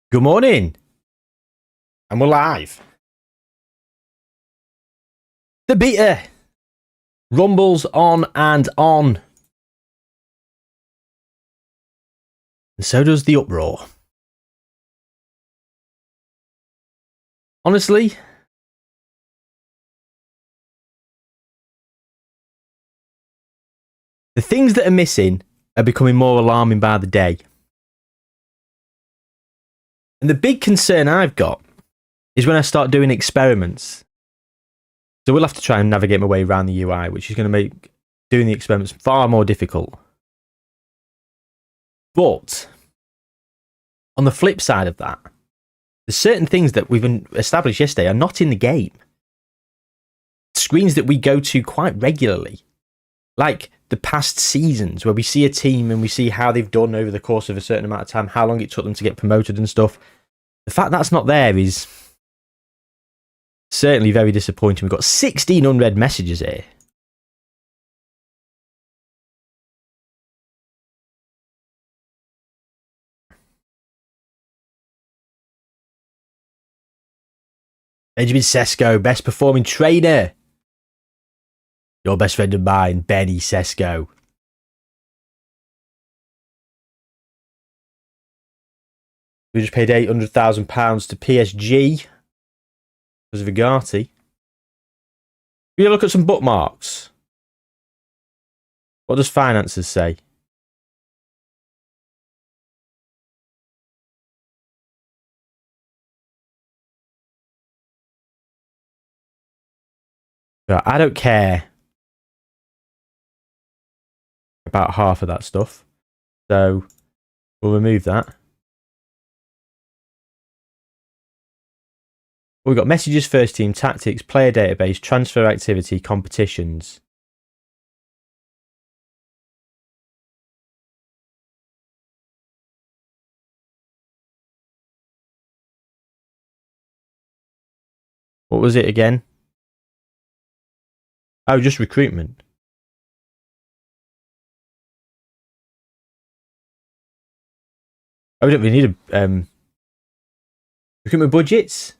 Good morning. And we're live. The beta rumbles on and on. And so does the uproar. Honestly, the things that are missing are becoming more alarming by the day. And the big concern I've got is when I start doing experiments. So we'll have to try and navigate my way around the UI, which is going to make doing the experiments far more difficult. But on the flip side of that, there's certain things that we've established yesterday are not in the game. Screens that we go to quite regularly, like the past seasons where we see a team and we see how they've done over the course of a certain amount of time, how long it took them to get promoted and stuff. The fact that's not there is certainly very disappointing. We've got 16 unread messages here. Benjamin Sesko, best performing trainer. Your best friend of mine, Benny Sesko. We just paid £800,000 to PSG because of Vigati. We look at some bookmarks. What does finances say? I don't care about half of that stuff, so we'll remove that. We've got messages, first team, tactics, player database, transfer activity, competitions. What was it again? Oh, just recruitment. Oh, we don't really need a recruitment budgets.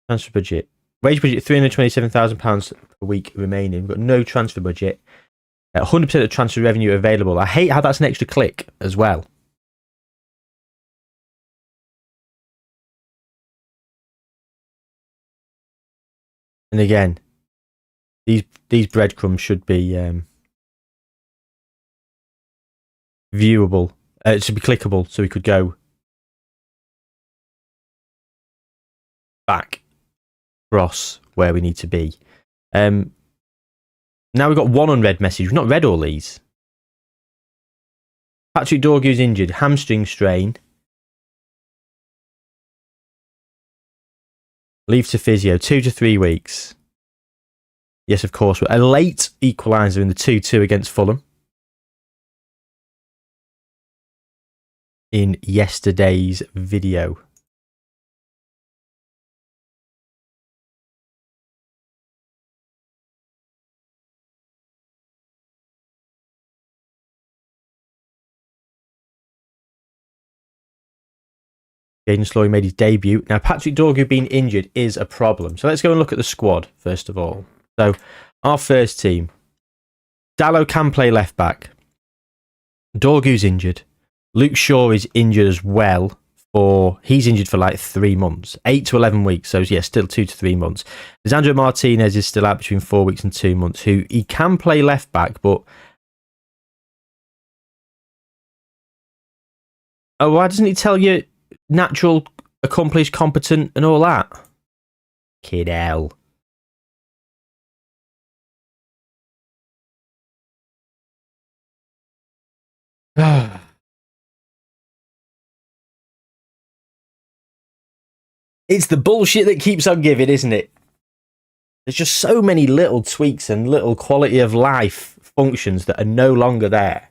Transfer budget. Wage budget, £327,000 per week remaining. We've got no transfer budget. 100% of transfer revenue available. I hate how that's an extra click as well. And again, these breadcrumbs should be viewable. It should be clickable, so we could go back across where we need to be. Now we've got one unread message. We've not read all these. Patrick Dorgu's injured, hamstring strain. Leave to physio, 2 to 3 weeks. Yes, of course. A late equaliser in the 2-2 against Fulham in yesterday's video. Jaden Sloy made his debut. Now, Patrick Dorgu being injured is a problem. So let's go and look at the squad, first of all. So, our first team. Dallo can play left back. Dorgu's injured. Luke Shaw is injured as well. He's injured for like 3 months. 8 to 11 weeks. So, yeah, still 2 to 3 months. Lisandro Martinez is still out between 4 weeks and 2 months. He can play left back, but... Oh, why doesn't he tell you... natural, accomplished, competent, and all that? Kid hell. It's the bullshit that keeps on giving, isn't it? There's just so many little tweaks and little quality of life functions that are no longer there.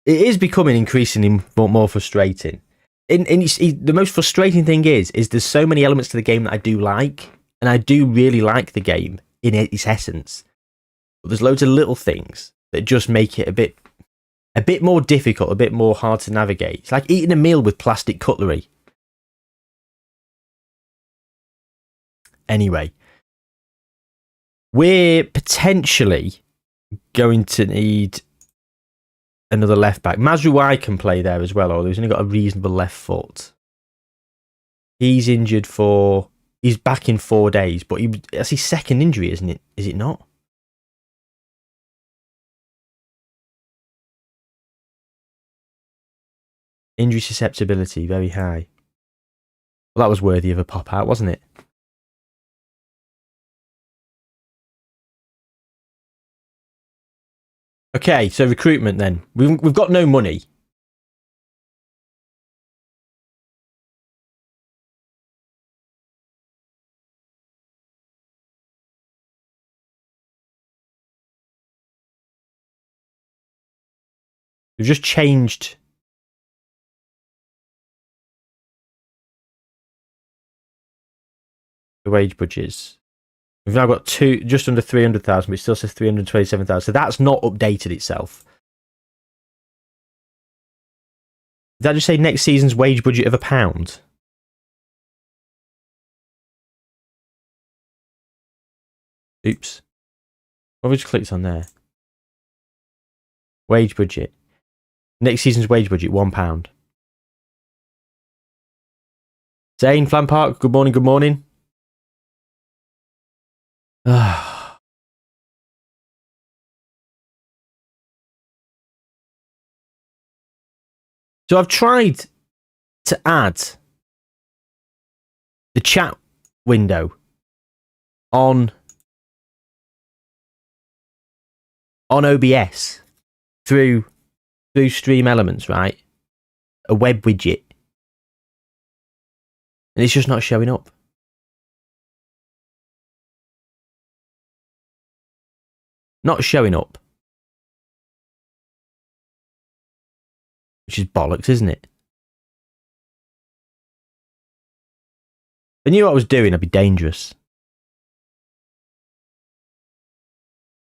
It is becoming increasingly more frustrating. And the most frustrating thing is there's so many elements to the game that I do like, and I do really like the game. in its essence. But there's loads of little things that just make it a bit more difficult, a bit more hard to navigate. It's like eating a meal with plastic cutlery. Anyway, we're potentially going to need another left back. Mazrouai can play there as well, although he's only got a reasonable left foot. He's injured he's back in 4 days, but that's his second injury, isn't it? Is it not? Injury susceptibility, very high. Well, that was worthy of a pop out, wasn't it? Okay, so recruitment then. We've got no money. We've just changed the wage budgets. We've now got just under 300,000, but it still says 327,000. So that's not updated itself. Did that just say next season's wage budget of £1? Oops. What have we just clicked on there? Wage budget. Next season's wage budget, £1. Zane, Flan Park, good morning, good morning. So I've tried to add the chat window on OBS through Stream Elements, right? A web widget. And it's just not showing up. Not showing up. Which is bollocks, isn't it? If I knew what I was doing, I'd be dangerous.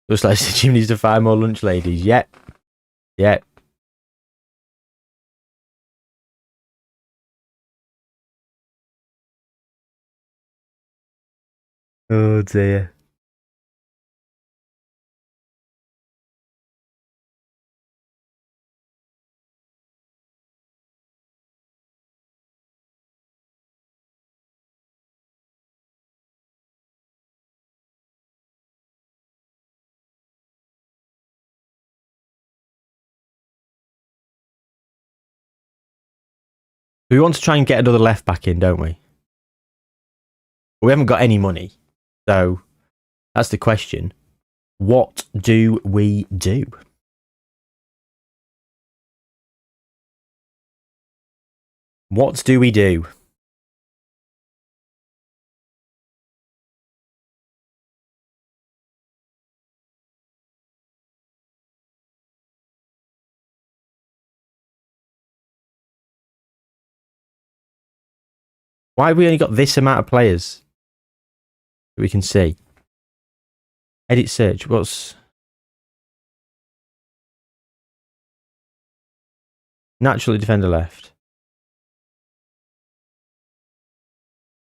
Looks like the gym needs to find more lunch ladies. Yep. Yep. Oh dear. We want to try and get another left back in, don't we? But we haven't got any money. So that's the question. What do we do? What do we do? Why have we only got this amount of players that we can see? Edit search. What's naturally defender left?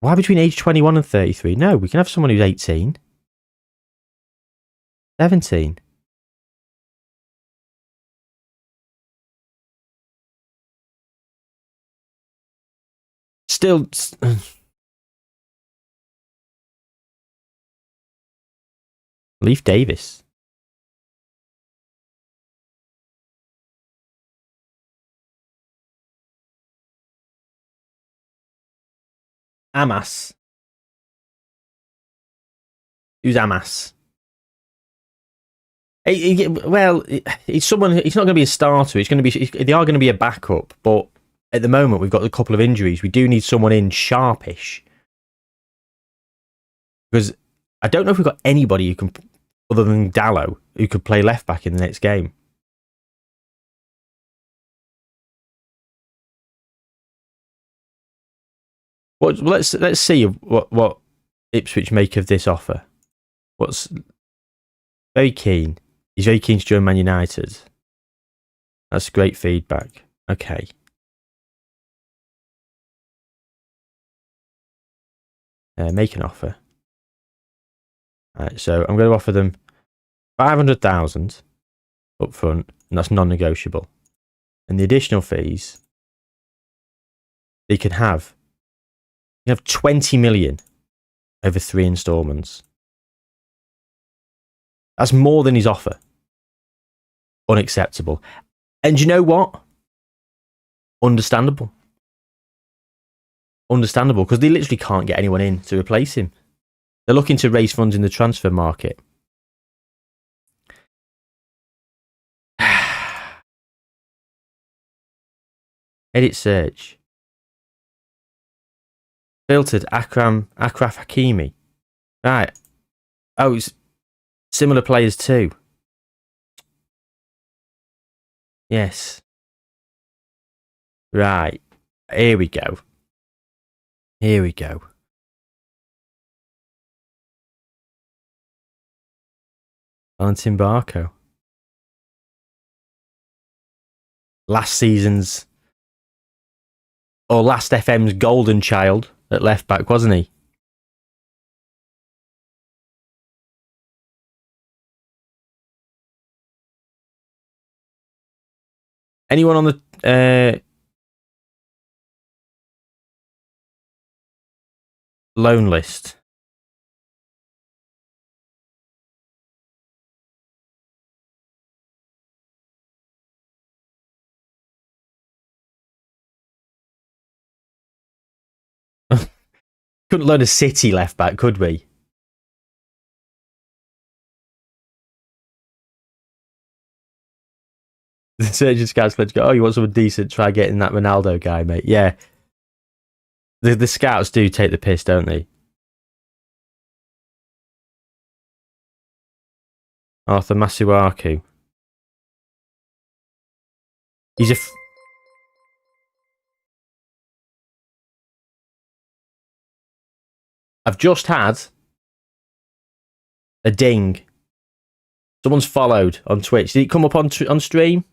Why between age 21 and 33? No, we can have someone who's 18. 17. Still. Leaf Davis. Amas. Who's Amas? Well, it's someone. It's not going to be a starter. It's going to be. They are going to be a backup, but at the moment we've got a couple of injuries. We do need someone in sharpish because I don't know if we've got anybody who can, other than Dallo, who could play left back in the next game. Well, let's see what Ipswich make of this offer. What's very keen? He's very keen to join Man United. That's great feedback. Okay. Make an offer. Alright, so I'm going to offer them 500,000 up front, and that's non-negotiable. And the additional fees, they can have. You have 20 million over 3 instalments. That's more than his offer. Unacceptable. And you know what? Understandable. Understandable, because they literally can't get anyone in to replace him. They're looking to raise funds in the transfer market. Edit search. Filtered Akraf Hakimi. Right. Oh, it's similar players too. Yes. Right. Here we go. Here we go. Valentin Barco. Last season's, or last FM's golden child at left back, wasn't he? Anyone on the loan list? Couldn't loan a City left back, could we? The surgeon scouts let's go, oh, you want someone decent, try getting that Ronaldo guy, mate. Yeah. The scouts do take the piss, don't they? Arthur Masuaku. He's I've just had a ding. Someone's followed on Twitch. Did it come up on stream?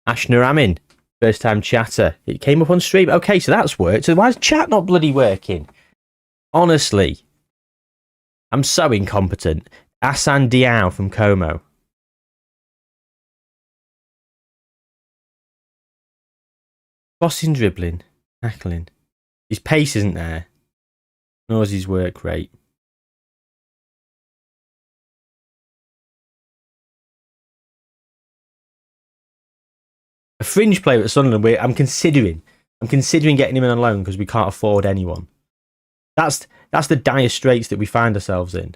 Ashner Amin, first time chatter. It came up on stream. Okay, so that's worked. So why is chat not bloody working? Honestly, I'm so incompetent. Asan Diao from Como. Bossing, dribbling, tackling. His pace isn't there, nor is his work rate. A fringe player at Sunderland, I'm considering getting him in on loan because we can't afford anyone. That's the dire straits that we find ourselves in.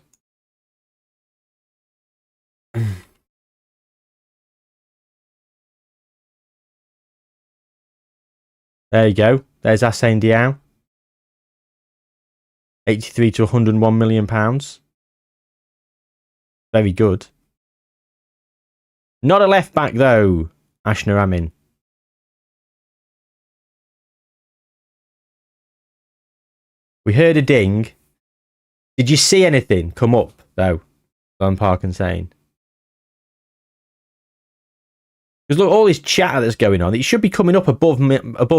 There you go. There's Asain Diao. 83 to 101 million pounds. Very good. Not a left back though, Ashner Amin. We heard a ding. Did you see anything come up though? On Park and saying. Because look, all this chatter that's going on, it should be coming up above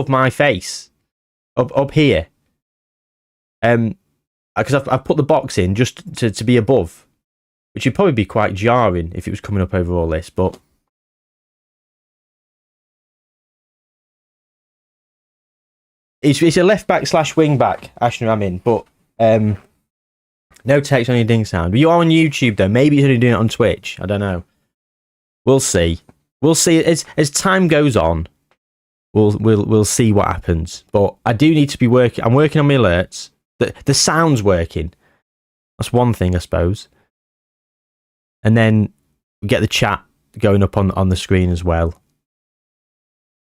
my face, up here. Because I've put the box in just to be above, which would probably be quite jarring if it was coming up over all this. But it's a left back / wing back, Ashner Amin. But no text on your ding sound. But you are on YouTube though. Maybe you're only doing it on Twitch. I don't know. We'll see. We'll see as time goes on. We'll see what happens. But I do need to be working. I'm working on my alerts. The sound's working. That's one thing, I suppose. And then we get the chat going up on the screen as well.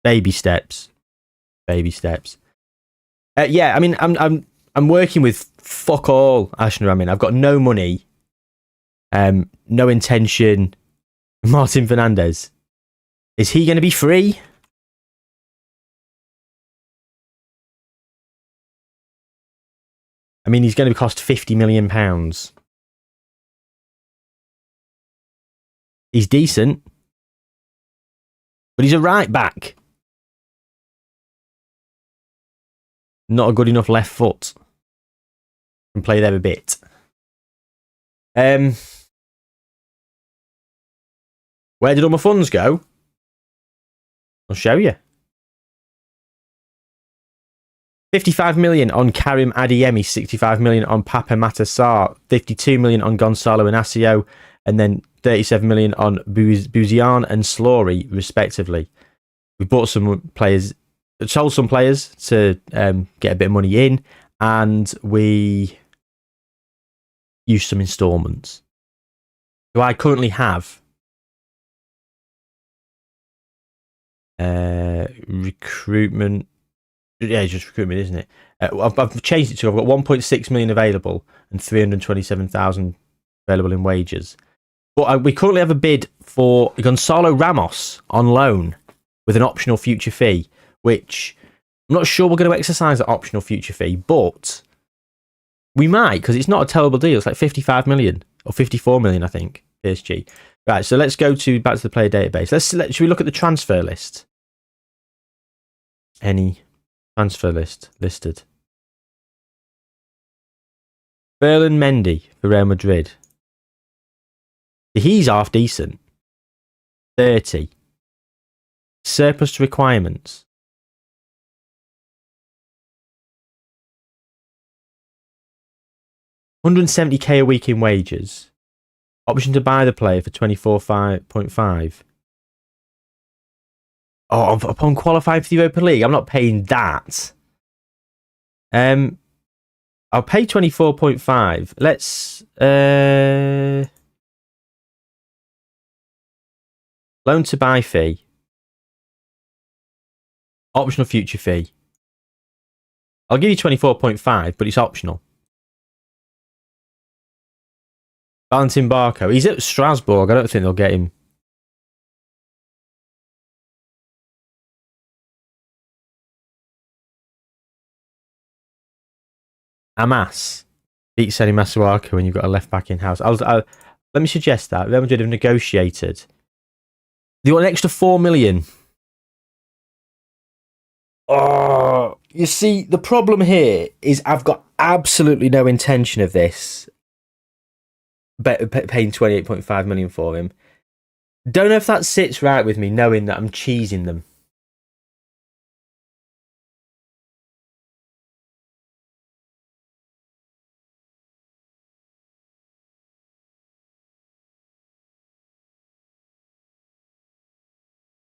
Baby steps. Baby steps. Yeah, I mean, I'm working with fuck all, Ashner. I mean, I've got no money. No intention. Martin Fernandez. Is he going to be free? I mean, he's going to cost £50 million. He's decent. But he's a right back. Not a good enough left foot. Can play there a bit. Where did all my funds go? I'll show you. 55 million on Karim Adeyemi, 65 million on Papa Matasar, 52 million on Gonzalo Inacio, and then 37 million on Buzian and Slory, respectively. We bought some players, sold some players to get a bit of money in, and we used some installments. So I currently have recruitment. Yeah, it's just recruitment, isn't it? I've changed it to I've got 1.6 million available and 327,000 available in wages. But we currently have a bid for Gonzalo Ramos on loan with an optional future fee, which I'm not sure we're going to exercise that optional future fee, but we might, because it's not a terrible deal. It's like 55 million or 54 million, I think, PSG. Right, so let's go back to the player database. Should we look at the transfer list? Any transfer list listed. Ferland Mendy for Real Madrid. He's half decent. 30. Surplus to requirements. £170k a week in wages. Option to buy the player for 24.5. Oh, upon qualifying for the Europa League, I'm not paying that. I'll pay 24.5. Let's loan to buy fee. Optional future fee. I'll give you 24.5, but it's optional. Valentin Barco. He's at Strasbourg. I don't think they'll get him. Amas. Beat Seni Masuaku when you've got a left back in house. Let me suggest that. Real Madrid have negotiated. They want an extra 4 million. Oh, you see, the problem here is I've got absolutely no intention of this. Paying 28.5 million for him. Don't know if that sits right with me, knowing that I'm cheesing them.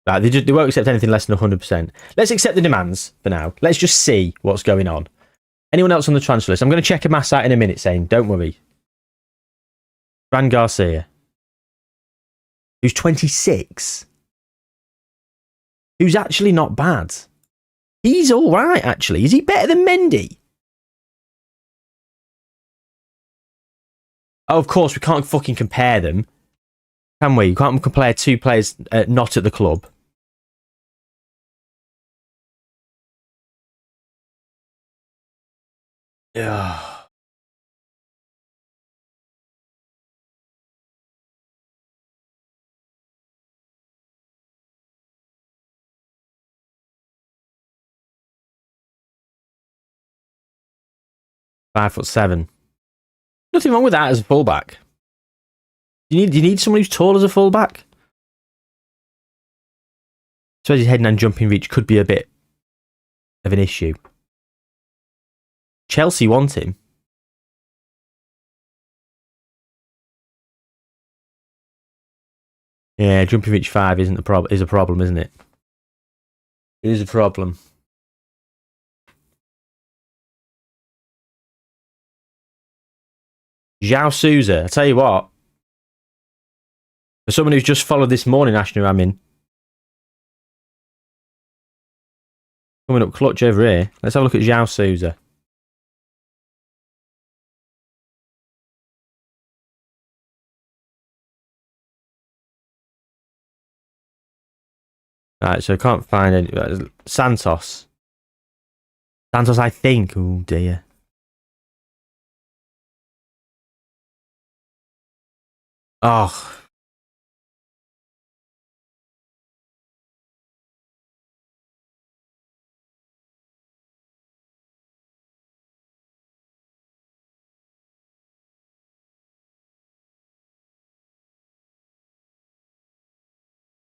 Right, they won't accept anything less than 100%. Let's accept the demands for now. Let's just see what's going on. Anyone else on the transfer list? I'm going to check a mass out in a minute, saying, don't worry. Fran Garcia, who's 26, who's actually not bad. He's all right, actually. Is he better than Mendy? Oh, of course, we can't fucking compare them, can we? You can't compare two players not at the club. Yeah. £5'7". Nothing wrong with that as a fullback. You need someone who's tall as a fullback. So his head and jumping reach could be a bit of an issue. Chelsea want him. Yeah, jumping reach 5 is a problem, isn't it? It is a problem. João Souza, I tell you what. For someone who's just followed this morning, Ashna Amin. Coming up clutch over here. Let's have a look at João Souza. Right, so I can't find any. Santos. Santos, I think. Oh, dear. Oh.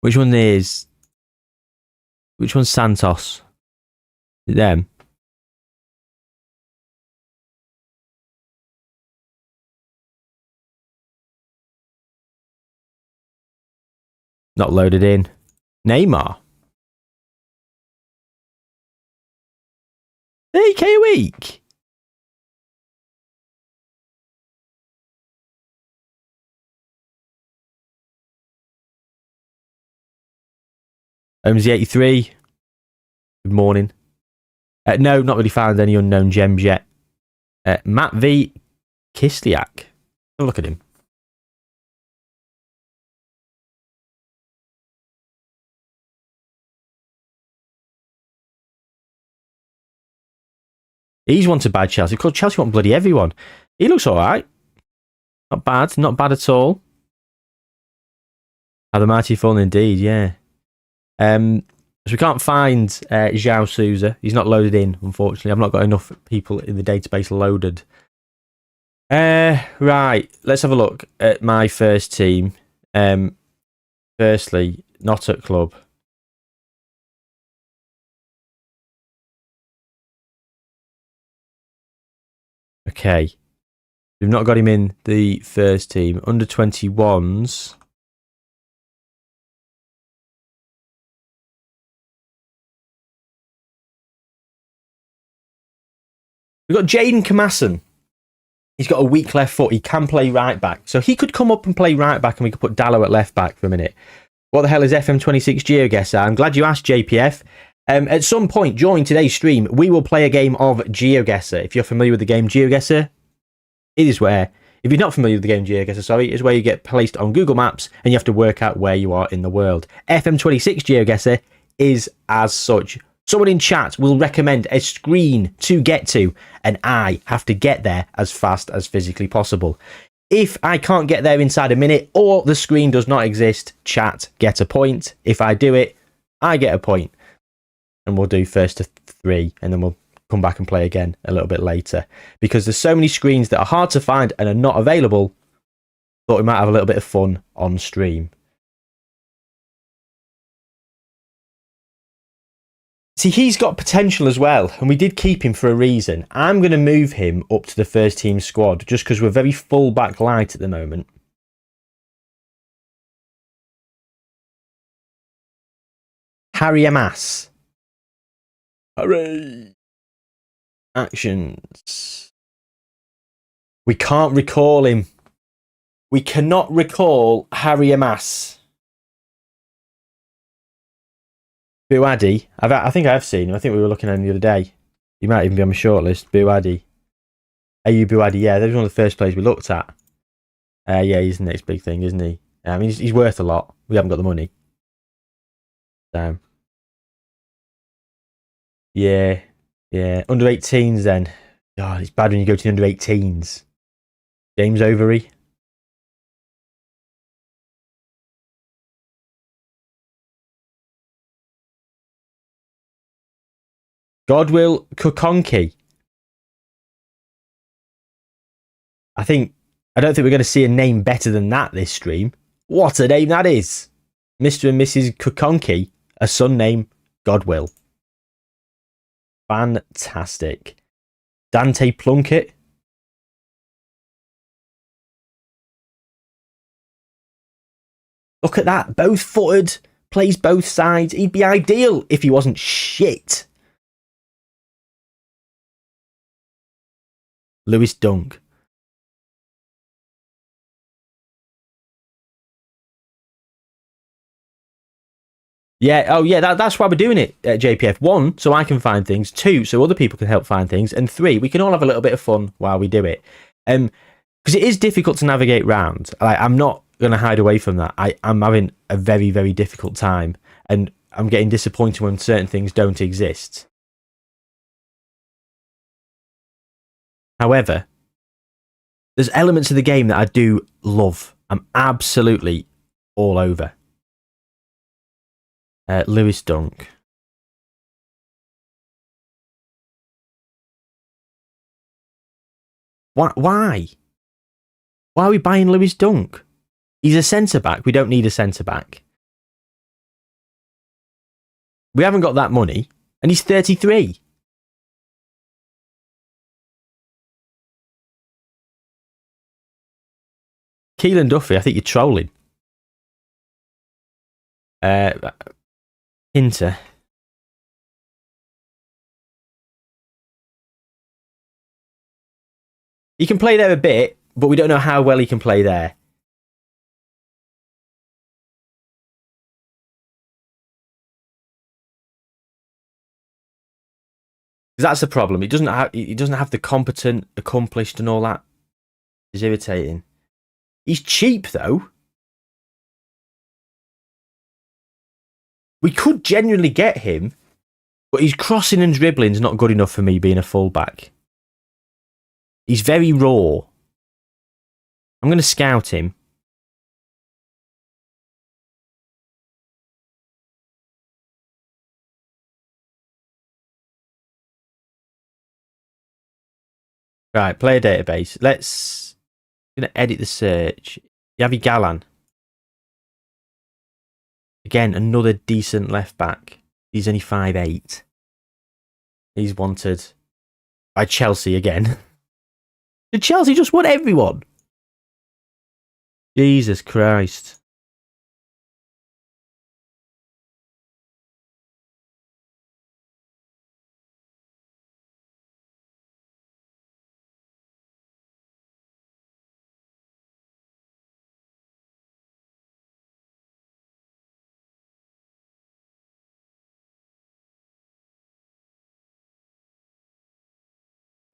Which one is? Which one's Santos? Is it them? Not loaded in. Neymar. 30k a week. OMZ83. Good morning. No, not really found any unknown gems yet. Matt V. Kislyak. Oh, look at him. He's wanted by Chelsea. Of course, Chelsea want bloody everyone. He looks all right. Not bad. Not bad at all. How the mighty fallen indeed, yeah. So we can't find João Sousa. He's not loaded in, unfortunately. I've not got enough people in the database loaded. Right, let's have a look at my first team. Firstly, not at club. Okay. We've not got him in the first team. Under 21s. We've got Jaden Camasson. He's got a weak left foot. He can play right back. So he could come up and play right back and we could put Dallo at left back for a minute. What the hell is FM26 Geoguessr? I'm glad you asked, JPF. At some point during today's stream, we will play a game of Geoguessr. If you're familiar with the game Geoguessr, it is where, if you're not familiar with the game Geoguessr, sorry, is where you get placed on Google Maps and you have to work out where you are in the world. FM26 Geoguessr is as such. Someone in chat will recommend a screen to get to, and I have to get there as fast as physically possible. If I can't get there inside a minute or the screen does not exist, chat, get a point. If I do it, I get a point. And we'll do first to 3, and then we'll come back and play again a little bit later. Because there's so many screens that are hard to find and are not available, thought we might have a little bit of fun on stream. See, he's got potential as well, and we did keep him for a reason. I'm going to move him up to the first team squad, just because we're very full back light at the moment. Harry Amas. Hooray! Actions. We can't recall him. We cannot recall Harry Amas. Buadi. I think I've seen him. I think we were looking at him the other day. He might even be on my shortlist. Buadi. AU Buadi, yeah, that was one of the first players we looked at. Yeah, he's the next big thing, isn't he? I mean, he's worth a lot. We haven't got the money. So. Yeah. Under 18s then. God, it's bad when you go to the under 18s. James Overy. Godwill Kukonki. I don't think we're going to see a name better than that this stream. What a name that is. Mr. and Mrs. Kukonki, a son name Godwill. Fantastic. Dante Plunkett. Look at that. Both footed. Plays both sides. He'd be ideal if he wasn't shit. Lewis Dunk. Yeah, oh yeah, that's why we're doing it at JPF. 1, so I can find things. 2, so other people can help find things. And 3, we can all have a little bit of fun while we do it. Because it is difficult to navigate round. I'm not going to hide away from that. I'm having a very, very difficult time. And I'm getting disappointed when certain things don't exist. However, there's elements of the game that I do love. I'm absolutely all over. Lewis Dunk. Why? Why are we buying Lewis Dunk? He's a centre-back. We don't need a centre-back. We haven't got that money. And he's 33. Keelan Duffy, I think you're trolling. Hinter. He can play there a bit, but we don't know how well he can play there. That's the problem. He doesn't have the competent, accomplished, and all that. It's irritating. He's cheap though. We could genuinely get him, but his crossing and dribbling is not good enough for me being a fullback. He's very raw. I'm going to scout him. Right, player database. I'm going to edit the search. Yavi Galan. Again, another decent left back. He's only 5'8". He's wanted by Chelsea again. Did Chelsea just want everyone? Jesus Christ.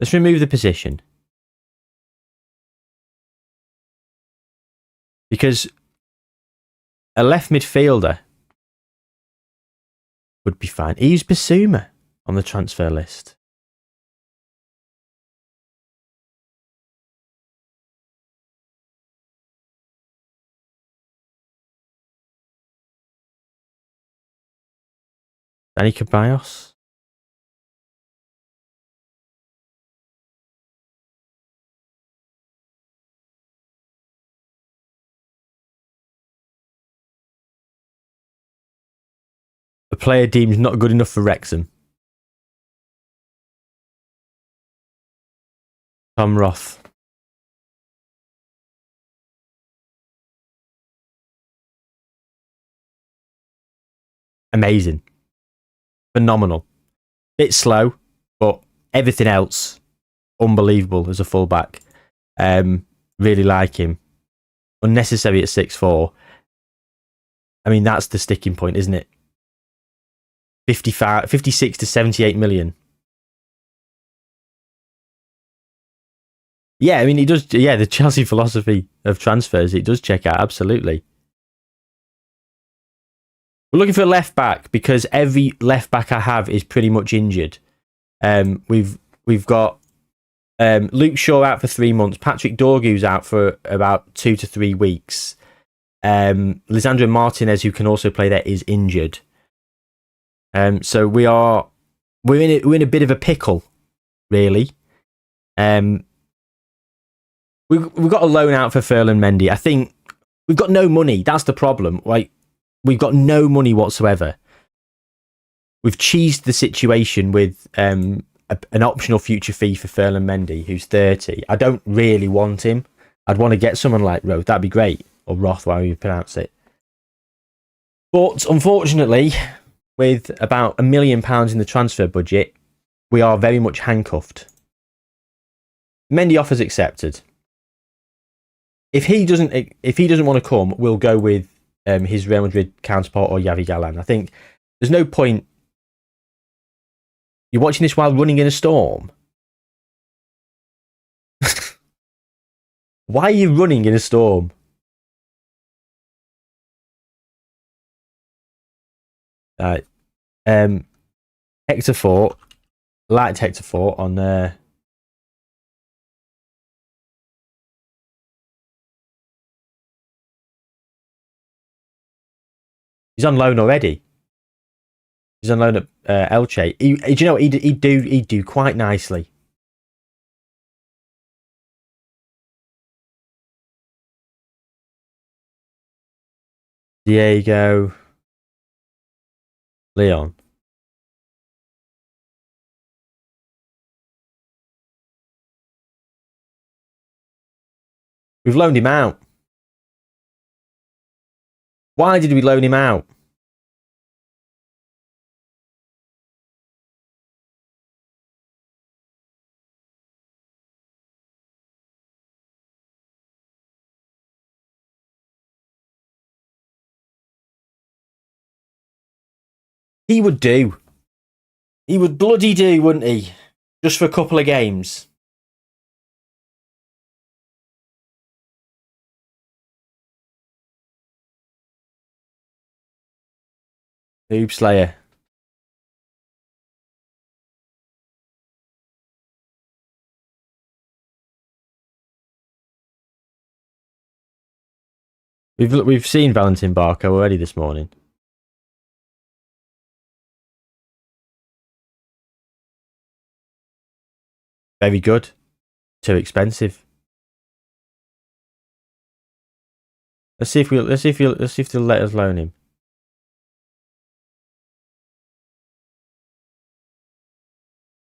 Let's remove the position. Because a left midfielder would be fine. He's Basuma on the transfer list. Danny Ceballos. A player deemed not good enough for Wrexham. Tom Roth. Amazing. Phenomenal. Bit slow, but everything else unbelievable as a fullback. Really like him. Unnecessary at 6'4". I mean, that's the sticking point, isn't it? 56 to 78 million. Yeah, I mean, he does. Yeah, the Chelsea philosophy of transfers, it does check out, absolutely. We're looking for a left back because every left back I have is pretty much injured. We've got Luke Shaw out for 3 months. Patrick Dorgu's out for about 2 to 3 weeks. Lisandro Martinez, who can also play there, is injured. So we're in a bit of a pickle, really. We've got a loan out for Ferland Mendy. I think we've got no money. That's the problem. Like, we've got no money whatsoever. We've cheesed the situation with an optional future fee for Ferland Mendy, who's 30. I don't really want him. I'd want to get someone like Roth. That'd be great. Or Roth, however you pronounce it. But unfortunately, with about £1 million in the transfer budget, we are very much handcuffed. Mendy offers accepted. If he doesn't want to come, we'll go with his Real Madrid counterpart or Yavi Galan. I think there's no point. You're watching this while running in a storm. Why are you running in a storm? Right. Hector Fort. Liked Hector Fort on he's on loan already. He's on loan at Elche. Do you know what he'd do quite nicely. Diego Leon. We've loaned him out. Why did we loan him out? He would do. He would bloody do, wouldn't he? Just for a couple of games. Noob Slayer. We've seen Valentin Barco already this morning. Very good. Too expensive. Let's see if they'll let us loan him.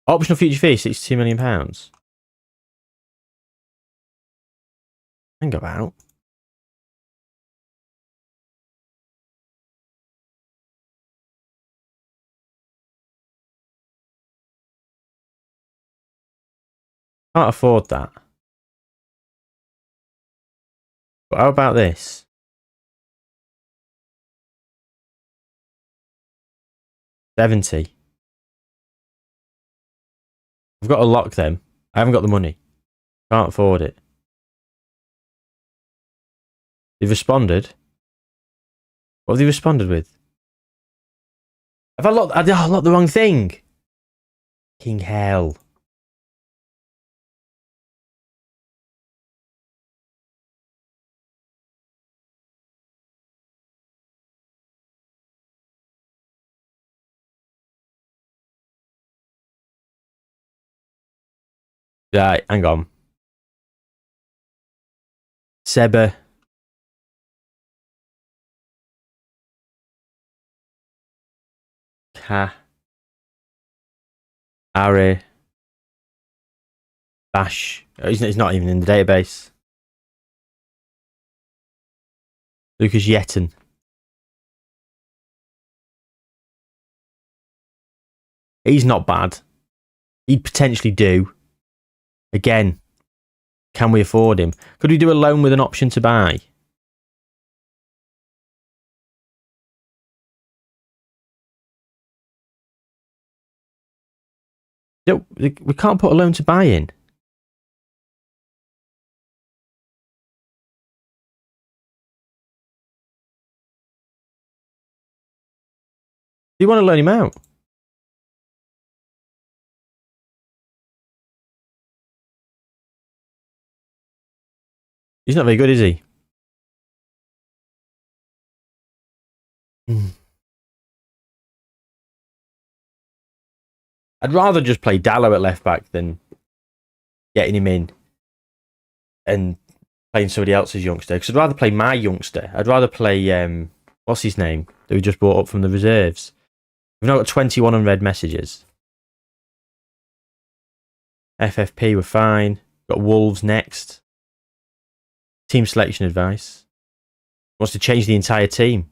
Optional future fee, £62 million. Think about. Can't afford that. But how about this? £70. I've got to lock them. I haven't got the money. Can't afford it. They've responded. What have they responded with? Have I locked the wrong thing? King hell. Right, hang on. Seba. Ka. Ari. Bash. He's not even in the database. Lucas Yetten. He's not bad. He'd potentially do. Again, can we afford him? Could we do a loan with an option to buy? No, we can't put a loan to buy in. Do you want to loan him out? He's not very good, is he? I'd rather just play Dallo at left back than getting him in and playing somebody else's youngster. Because I'd rather play my youngster. I'd rather play what's his name that we just brought up from the reserves. We've now got 21 unread messages. FFP, we're fine. Got Wolves next. Team selection advice. Wants to change the entire team.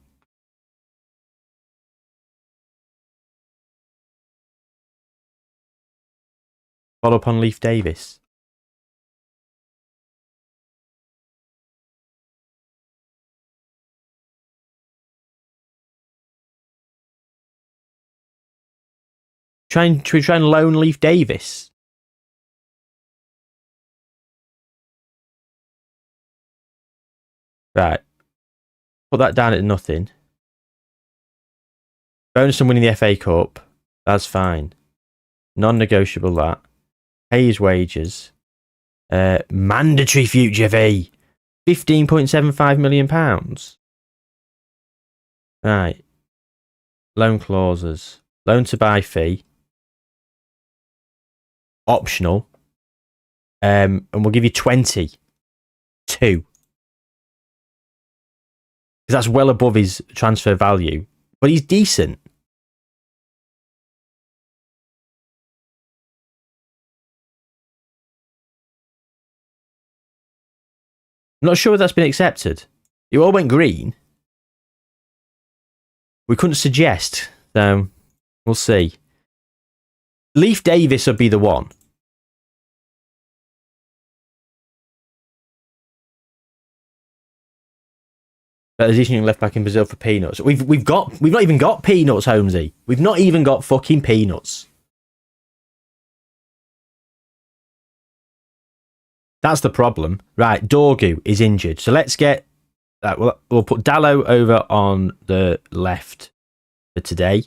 Follow up on Leif Davis. Should we try and loan Leif Davis? Right. Put that down at nothing. Bonus on winning the FA Cup. That's fine. Non-negotiable that. Pay his wages. Mandatory future fee. £15.75 million. Right. Loan clauses. Loan to buy fee. Optional. And we'll give you 22. Because that's well above his transfer value. But he's decent. I'm not sure if that's been accepted. You all went green. We couldn't suggest, so we'll see. Leif Davis would be the one. Positioning left back in Brazil for peanuts. We've not even got peanuts, Holmesy. We've not even got fucking peanuts. That's the problem. Right, Dorgu is injured. So let's get... we'll put Dallo over on the left for today.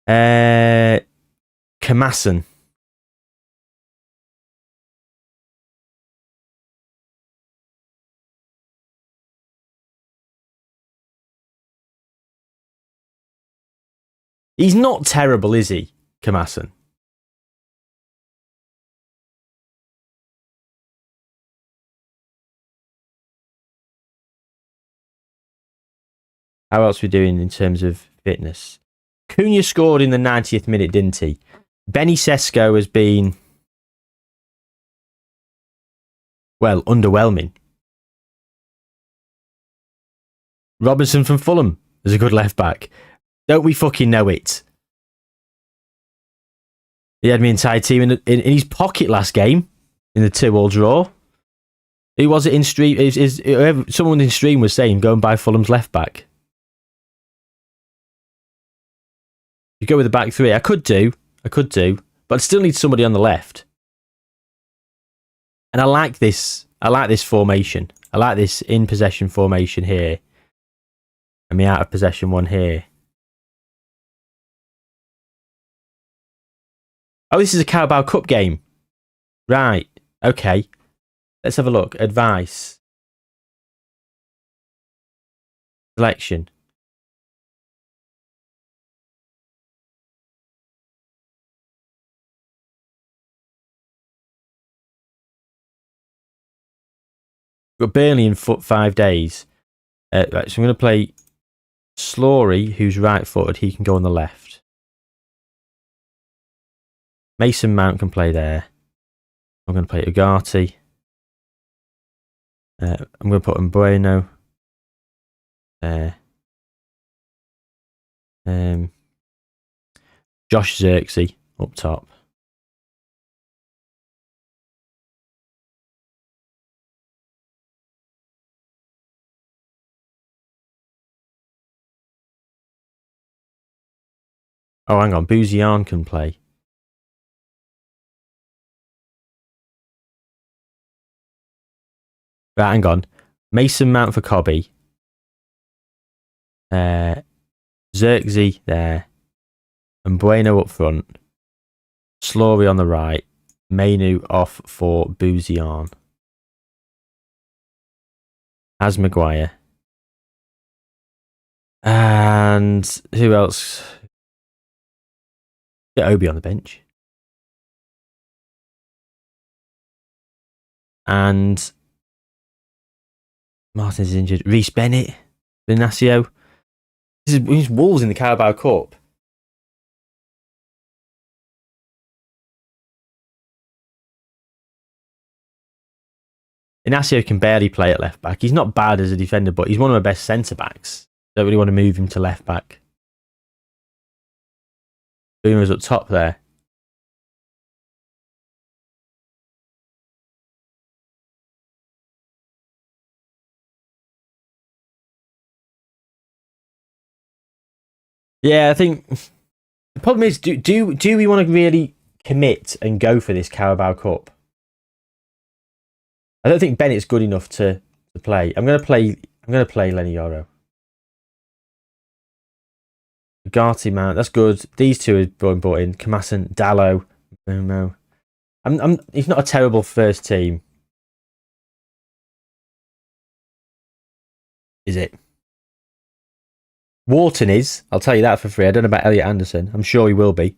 Kamasan. He's not terrible, is he, Kamasan? How else are we doing in terms of fitness? Cunha scored in the 90th minute, didn't he? Benny Sesko has been, well, underwhelming. Robinson from Fulham is a good left back. Don't we fucking know it? He had my entire team in his pocket last game in the 2-2 draw. Who was it in stream? Someone in stream was saying go and buy Fulham's left back. You go with the back three. I could do, but I still need somebody on the left. And I like this formation. I like this in possession formation here, and the out of possession one here. Oh, this is a Carabao Cup game. Right. Okay. Let's have a look. Advice. Selection. We've got Burnley in 5 days. Right, so I'm going to play Slory, who's right-footed. He can go on the left. Mason Mount can play there. I'm going to play Ugarte. I'm going to put Mbueno there. Josh Zirkzee up top. Oh, hang on. Bouzian can play. Right, hang on. Mason Mount for Cobby. Zirkzee there. And Bueno up front. Slory on the right. Mainu off for Bouzian. As Maguire. And who else? Get Obi on the bench. And Martin's injured. Reece Bennett. Ignacio. This is Wolves in the Carabao Cup. Ignacio can barely play at left back. He's not bad as a defender, but he's one of my best centre backs. Don't really want to move him to left back. Boomer's up top there. Yeah, I think the problem is, do we want to really commit and go for this Carabao Cup? I don't think Bennett's good enough to play. I'm going to play Lenny Yoro. Garty Mount, that's good. These two are brought in. Kamasan, Dallo, Momo. He's not a terrible first team. Is it? Wharton is. I'll tell you that for free. I don't know about Elliot Anderson. I'm sure he will be.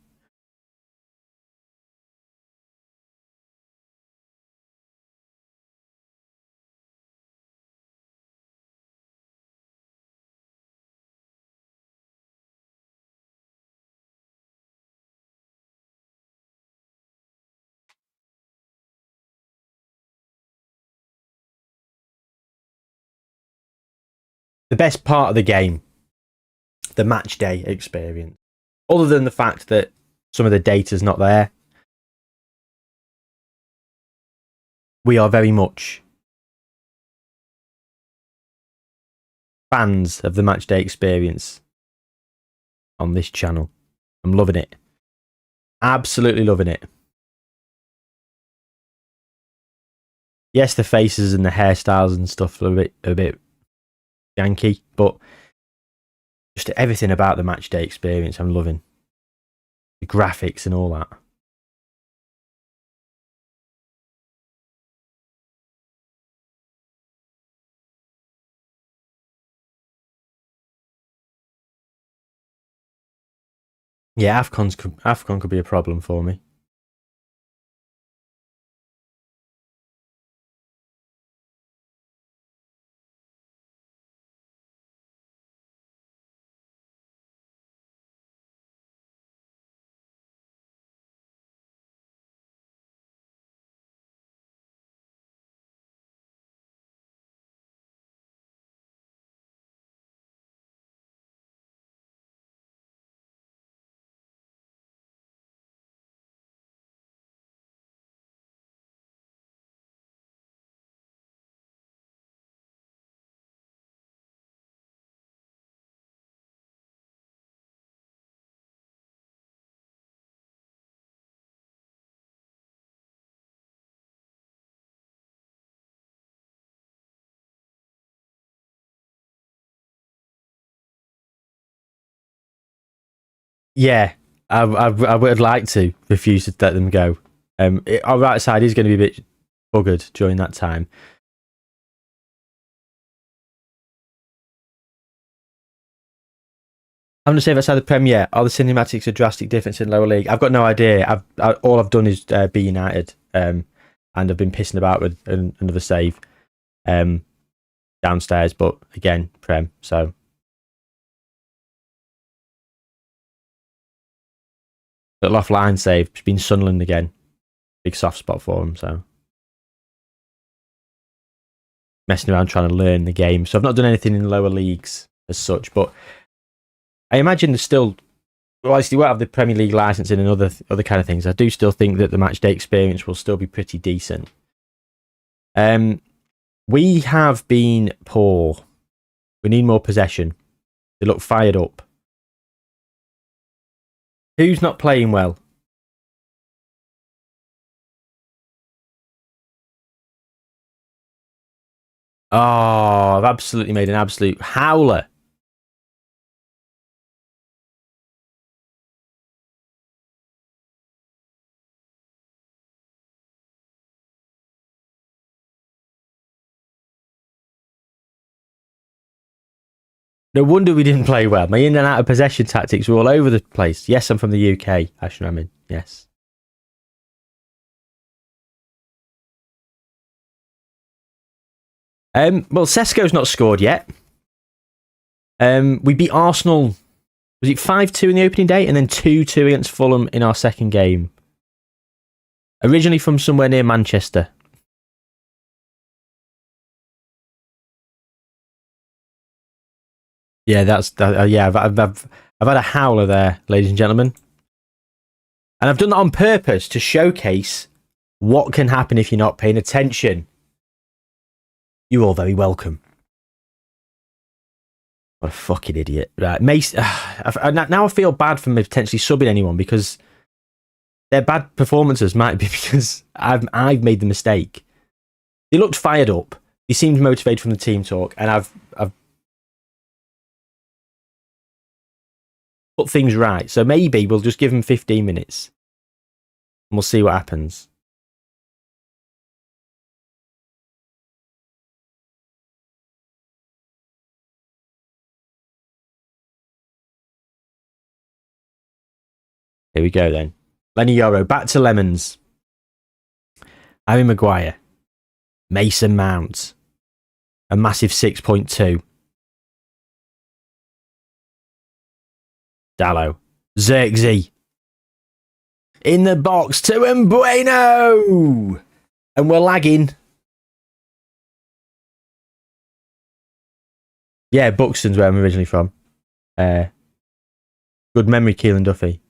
The best part of the game, the match day experience, other than the fact that some of the data's not there, we are very much fans of the match day experience on this channel. I'm loving it. Absolutely loving it. Yes, the faces and the hairstyles and stuff are a bit janky, but just everything about the match day experience I'm loving. The graphics and all that. Yeah, AFCON could be a problem for me. Yeah, I would like to refuse to let them go. Our right side is going to be a bit buggered during that time. I'm going to say that's how the Premier. Are the cinematics a drastic difference in lower league? I've got no idea. All I've done is be United, and I've been pissing about with another save downstairs. But again, Prem. So the offline save. It's been Sunderland again. Big soft spot for him. So messing around trying to learn the game. So I've not done anything in lower leagues as such, but I imagine there's still, whilst you won't have the Premier League licensing and other kind of things, I do still think that the match day experience will still be pretty decent. We have been poor. We need more possession. They look fired up. Who's not playing well? Oh, I've absolutely made an absolute howler. No wonder we didn't play well. My in and out of possession tactics were all over the place. Yes, I'm from the UK, Ashramin. Yes. Well, Sesko's not scored yet. We beat Arsenal. Was it 5-2 in the opening day and then 2-2 against Fulham in our second game? Originally from somewhere near Manchester. Yeah, I've had a howler there, ladies and gentlemen. And I've done that on purpose to showcase what can happen if you're not paying attention. You're all very welcome. What a fucking idiot. Right, Mace. Now I feel bad for potentially subbing anyone because their bad performances might be because I've made the mistake. They looked fired up. They seemed motivated from the team talk, and I've put things right. So maybe we'll just give him 15 minutes and we'll see what happens. Here we go then. Lenny Yoro, back to lemons. Harry Maguire. Mason Mount. A massive 6.2. Dallo. Xerxes. In the box to Bueno. And we're lagging. Yeah, Buxton's where I'm originally from. Good memory, Keelan Duffy.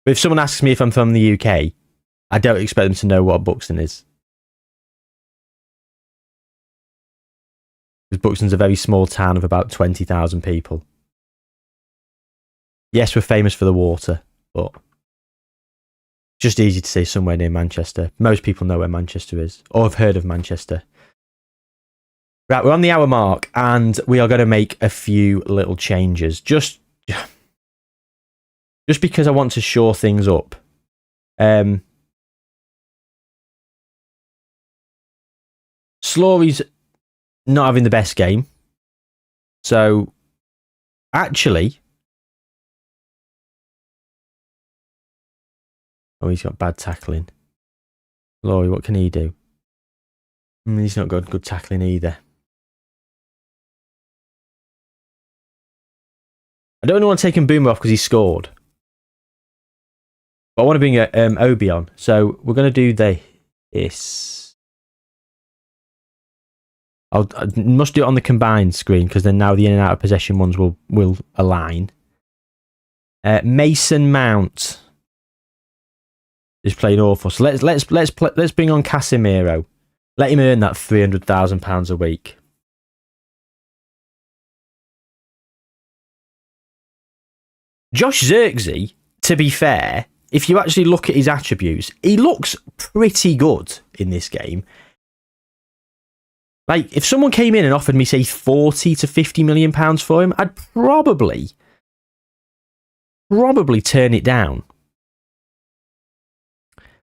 But if someone asks me if I'm from the UK, I don't expect them to know what Buxton is. Because Buxton's a very small town of about 20,000 people. Yes, we're famous for the water, but just easy to say somewhere near Manchester. Most people know where Manchester is, or have heard of Manchester. Right, we're on the hour mark, and we are going to make a few little changes. Just because I want to shore things up. Slory's not having the best game. So, actually... Oh, he's got bad tackling. Slory, what can he do? He's not got good tackling either. I don't want to take Boomer off because he scored. But I want to bring Obi on. So we're going to do this. I must do it on the combined screen because then now the in and out of possession ones will align. Mason Mount is playing awful. So let's bring on Casemiro. Let him earn that £300,000 a week. Josh Xerxes, to be fair, if you actually look at his attributes, he looks pretty good in this game. Like, if someone came in and offered me, say, 40 to 50 million pounds for him, I'd probably turn it down.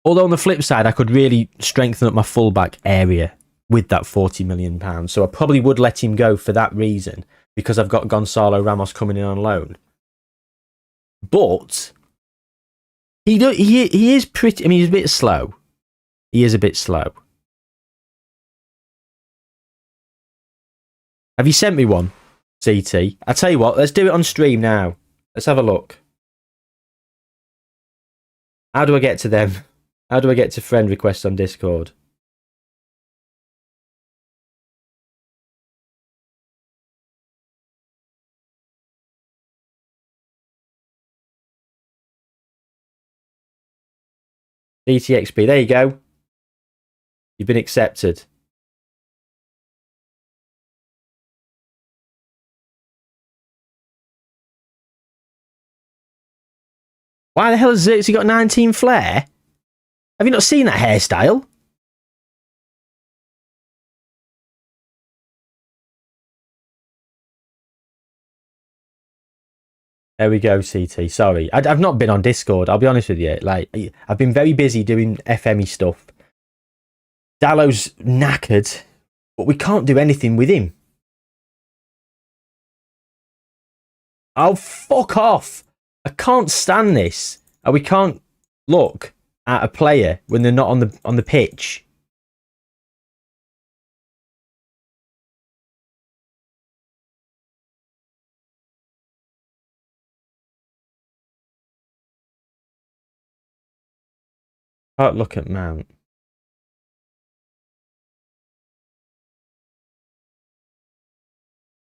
Although on the flip side, I could really strengthen up my fullback area with that 40 million pounds. So I probably would let him go for that reason, because I've got Gonzalo Ramos coming in on loan. But he is pretty. I mean, he's a bit slow. He is a bit slow. Have you sent me one, CT? I tell you what, let's do it on stream now. Let's have a look. How do I get to them? How do I get to friend requests on Discord? DTXP, there you go. You've been accepted. Why the hell has Xerxes got 19 flair? Have you not seen that hairstyle? There we go, CT. Sorry. I've not been on Discord, I'll be honest with you. Like, I've been very busy doing FME stuff. Dallo's knackered, but we can't do anything with him. Oh, fuck off. I can't stand this. We can't look at a player when they're not on the pitch. Can't look at Mount.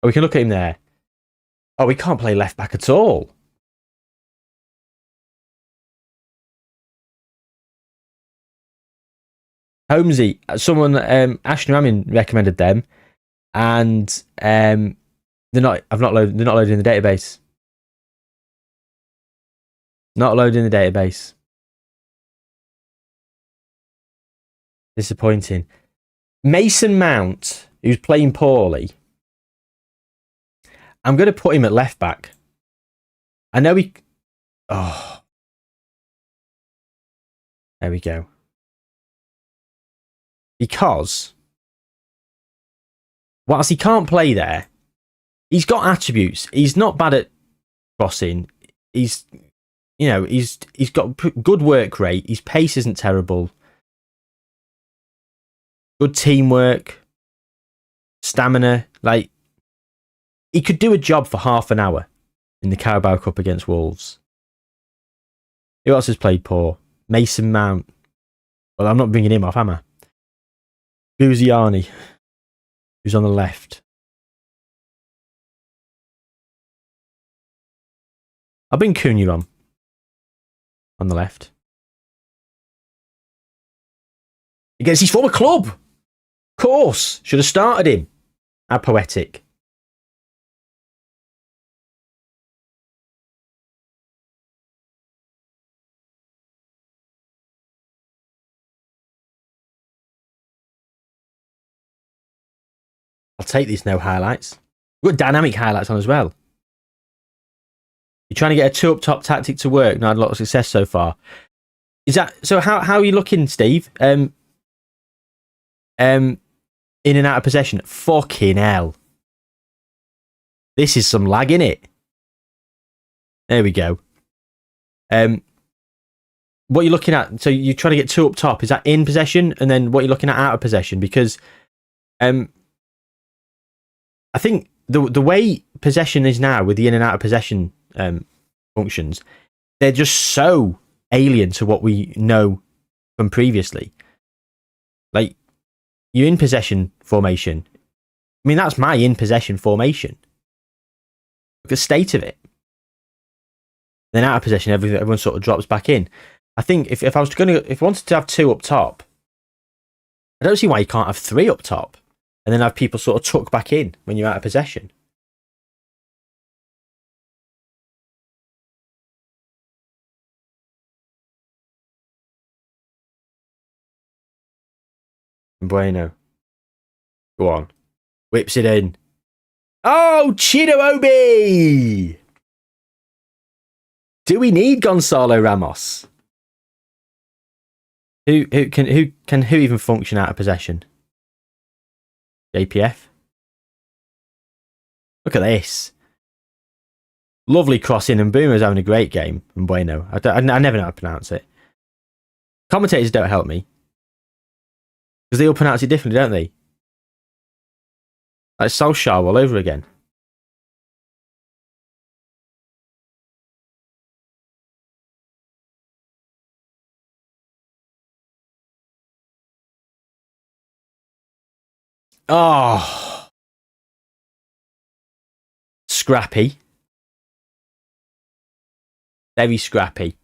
Oh, we can look at him there. Oh, we can't play left back at all. Holmesy, someone, Ashton Ramin recommended them, and they're not loaded in the database. Not loaded in the database. Disappointing. Mason Mount who's playing poorly, I'm going to put him at left back. I know he... Oh. There we go. Because whilst he can't play there, he's got attributes. He's not bad at crossing. He's got good work rate. His pace isn't terrible. Good teamwork. Stamina. Like, he could do a job for half an hour in the Carabao Cup against Wolves. Who else has played poor? Mason Mount. Well, I'm not bringing him off, am I? Buziani, who's on the left. I'll bring Cunha on the left. Against his former club. Of course. Should have started him. How poetic. I'll take these no highlights. We've got dynamic highlights on as well. You're trying to get a two up top tactic to work. Not had a lot of success so far. Is that so? How are you looking, Steve? In and out of possession. Fucking hell. This is some lag in it. There we go. What are you looking at? So you're trying to get two up top. Is that in possession? And then what are you looking at out of possession? Because I think the way possession is now with the in and out of possession functions, they're just so alien to what we know from previously. Like, your in possession formation. I mean, that's my in possession formation. Look at the state of it. Then out of possession, everyone sort of drops back in. I think if I wanted to have two up top, I don't see why you can't have three up top. And then have people sort of tuck back in when you're out of possession. Bueno. Go on. Whips it in. Oh, Chido-Obi! Do we need Gonzalo Ramos? Who even function out of possession? JPF. Look at this. Lovely crossing, and Boomer's having a great game. And Bueno. I never know how to pronounce it. Commentators don't help me. Because they all pronounce it differently, don't they? Like Solskjaer all over again. Oh. Scrappy. Very scrappy.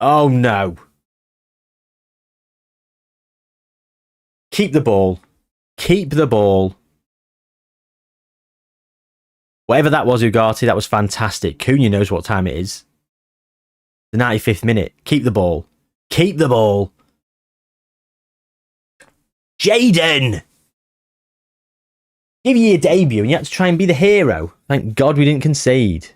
Oh no. Keep the ball. Keep the ball. Whatever that was, Ugarte, that was fantastic. Cunha knows what time it is. The 95th minute. Keep the ball. Keep the ball. Jaden! Give you your debut and you had to try and be the hero. Thank God we didn't concede.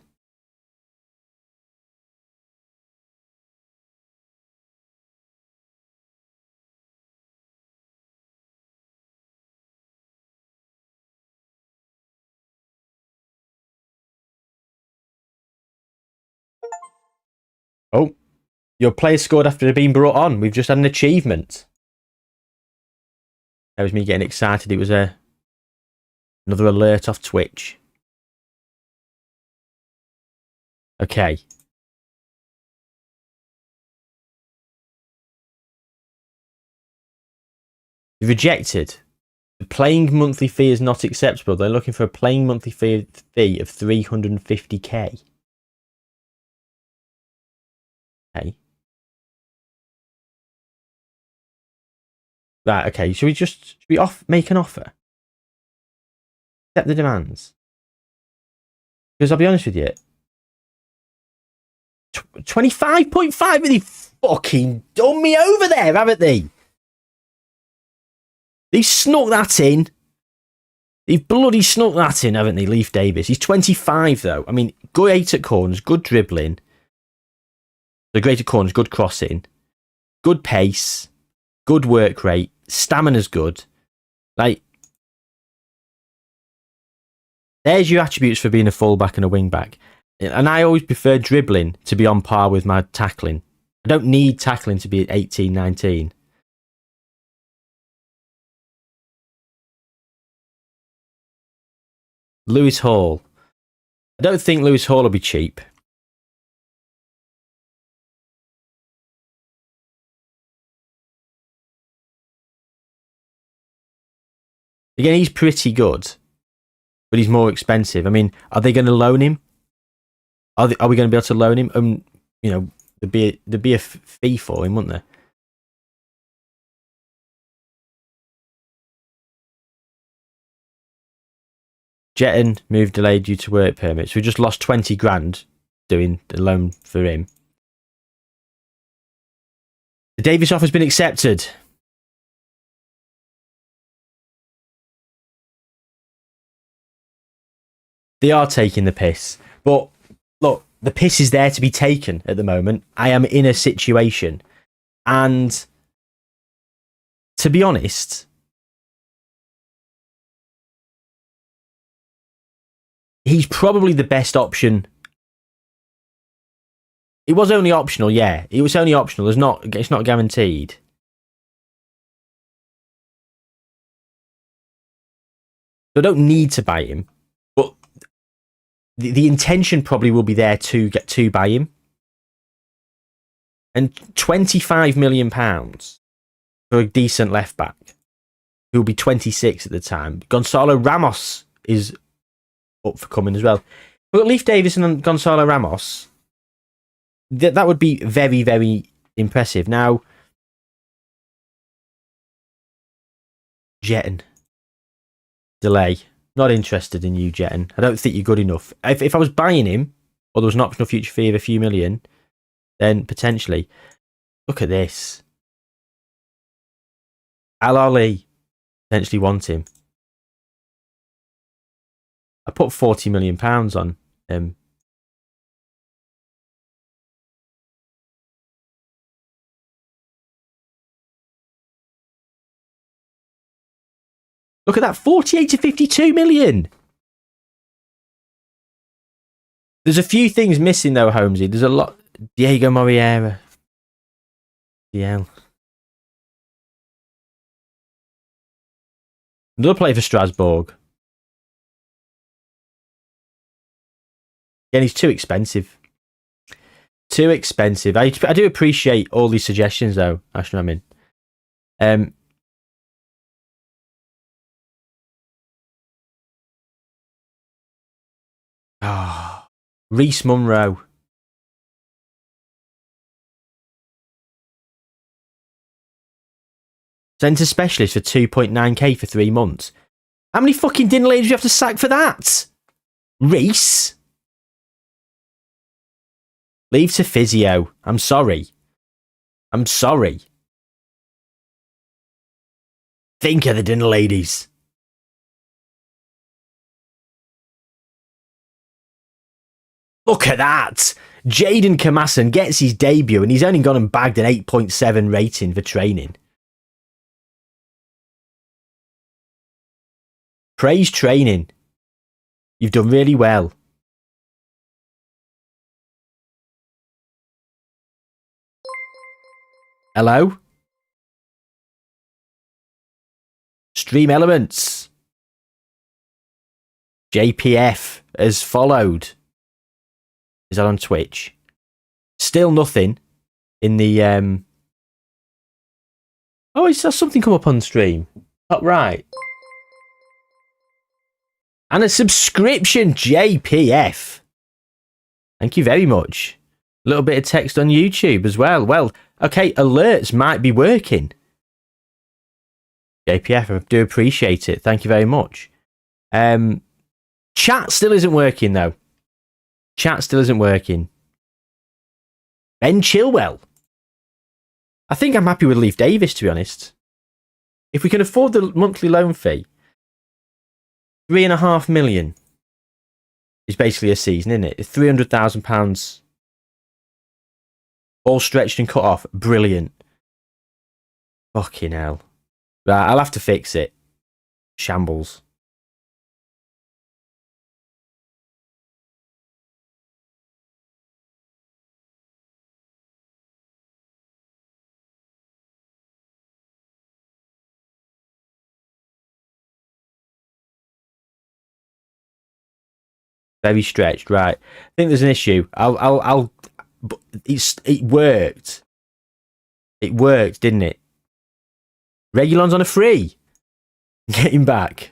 Oh, your player scored after they'd been brought on. We've just had an achievement. That was me getting excited. It was another alert off Twitch. Okay. Rejected. The playing monthly fee is not acceptable. They're looking for a playing monthly fee of 350k. Okay. Right, okay. Should we make an offer? Accept the demands. Because I'll be honest with you, 25.5, they fucking done me over there, haven't they? They've snuck that in. They've bloody snuck that in, haven't they, Leif Davis? He's 25, though. I mean, great at corners, good dribbling. So great at corners, good crossing, good pace, good work rate, stamina's good. Like, there's your attributes for being a fullback and a wingback. And I always prefer dribbling to be on par with my tackling. I don't need tackling to be at 18, 19. Lewis Hall. I don't think Lewis Hall will be cheap. Again, he's pretty good, but he's more expensive. I mean, are they going to loan him? Are we going to be able to loan him? You know, there'd be a fee for him, wouldn't there? Jetton move delayed due to work permits. We just lost 20 grand doing the loan for him. The Davis offer's been accepted. They are taking the piss. But look, the piss is there to be taken at the moment. I am in a situation. And to be honest, he's probably the best option. It was only optional, yeah. It was only optional. It's not guaranteed. So I don't need to buy him. But the intention probably will be there to get to buy him. And £25 million for a decent left back, who will be 26 at the time. Gonzalo Ramos is up for coming as well. But Leif Davis and Gonzalo Ramos, that would be very, very impressive. Now, Jetton. Delay. Not interested in you, Jetton. I don't think you're good enough. If I was buying him, or there was an optional future fee of a few million, then potentially. Look at this. Al Ali potentially want him. I put £40 million on him. Look at that, 48 to 52 million. There's a few things missing though, Holmesy. There's a lot. Diego Moreira. DL. Another play for Strasbourg. Again, he's too expensive. Too expensive. I do appreciate all these suggestions though, Ashton. I'm in. Reece Munro. Centre specialist for 2.9k for 3 months. How many fucking dinner ladies do you have to sack for that? Reece? Leave to physio. I'm sorry. I'm sorry. Think of the dinner ladies. Look at that. Jaden Kamasan gets his debut and he's only gone and bagged an 8.7 rating for training. Praise training. You've done really well. Hello? Stream Elements. JPF has followed. Is that on Twitch? Still nothing in the... Oh, is there something come up on stream? Top right. And a subscription, JPF. Thank you very much. A little bit of text on YouTube as well. Well, okay, alerts might be working. JPF, I do appreciate it. Thank you very much. Chat still isn't working, though. Chat still isn't working. Ben Chilwell. I think I'm happy with Leif Davis, to be honest. If we can afford the monthly loan fee, £3.5 million is basically a season, isn't it? It's £300,000 all stretched and cut off. Brilliant. Fucking hell. Right, I'll have to fix it. Shambles. Very stretched, right? I think there's an issue. It worked. It worked, didn't it? Regulon's on a free. Get him back.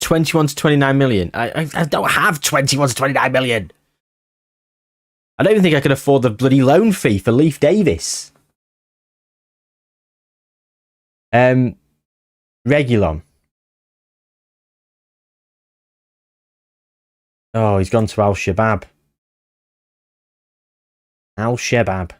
$21 to $29 million. I don't have $21 to $29 million. I don't even think I can afford the bloody loan fee for Leif Davis. Regulon. Oh, he's gone to Al Shabab. Al Shabab.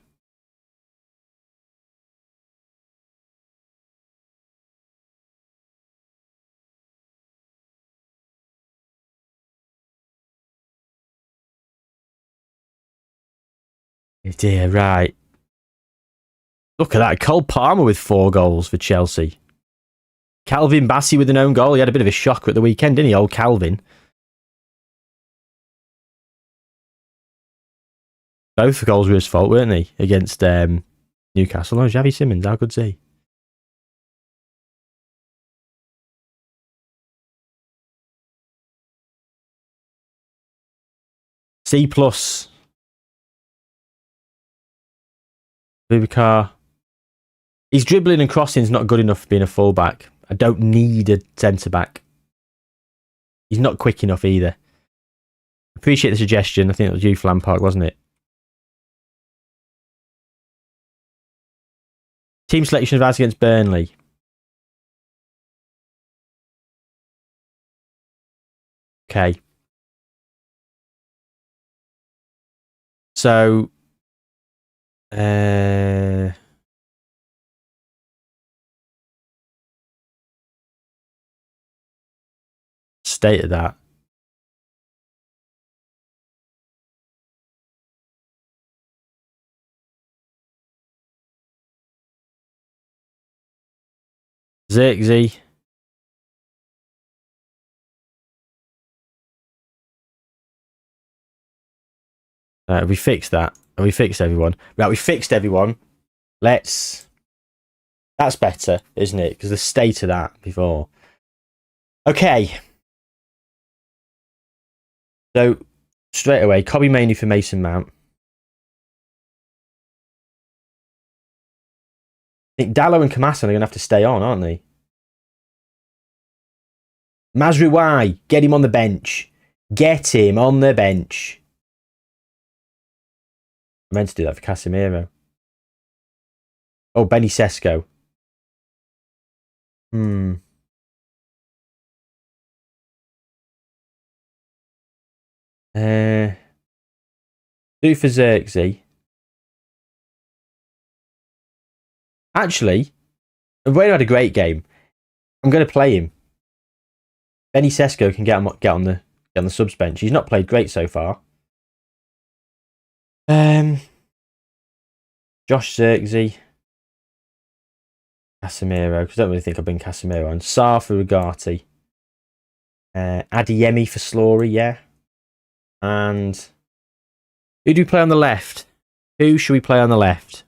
Oh dear, right. Look at that. Cole Palmer with 4 goals for Chelsea. Calvin Bassey with an own goal. He had a bit of a shocker at the weekend, didn't he, old Calvin? Both the goals were his fault, weren't they? Against Newcastle. No, Xavi Simons, how good's he? C+. Bubakar. His dribbling and crossing is not good enough for being a fullback. I don't need a centre-back. He's not quick enough either. Appreciate the suggestion. I think it was you, Lampard, wasn't it? Team selection of Az against Burnley. Okay. So, state of that. Xerxes. Have we fixed that? Have we fixed everyone? Right, we fixed everyone. That's better, isn't it? Because the state of that before. Okay. So, straight away, Kobe Mainoo for Mason Mount. I think Dallo and Kamasan are going to have to stay on, aren't they? Mazraoui, get him on the bench. Get him on the bench. I meant to do that for Casemiro. Oh, Benny Sesko. Do for Xerxes. Actually, Bueno had a great game. I'm going to play him. Benny Sesko can get on the subs bench. He's not played great so far. Josh Xerxes. Casemiro, because I don't really think I've been Casemiro on. Sarr for Ugarte. Adeyemi for Slory, yeah. And who do we play on the left? Who should we play on the left?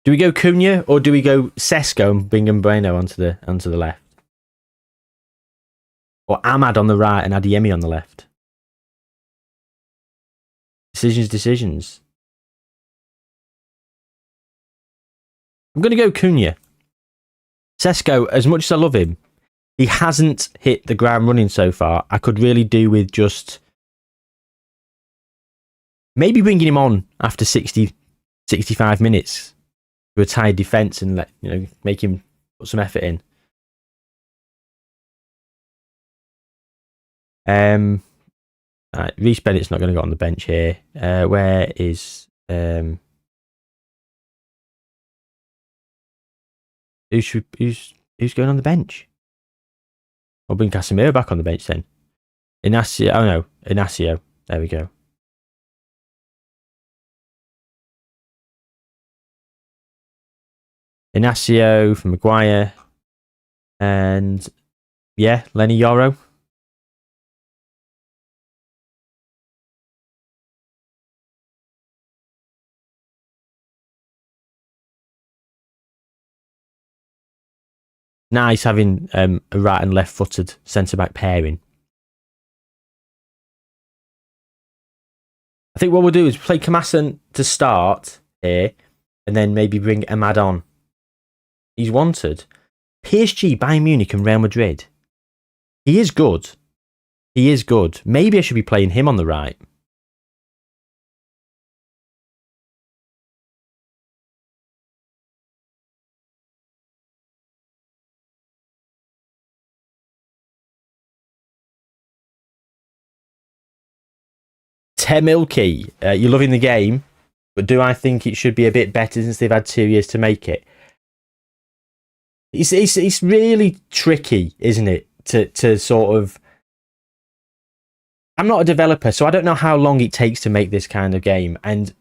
Do we go Cunha or do we go Sesko and bring Bueno onto the left? Or Ahmad on the right and Adeyemi on the left? Decisions. I'm going to go Cunha. Sesko, as much as I love him, he hasn't hit the ground running so far. I could really do with just maybe bringing him on after 60 65 minutes to a tired defence and make him put some effort in. Right, Reece Bennett's not going to go on the bench here. Where is who's going on the bench? I'll bring Casemiro back on the bench then. Inacio. Oh no, Inacio. There we go. Inacio for Maguire. And yeah, Lenny Yoro. Nice having a right and left footed centre back pairing. I think what we'll do is play Kamasan to start here and then maybe bring Ahmad on. He's wanted. PSG, Bayern Munich and Real Madrid. He is good. He is good. Maybe I should be playing him on the right. Temilky, you're loving the game, but do I think it should be a bit better since they've had 2 years to make it? It's really tricky, isn't it? To sort of... I'm not a developer, so I don't know how long it takes to make this kind of game. And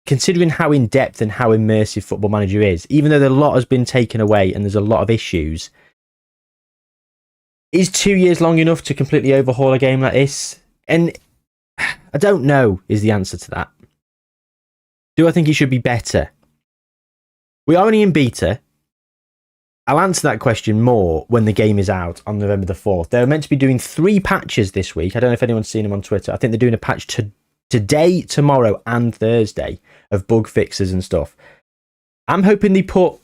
considering how in-depth and how immersive Football Manager is, even though a lot has been taken away and there's a lot of issues, is 2 years long enough to completely overhaul a game like this? And I don't know is the answer to that. Do I think it should be better? We are only in beta. I'll answer that question more when the game is out on November the 4th. They're meant to be doing 3 patches this week. I don't know if anyone's seen them on Twitter. I think they're doing a patch today, tomorrow, and Thursday of bug fixes and stuff. I'm hoping they put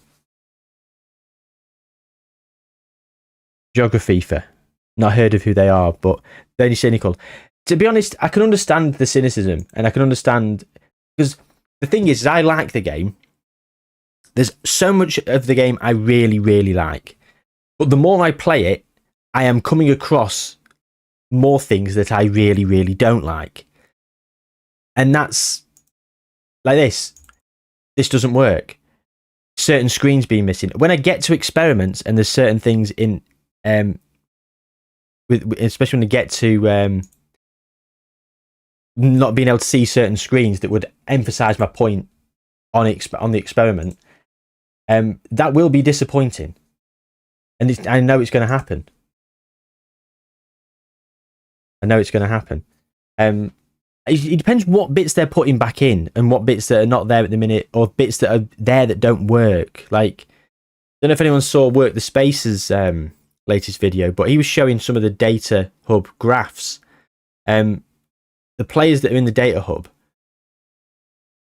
Geoguessr. Not heard of who they are, but they're only cynical. To be honest, I can understand the cynicism, and I can understand because the thing is I like the game. There's so much of the game I really, really like. But the more I play it, I am coming across more things that I really, really don't like. And that's like this. This doesn't work. Certain screens being missing. When I get to experiments and there's certain things in, especially when I get to not being able to see certain screens that would emphasize my point on the experiment, that will be disappointing, and I know it's going to happen. It depends what bits they're putting back in and what bits that are not there at the minute, or bits that are there that don't work. Like, I don't know if anyone saw Work the Space's latest video, but he was showing some of the data hub graphs. The players that are in the data hub,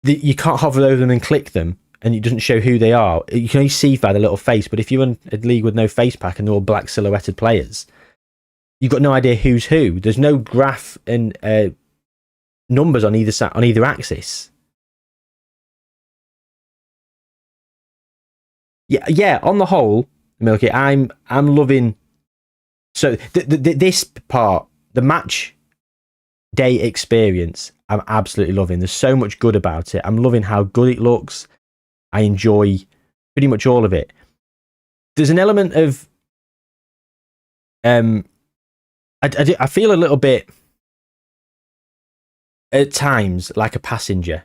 you can't hover over them and click them, and it doesn't show who they are. You can only see by the little face, but if you're in a league with no face pack and they're all black silhouetted players, you've got no idea who's who. There's no graph and numbers on either axis. Yeah. On the whole, Milky, I'm loving. So this part, the match day experience, I'm absolutely loving. There's so much good about it. I'm loving how good it looks. I enjoy pretty much all of it. There's an element of I feel a little bit at times like a passenger.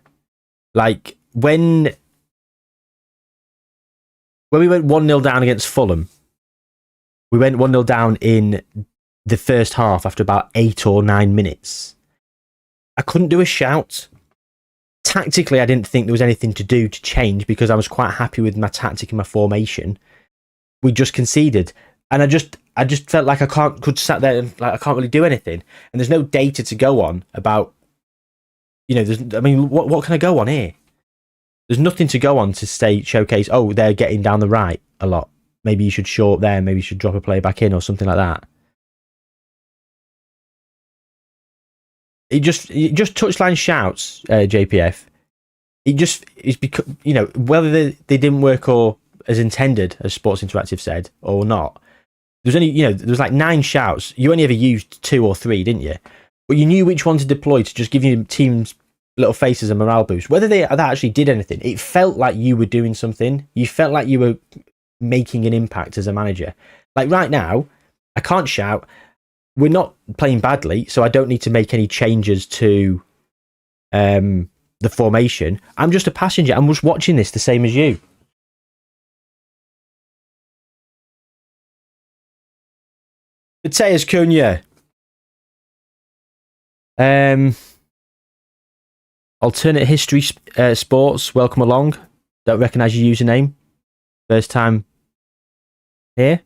Like when we went 1-0 down against Fulham, we went 1-0 down in the first half after about 8 or 9 minutes. I couldn't do a shout. Tactically, I didn't think there was anything to do to change because I was quite happy with my tactic and my formation. We just conceded, and I just felt like could sat there and like I can't really do anything. And there's no data to go on about, what can I go on here? There's nothing to go on to showcase. Oh, they're getting down the right a lot. Maybe you should short there. Maybe you should drop a player back in or something like that. It just touchline shouts, JPF. it's because, whether they didn't work or as intended, as Sports Interactive said, or not. There was only, there was like 9 shouts. You only ever used 2 or 3, didn't you? But you knew which one to deploy to just give your teams little faces and morale boost. Whether that actually did anything, it felt like you were doing something. You felt like you were making an impact as a manager. Like right now, I can't shout. We're not playing badly, so I don't need to make any changes to the formation. I'm just a passenger. I'm just watching this the same as you. Mateus Cunha. Alternate History Sports, welcome along. Don't recognise your username. First time here.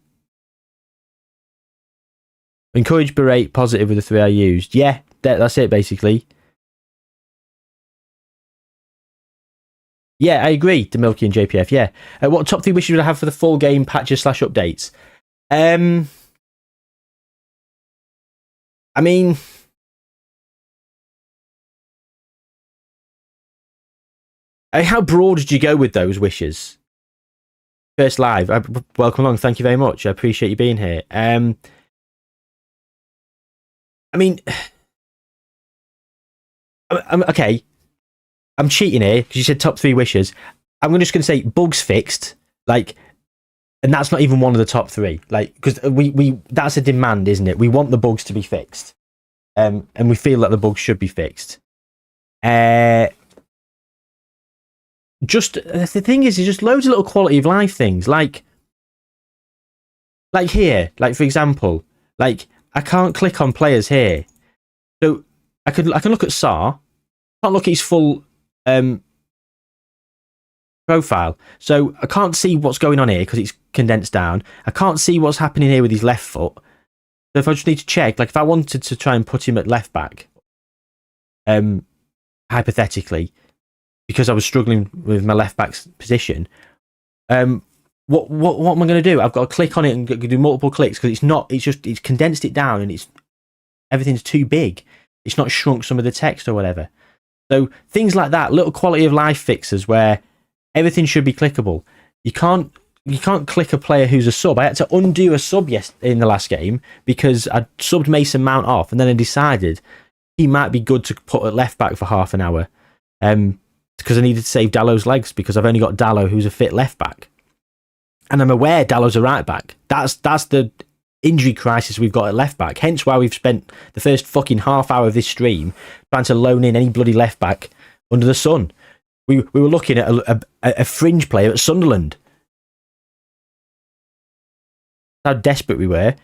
Encourage, berate, positive with the 3 I used. Yeah, that's it basically. Yeah, I agree, Demilky and JPF, yeah. What top 3 wishes would I have for the full game patches / updates? I mean, how broad did you go with those wishes? First live, welcome along. Thank you very much. I appreciate you being here. I mean, okay. I'm cheating here because you said top 3 wishes. I'm just going to say bugs fixed, and that's not even one of the top 3, because we that's a demand, isn't it? We want the bugs to be fixed, and we feel that the bugs should be fixed. Just the thing is just loads of little quality of life things, like here, for example, I can't click on players here, so I can look at Sar, can't look at his full profile, so I can't see what's going on here because it's condensed down. I can't see what's happening here with his left foot. So if I just need to check, if I wanted to try and put him at left back, hypothetically, because I was struggling with my left back's position, what am I going to do? I've got to click on it and do multiple clicks because it's condensed it down and everything's too big. It's not shrunk some of the text or whatever. So things like that, little quality of life fixes where everything should be clickable. You can't click a player who's a sub. I had to undo a sub in the last game because I subbed Mason Mount off, and then I decided he might be good to put at left back for half an hour. Because I needed to save Dallow's legs because I've only got Dallow who's a fit left back. And I'm aware Dallow's a right back. That's the injury crisis we've got at left back. Hence why we've spent the first fucking half hour of this stream trying to loan in any bloody left back under the sun. We were looking at a fringe player at Sunderland. How desperate we were.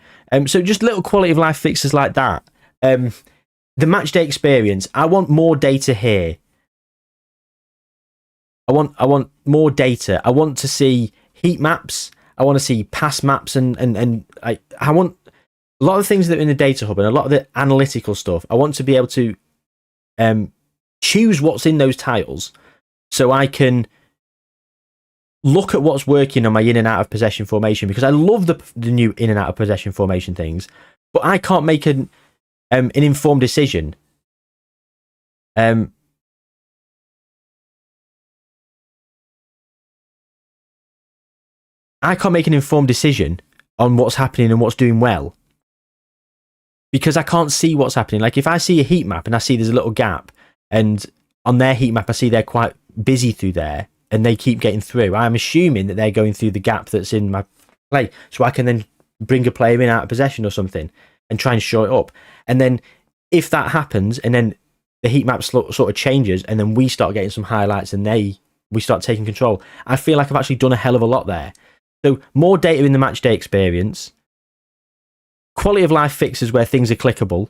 So just little quality of life fixes like that. The match day experience. I want more data here. I want more data. I want to see heat maps. I want to see pass maps and I want a lot of the things that are in the data hub and a lot of the analytical stuff. I want to be able to choose what's in those tiles so I can look at what's working on my in and out of possession formation, because I love the new in and out of possession formation things, but I can't make an informed decision. I can't make an informed decision on what's happening and what's doing well because I can't see what's happening. If I see a heat map and I see there's a little gap, and on their heat map I see they're quite busy through there and they keep getting through, I'm assuming that they're going through the gap that's in my play, so I can then bring a player in out of possession or something and try and shore it up. And then if that happens and then the heat map sort of changes and then we start getting some highlights and we start taking control, I feel like I've actually done a hell of a lot there. So more data in the match day experience, quality of life fixes where things are clickable.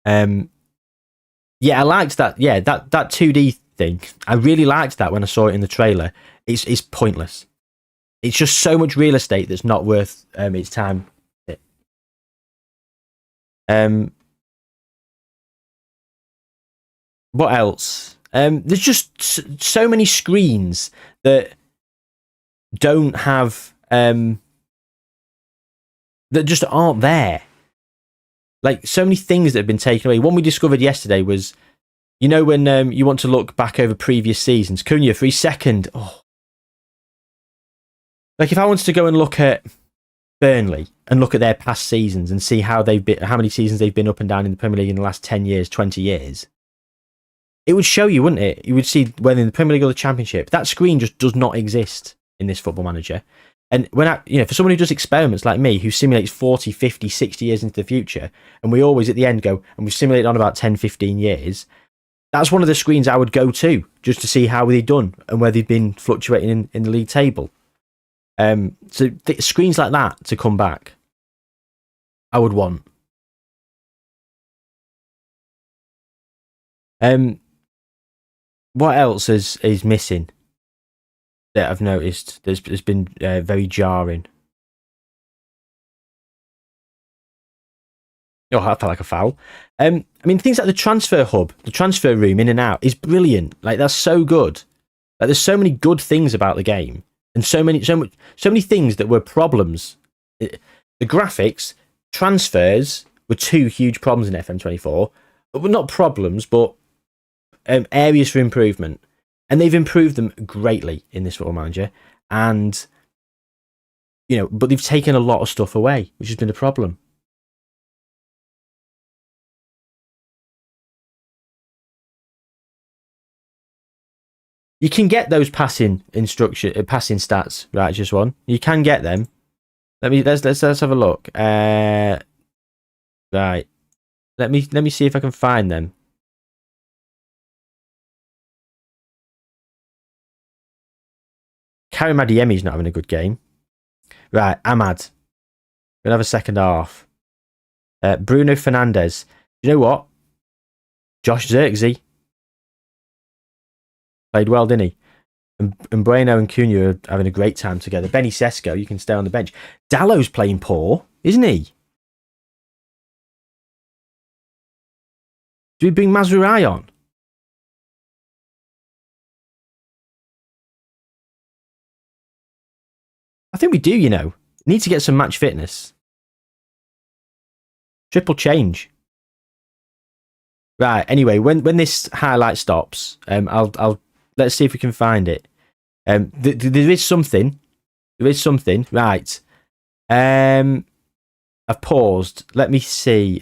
Yeah, I liked that. Yeah, that 2D thing. I really liked that when I saw it in the trailer. It's pointless. It's just so much real estate that's not worth its time. What else? There's just so many screens that don't have that just aren't there. So many things that have been taken away. One we discovered yesterday was You know when you want to look back over previous seasons, Cunha for his second. Oh. Like if I wanted to go and look at Burnley and look at their past seasons and see how many seasons they've been up and down in the Premier League in the last 10 years, 20 years, it would show you, wouldn't it? You would see whether in the Premier League or the Championship. That screen just does not exist in this Football Manager. And for someone who does experiments like me, who simulates 40, 50, 60 years into the future, and we always at the end go, and we simulate on about 10, 15 years, that's one of the screens I would go to just to see how they've done and where they've been fluctuating in the league table. So screens like that to come back, I would want. What else is missing that I've noticed? There's been very jarring. Oh, that felt like a foul. I mean, things like the transfer hub, the transfer room in and out is brilliant. Like that's so good. Like there's so many good things about the game, and so many things that were problems. The graphics, transfers were two huge problems in FM24. Well, not problems, but areas for improvement, and they've improved them greatly in this Football Manager. And but they've taken a lot of stuff away, which has been a problem. You can get those passing stats, right? Just one. You can get them. Let's have a look. Right. Let me see if I can find them. Karim Adeyemi's not having a good game. Right, Ahmad. Gonna have a second half. Bruno Fernandes. You know what? Josh Zirkzee played well, didn't he? And Bueno and Cunha are having a great time together. Benny Sesko, you can stay on the bench. Dallow's playing poor, isn't he? Do we bring Mazraoui on? I think we do, Need to get some match fitness. Triple change. Right, anyway, when this highlight stops, I'll let's see if we can find it. There is something. Right. I've paused. Let me see.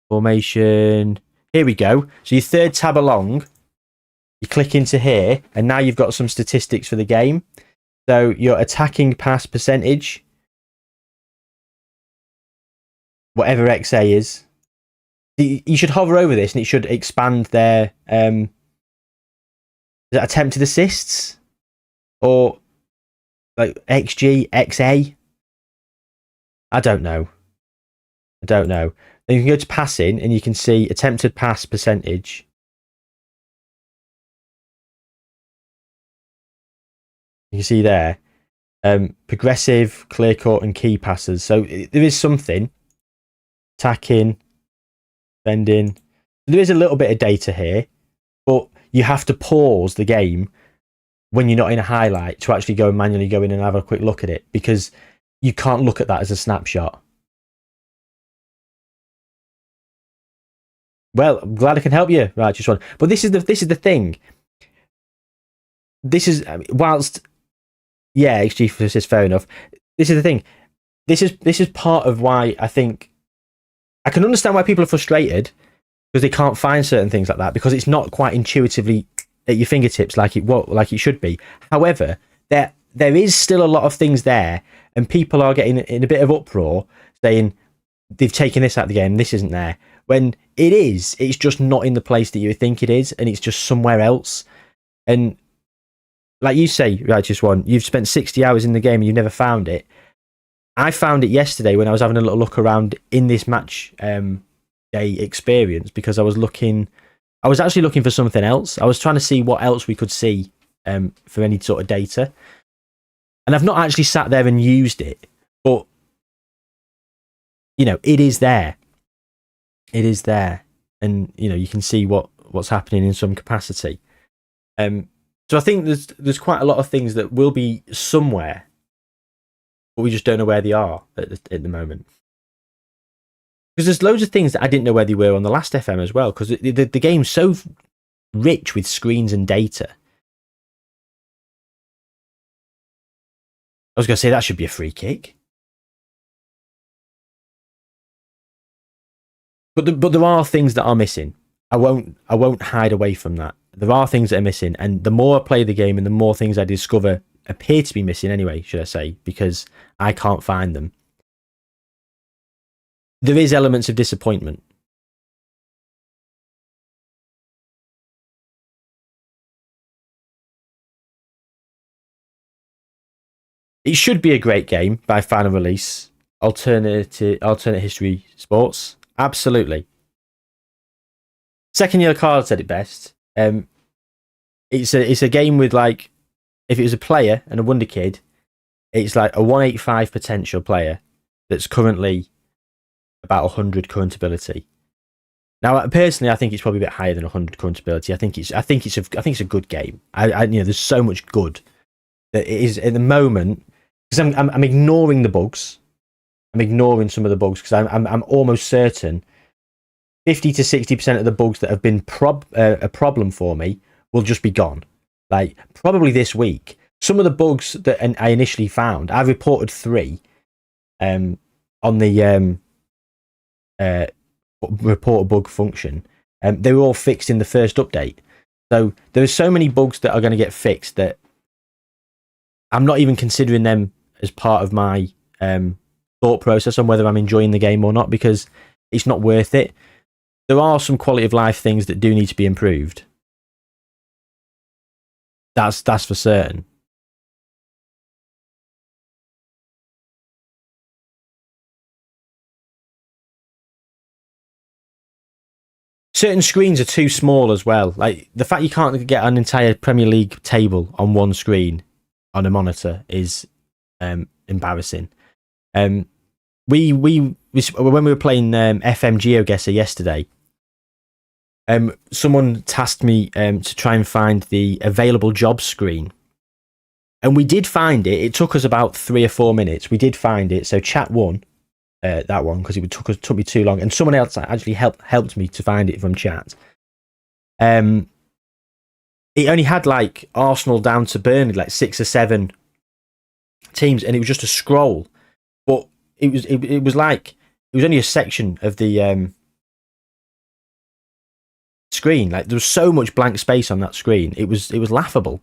Formation. Here we go. So your third tab along, you click into here, and now you've got some statistics for the game. So your attacking pass percentage, whatever XA is, you should hover over this and it should expand their is that attempted assists or like XG, XA. I don't know. Then you can go to passing and you can see attempted pass percentage. You can see there, progressive, clear cut, and key passes. So there is something. Attacking, bending. There is a little bit of data here, but you have to pause the game when you're not in a highlight to actually go and manually go in and have a quick look at it, because you can't look at that as a snapshot. Well, I'm glad I can help you, right? Just one. But this is the thing. This is whilst. Yeah, XG for assist, fair enough. This is the thing. This is part of why I think I can understand why people are frustrated because they can't find certain things like that, because it's not quite intuitively at your fingertips like it should be. However, there is still a lot of things there, and people are getting in a bit of uproar saying they've taken this out of the game, this isn't there. When it's just not in the place that you think it is, and it's just somewhere else. And like you say, Righteous One, you've spent 60 hours in the game and you've never found it. I found it yesterday when I was having a little look around in this match day experience, because I was actually looking for something else. I was trying to see what else we could see for any sort of data. And I've not actually sat there and used it, but it is there. It is there. And you can see what's happening in some capacity. So I think there's quite a lot of things that will be somewhere, but we just don't know where they are at the moment. Because there's loads of things that I didn't know where they were on the last FM as well, because the game's so rich with screens and data. I was going to say that should be a free kick. But there are things that are missing. I won't hide away from that. There are things that are missing, and the more I play the game and the more things I discover appear to be missing anyway, should I say, because I can't find them. There is elements of disappointment. It should be a great game by final release. Alternate history sports. Absolutely. Second Year Card said it best. It's a game with, like, if it was a player and a wonder kid, it's like a 185 potential player that's currently about 100 current ability. Now, personally, I think it's probably a bit higher than 100 current ability. I think it's a good game. There's so much good that it is at the moment, because I'm ignoring the bugs. I'm ignoring some of the bugs because I'm almost certain 50 to 60% of the bugs that have been a problem for me will just be gone. Like, probably this week. Some of the bugs that I initially found, I reported 3 on the report a bug function. They were all fixed in the first update. So there are so many bugs that are going to get fixed that I'm not even considering them as part of my thought process on whether I'm enjoying the game or not, because it's not worth it. There are some quality of life things that do need to be improved. That's for certain. Certain screens are too small as well. Like, the fact you can't get an entire Premier League table on one screen on a monitor is embarrassing. When we were playing FM Geoguessr yesterday, someone tasked me to try and find the available jobs screen, and we did find it. It took us about 3 or 4 minutes. We did find it. So chat won that one because it took me too long, and someone else actually helped me to find it from chat. It only had like Arsenal down to Burnley, like 6 or 7 teams, and it was just a scroll. But it was like it was only a section of the screen. Like, there was so much blank space on that screen. It was laughable.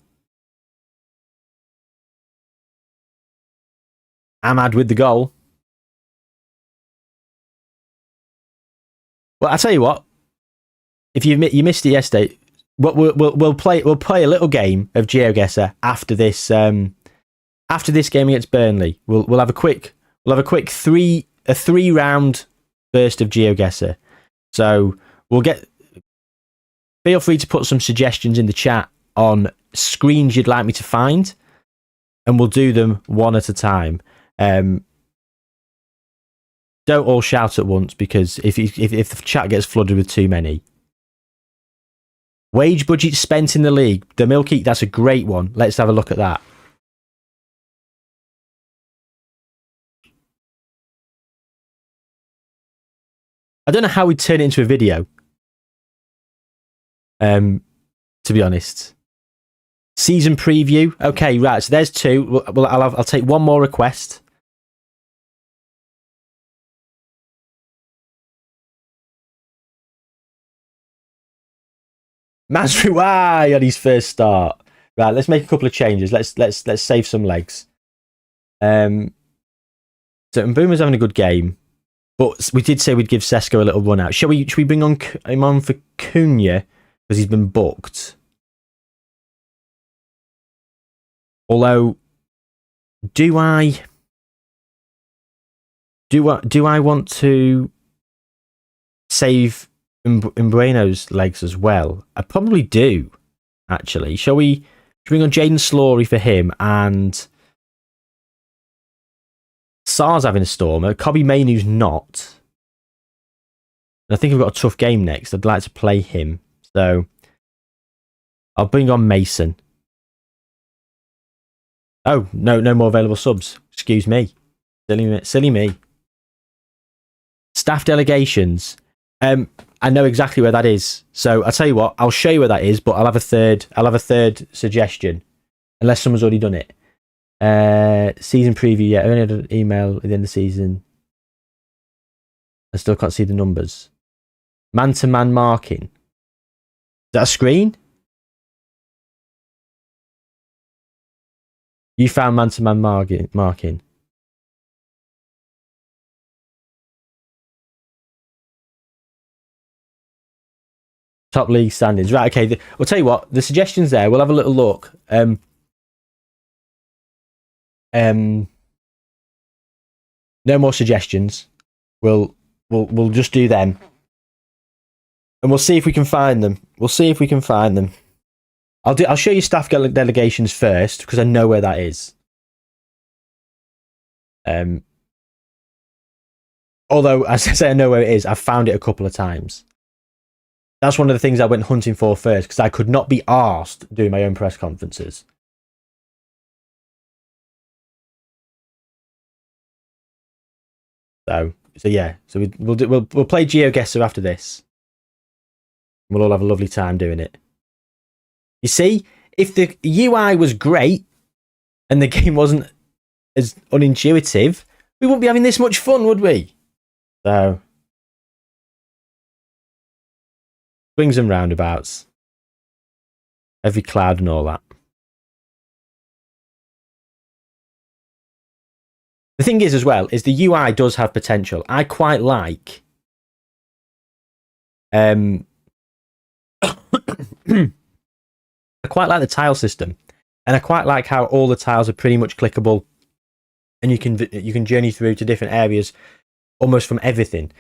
Ahmad with the goal. Well, I tell you what. If you missed it yesterday, we'll play a little game of Geoguessr after this game against Burnley. We'll have a quick 3-round burst of Geoguessr. So feel free to put some suggestions in the chat on screens you'd like me to find, and we'll do them one at a time. Don't all shout at once, because if the chat gets flooded with too many. Wage budget spent in the league. The Milky, that's a great one. Let's have a look at that. I don't know how we'd turn it into a video. To be honest. Season preview. Okay, right. So there's 2. Well, I'll take one more request. Masruai on his first start. Right, let's make a couple of changes. Let's save some legs. So Mbeumo's having a good game, but we did say we'd give Sesko a little run out. Should we bring him on for Cunha because he's been booked? Although, do I want to save Mbeumo's legs as well? I probably do, actually. Shall we bring on Jaden Slory for him, and Sar's having a stormer. Kobe Mainoo's not. And I think I've got a tough game next. I'd like to play him. So I'll bring on Mason. Oh, no more available subs. Excuse me. Silly me. Staff delegations. I know exactly where that is. So I'll tell you what, I'll show you where that is, but I'll have a third suggestion. Unless someone's already done it. Season preview, yeah. I only had an email at the end of the season. I still can't see the numbers. Man-to-man marking. Is that a screen? You found man-to-man marking. Top league standings. Right, okay. I'll tell you what, the suggestions there, we'll have a little look. No more suggestions. We'll just do them. And we'll see if we can find them. I'll show you staff delegations first, because I know where that is. Although, as I say, I know where it is. I've found it a couple of times. That's one of the things I went hunting for first, because I could not be arsed doing my own press conferences. So yeah. So we'll play Geoguessr after this. We'll all have a lovely time doing it. You see, if the UI was great and the game wasn't as unintuitive, we wouldn't be having this much fun, would we? So, swings and roundabouts, every cloud and all that. The thing is, as well, is the UI does have potential. I quite like. I quite like the tile system, and I quite like how all the tiles are pretty much clickable, and you can journey through to different areas almost from everything.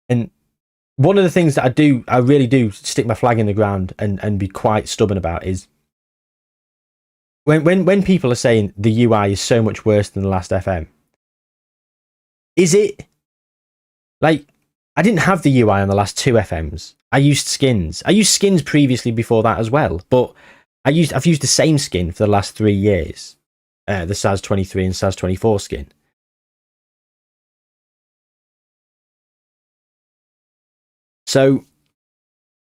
And one of the things that I really do stick my flag in the ground and be quite stubborn about is when people are saying the UI is so much worse than the last FM. Is it? Like, I didn't have the UI on the last 2 FMs. I used skins. I used skins previously before that as well, but I've used the same skin for the last 3 years. The SAS 23 and SAS 24 skin. So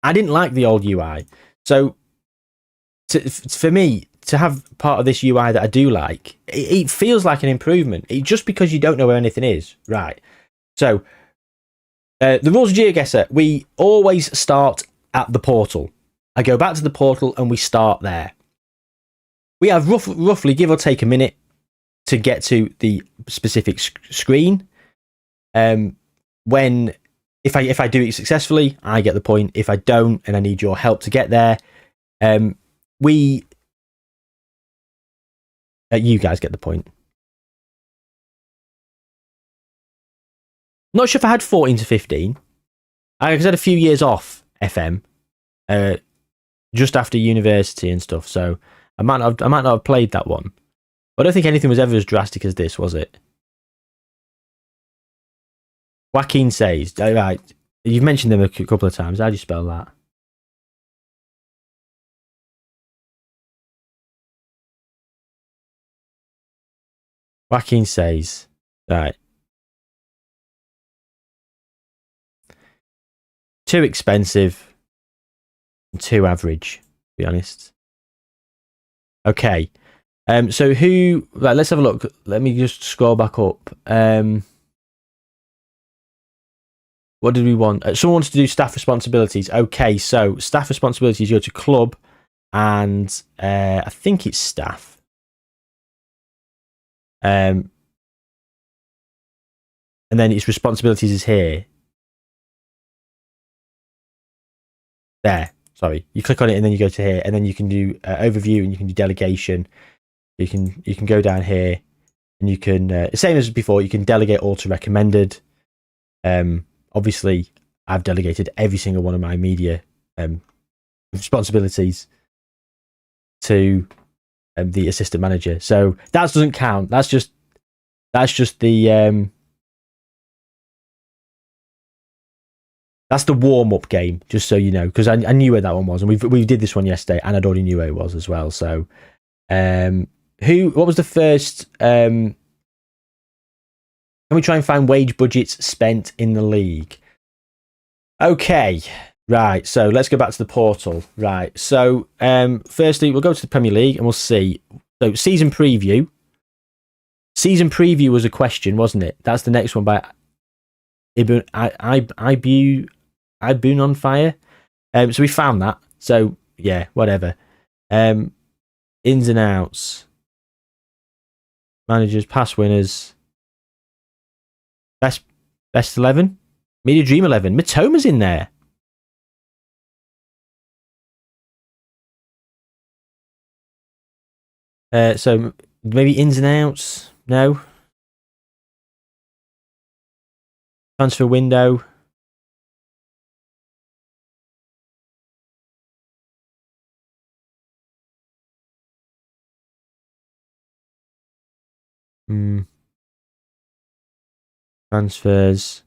I didn't like the old UI. So for me to have part of this UI that I do like, it feels like an improvement. Just because you don't know where anything is, right? So the rules of Geoguessr, we always start at the portal. I go back to the portal and we start there. We have roughly, give or take, a minute to get to the specific screen. If I do it successfully, I get the point. If I don't, and I need your help to get there, you guys get the point. Not sure if I had 14 to 15. I had a few years off FM, just after university and stuff. So I might not have played that one. But I don't think anything was ever as drastic as this, was it? Joaquin says, right, you've mentioned them a couple of times. How do you spell that? Joaquin says, right. Too expensive and too average, to be honest. Okay. So who, right, let's have a look. Let me just scroll back up. What did we want? Someone wants to do staff responsibilities. Okay, so staff responsibilities, you go to club and I think it's staff. And then its responsibilities is here. There, sorry. You click on it and then you go to here, and then you can do overview and you can do delegation. You can go down here and you can same as before. You can delegate all to recommended. Obviously, I've delegated every single one of my media responsibilities to the assistant manager. So that doesn't count. That's just the that's the warm-up game, just so you know, because I knew where that one was, and we did this one yesterday, and I'd already knew where it was as well. So What was the first? Can we try and find wage budgets spent in the league? Okay, right. So let's go back to the portal. Right. So firstly, we'll go to the Premier League and we'll see. So season preview. Season preview was a question, wasn't it? That's the next one by Ibn on Fire. So we found that. So yeah, whatever. Ins and outs, managers, past winners, best 11, Media Dream 11. Matoma's in there. So maybe ins and outs. No. Transfer window. Transfers.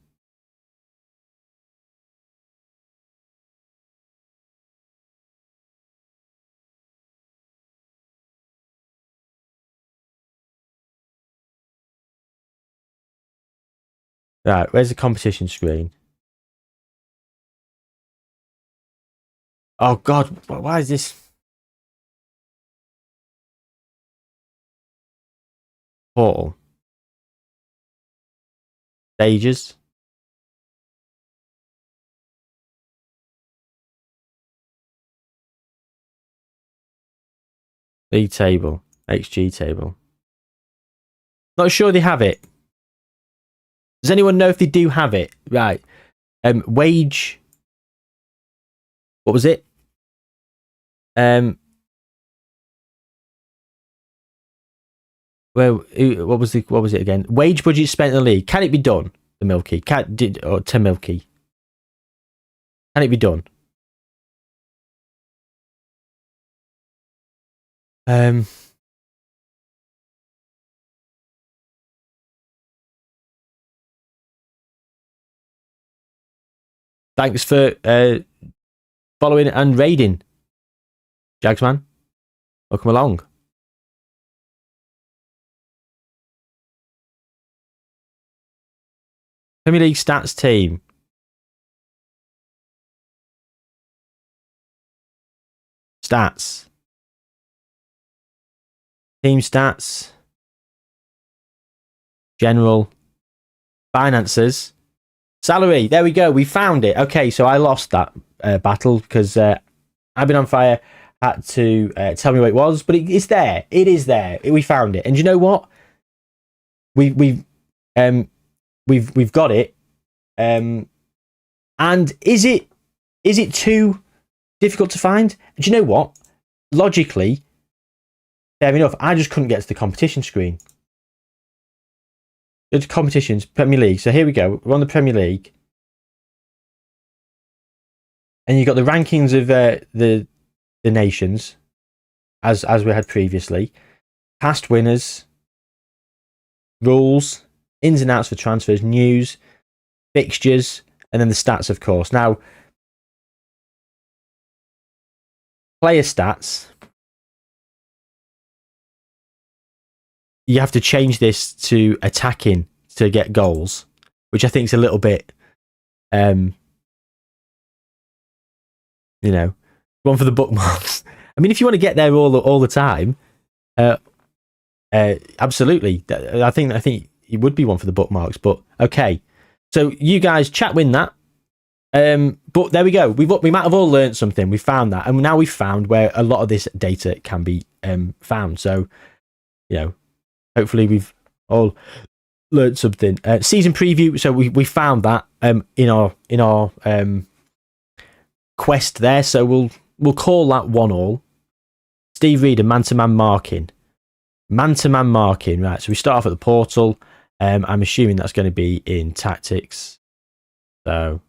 Right, where's the competition screen? Oh God, why is this? Portal. Stages. League table. XG table. Not sure they have it. Does anyone know if they do have it? Right. Wage. What was it? Well, what was it again? Wage budget spent in the league. Can it be done? The Milky. To Milky. Can it be done? Thanks for following and raiding, Jagsman. Welcome along. Premier League stats team. Stats. Team stats. General. Finances. Salary. There we go. We found it. Okay, so I lost that battle because I've been on fire. Had to tell me what it was, but it's there. It is there. We found it. And you know what? We've got it. And is it too difficult to find? Do you know what? Logically, fair enough. I just couldn't get to the competition screen. Go to competitions, Premier League. So here we go. We're on the Premier League, and you got the rankings of the nations, as we had previously. Past winners, rules, ins and outs for transfers, news, fixtures, and then the stats, of course. Now, player stats. You have to change this to attacking to get goals, which I think is a little bit, one for the bookmarks. I mean, if you want to get there all the time, absolutely. I think it would be one for the bookmarks. But okay, so you guys chat win that. But there we go. We might have all learned something. We found that, and now we've found where a lot of this data can be found. So, hopefully we've all learned something. Season preview. So we found that in our quest there. So we'll call that 1-1. Steve Reader, man-to-man marking. Man-to-man marking. Right. So we start off at the portal. I'm assuming that's going to be in tactics. So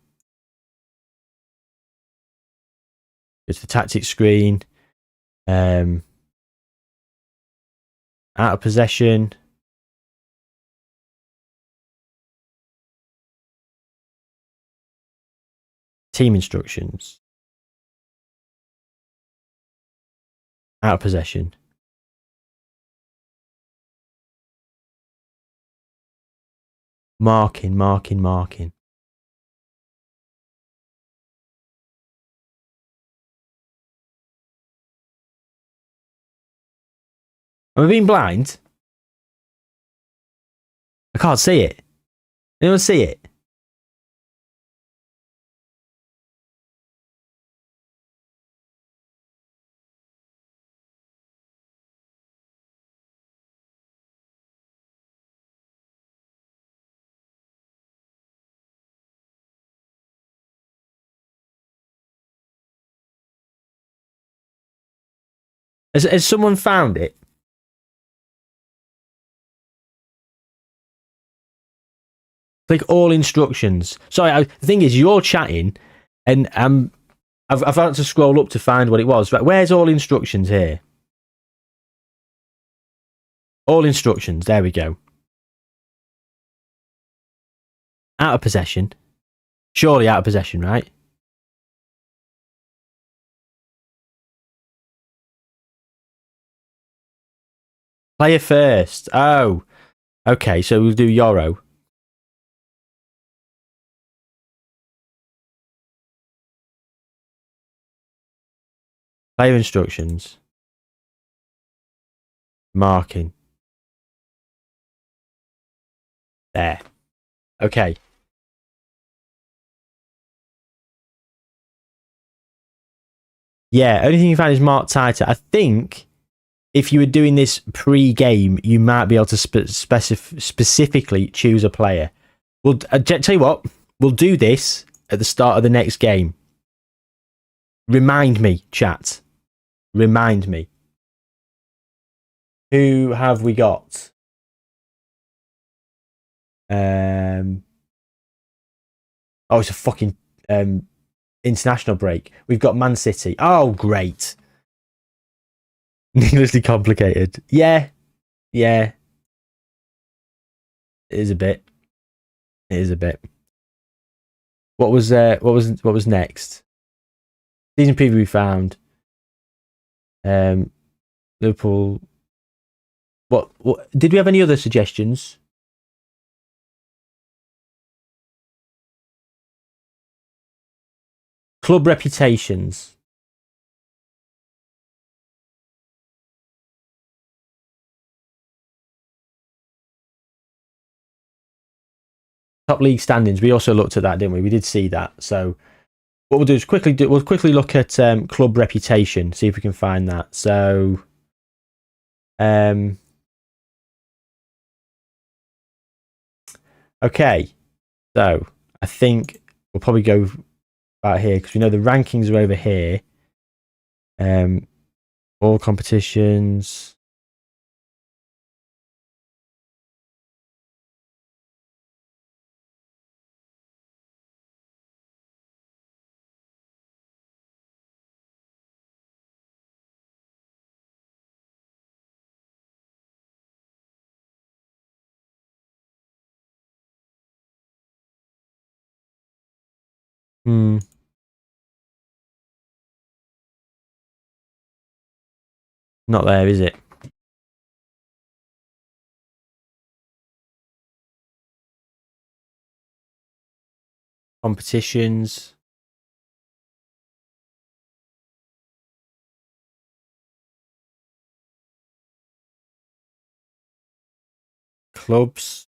it's the tactics screen. Out of possession. Team instructions. Out of possession. Marking, marking, marking. Am I being blind? I can't see it. Anyone see it? Has someone found it? Click all instructions. Sorry, the thing is, you're chatting, and I've had to scroll up to find what it was. Right, where's all instructions here? All instructions. There we go. Out of possession. Surely out of possession, right? Player first. Oh, okay. So we'll do Yoro. Player instructions. Marking. There. Okay. Yeah, only thing you find is marked tighter. I think if you were doing this pre-game, you might be able to specifically choose a player. Well, tell you what, we'll do this at the start of the next game. Remind me, chat. Remind me. Who have we got? Oh, it's a fucking international break. We've got Man City. Oh, great. Needlessly complicated. Yeah. It is a bit. What was next? Season preview we found. Liverpool. What did we have any other suggestions? Club reputations. Top league standings. We also looked at that, didn't we? We did see that. So what we'll do is quickly look at club reputation, see if we can find that. So okay. So I think we'll probably go about here because we know the rankings are over here. All competitions. Not there, is it? Competitions. Clubs.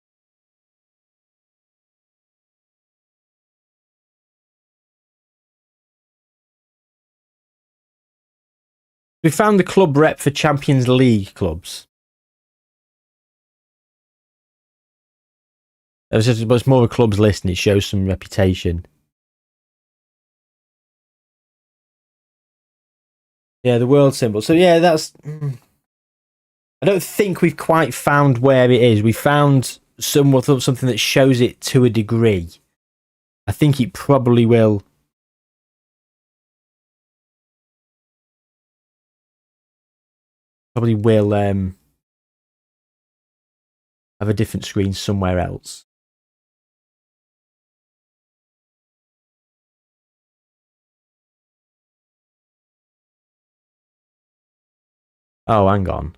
We found the club rep for Champions League clubs. It's more of a clubs list and it shows some reputation. Yeah, the world symbol. So yeah, that's. I don't think we've quite found where it is. We found something that shows it to a degree. I think it probably will. Have a different screen somewhere else. Oh, hang on.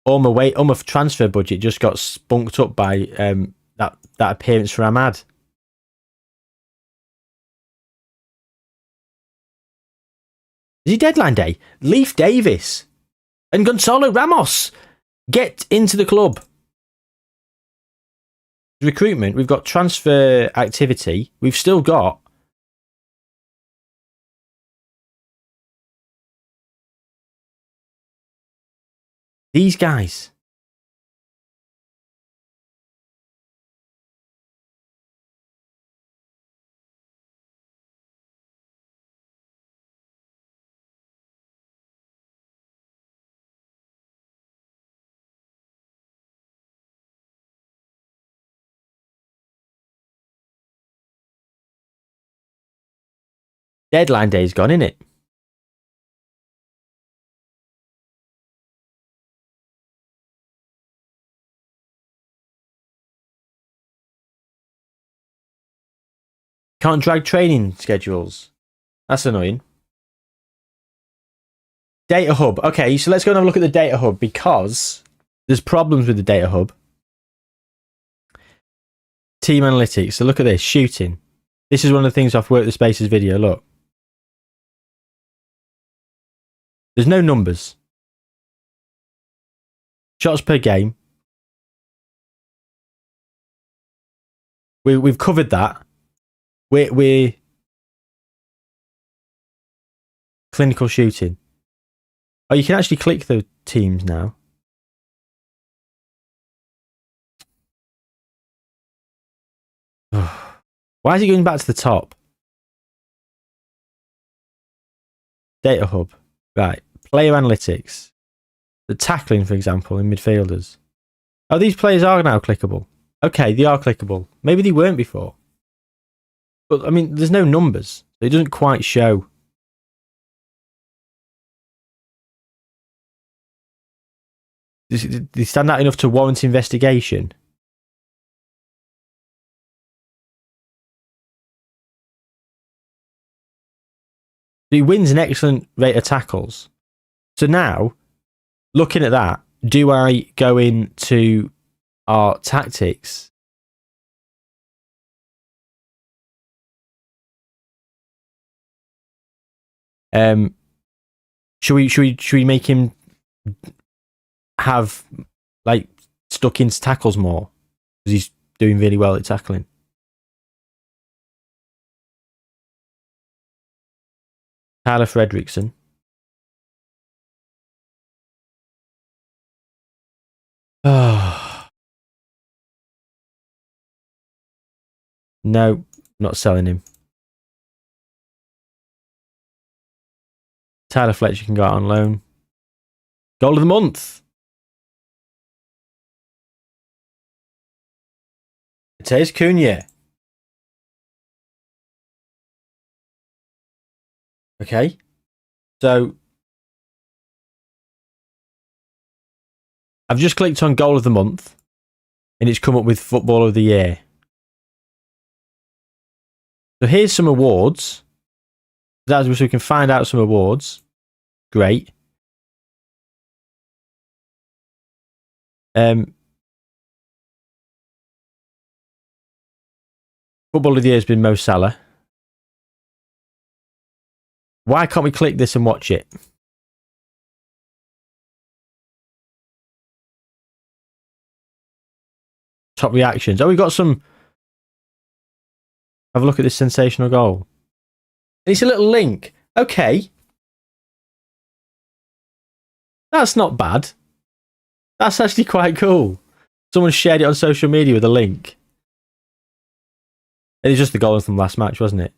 my transfer budget just got spunked up by that appearance for Ahmad. Is he deadline day? Leif Davis and Gonzalo Ramos get into the club. Recruitment, we've got transfer activity. We've still got these guys. Deadline day's gone, innit? Can't drag training schedules. That's annoying. Data hub. Okay, so let's go and have a look at the data hub because there's problems with the data hub. Team analytics. So look at this. Shooting. This is one of the things I've worked the Spaces video. Look. There's no numbers. Shots per game. We've covered that. We're clinical shooting. Oh, you can actually click the teams now. Why is it going back to the top? Data hub. Right. Player analytics. The tackling, for example, in midfielders. Oh, these players are now clickable. Okay, they are clickable. Maybe they weren't before. But, I mean, there's no numbers. It doesn't quite show. They stand out enough to warrant investigation. He wins an excellent rate of tackles. So now, looking at that, do I go into our tactics? Should we make him have like stuck into tackles more because he's doing really well at tackling? Tyler Fredrickson. Oh. No, not selling him. Tyler Fletcher can go out on loan. Goal of the month. Mateus Cunha. Okay. So I've just clicked on goal of the month and it's come up with footballer of the year. So here's some awards. So we can find out some awards. Great. Footballer of the year has been Mo Salah. Why can't we click this and watch it? Top reactions. Oh, we got some. Have a look at this sensational goal. It's a little link. Okay. That's not bad. That's actually quite cool. Someone shared it on social media with a link. It was just the goal from last match, wasn't it?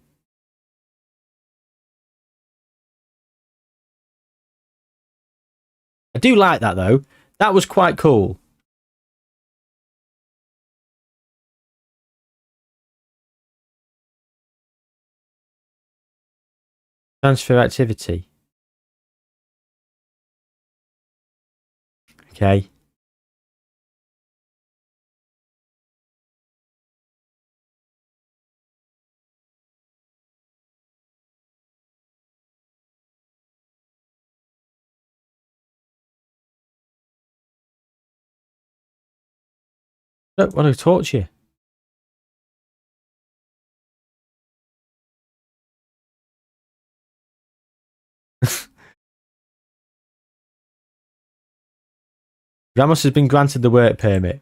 I do like that though. That was quite cool. Transfer activity. Okay. Don't want to torture you. Ramos has been granted the work permit.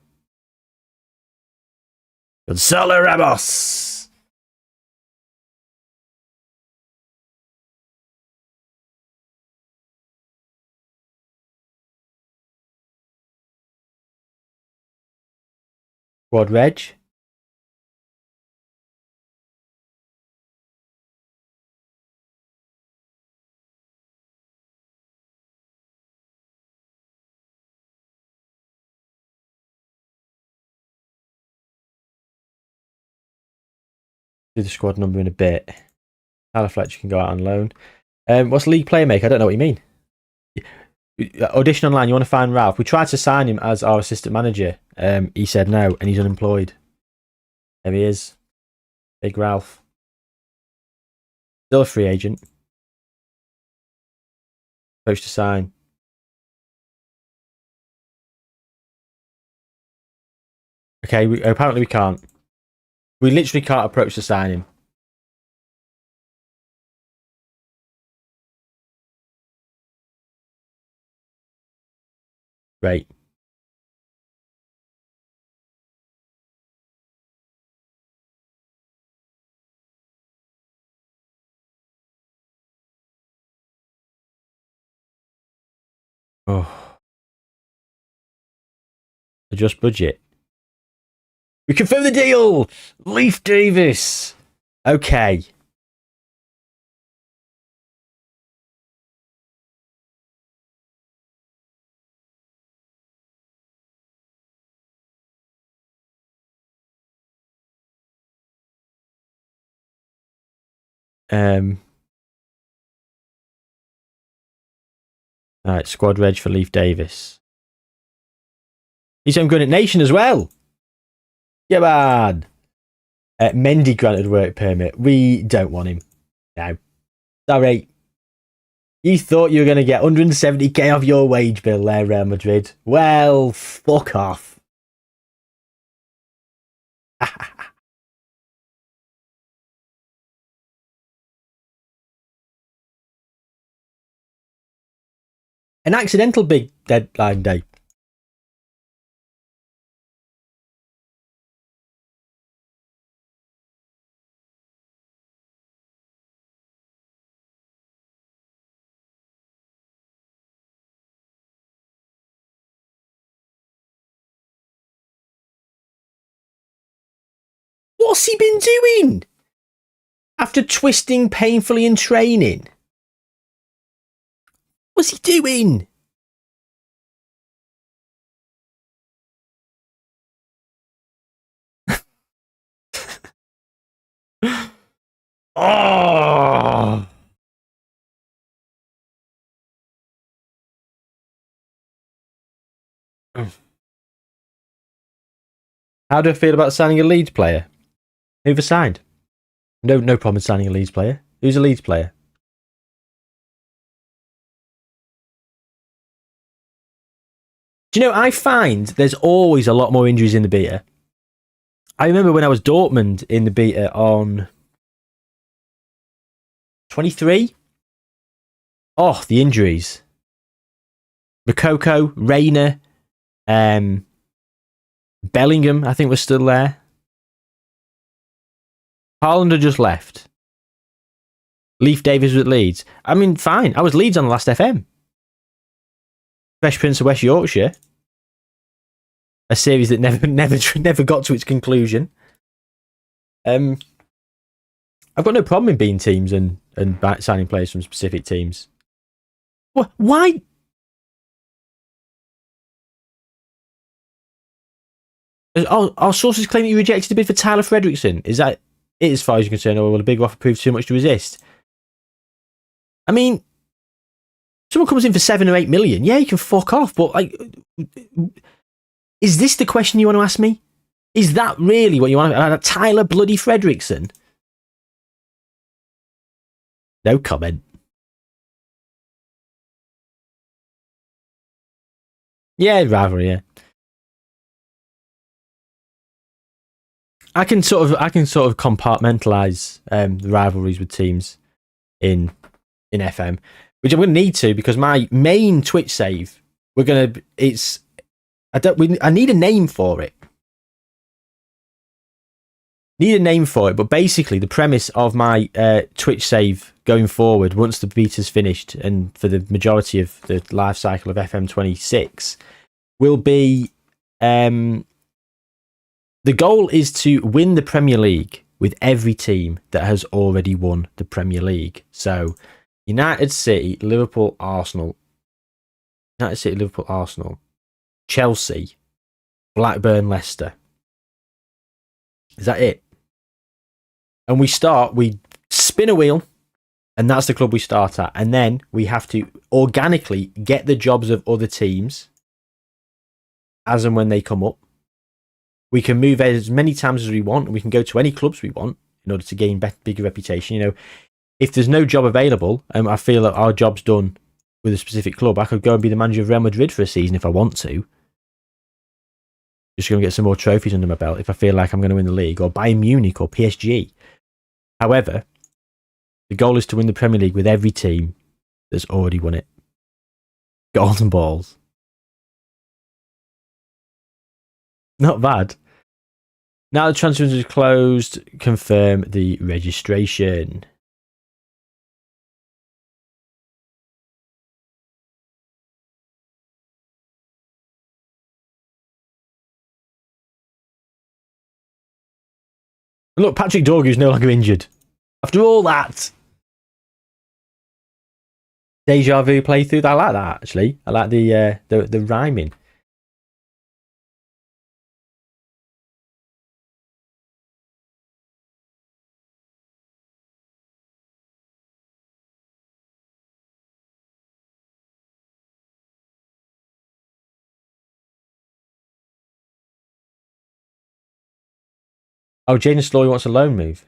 Gonzalo Ramos! Squad Reg. Do the squad number in a bit. Tyler Fletcher can go out on loan. What's league player make? I don't know what you mean. Audition online. You want to find Ralph? We tried to sign him as our assistant manager. He said no, and he's unemployed. There he is. Big Ralph. Still a free agent. Supposed to sign. Okay, apparently we can't. We literally can't approach to sign him. Great. Oh. Adjust budget. We confirm the deal! Leif Davis! Okay. Alright, squad reg for Leif Davis. He's so good at Nation as well. Yeah, man. Mendy granted work permit. We don't want him. No. Sorry. You thought you were going to get 170k off your wage bill there, Real Madrid. Well, fuck off. An accidental big deadline day. What's he been doing? After twisting painfully in training? What's he doing? Oh! How do I feel about signing a Leeds player? Who've signed? No problem signing a Leeds player. Who's a Leeds player? Do you know, I find there's always a lot more injuries in the beta. I remember when I was Dortmund in the beta on 23. Oh, the injuries. Makoko, Rayner, Bellingham, I think was still there. Haaland had just left. Leif Davis was at Leeds. I mean, fine. I was Leeds on the last FM. Fresh Prince of West Yorkshire. A series that never got to its conclusion. I've got no problem in being teams and signing players from specific teams. Why? Our sources claim that you rejected a bid for Tyler Fredrickson. Is that it as far as you're concerned? Or will a big offer prove too much to resist? I mean, someone comes in for 7 or 8 million. Yeah, you can fuck off. But like, is this the question you want to ask me? Is that really what you want to ask? Tyler bloody Fredrickson? No comment. Yeah, rather, yeah. I can sort of compartmentalize the rivalries with teams in FM, which I'm going to need to, because my main Twitch save, I need a name for it. But basically the premise of my Twitch save going forward, once the beta's finished and for the majority of the life cycle of FM26, will be the goal is to win the Premier League with every team that has already won the Premier League. So United City, Liverpool, Arsenal, Chelsea, Blackburn, Leicester. Is that it? And we spin a wheel, and that's the club we start at. And then we have to organically get the jobs of other teams as and when they come up. We can move as many times as we want, and we can go to any clubs we want in order to gain bigger reputation. You know, if there's no job available, and I feel that our job's done with a specific club, I could go and be the manager of Real Madrid for a season if I want to. Just going to get some more trophies under my belt if I feel like I'm going to win the league, or Bayern Munich or PSG. However, the goal is to win the Premier League with every team that's already won it. Golden balls. Not bad. Now the transfer is closed, confirm the registration. Look, Patrick Dorgu's no longer injured. After all that. Deja vu playthrough. I like that, actually. I like the rhyming. Oh, Jaden Sloy wants a loan move.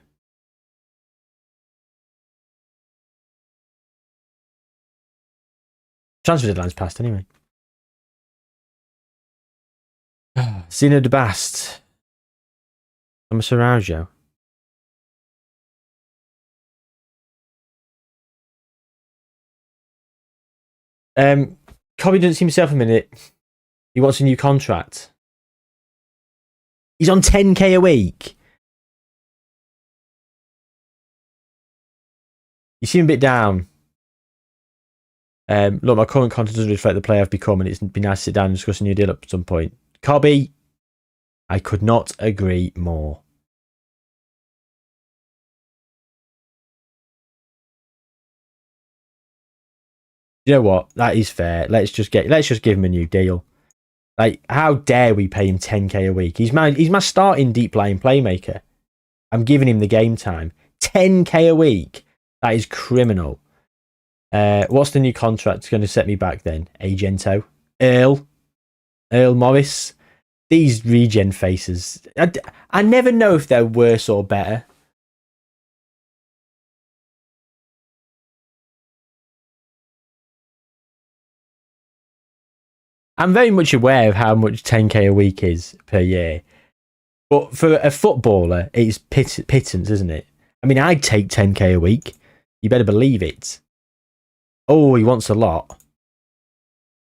Transfer deadline's passed anyway. Zeno de Bast. Thomas Araujo. Cobby doesn't see himself a minute. He wants a new contract. He's on 10k a week. You seem a bit down. Look, my current content doesn't reflect the player I've become, and it'd be nice to sit down and discuss a new deal at some point. Cobby, I could not agree more. You know what? That is fair. Let's just give him a new deal. Like, how dare we pay him 10k a week? He's my starting deep lying playmaker. I'm giving him the game time. 10k a week. That is criminal. What's the new contract going to set me back then? Agento, Earl Morris. These regen faces. I never know if they're worse or better. I'm very much aware of how much 10k a week is per year. But for a footballer, it's pittance, isn't it? I mean, I'd take 10k a week. You better believe it. Oh, he wants a lot.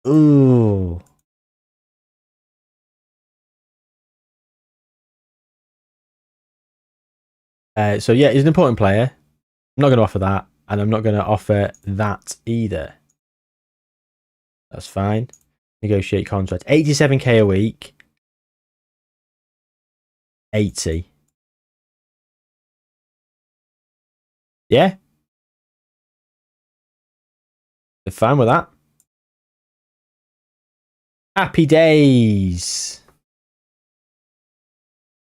Ooh. So yeah, he's an important player. I'm not going to offer that, and I'm not going to offer that either. That's fine. Negotiate contract. 87k a week. 80. Yeah. They're fine with that. Happy days.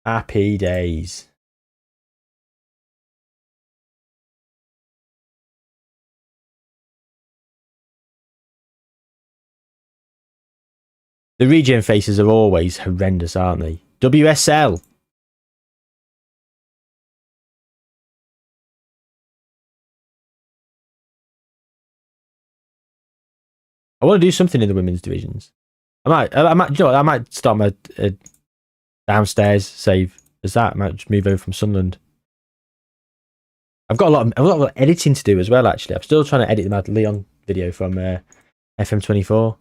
Happy days. The regen faces are always horrendous, aren't they? WSL. I want to do something in the women's divisions. I might, you know, I might start my downstairs save As that might just move over from Sunderland. I've got a lot of editing to do as well. Actually, I'm still trying to edit the Mad Leon video from FM24.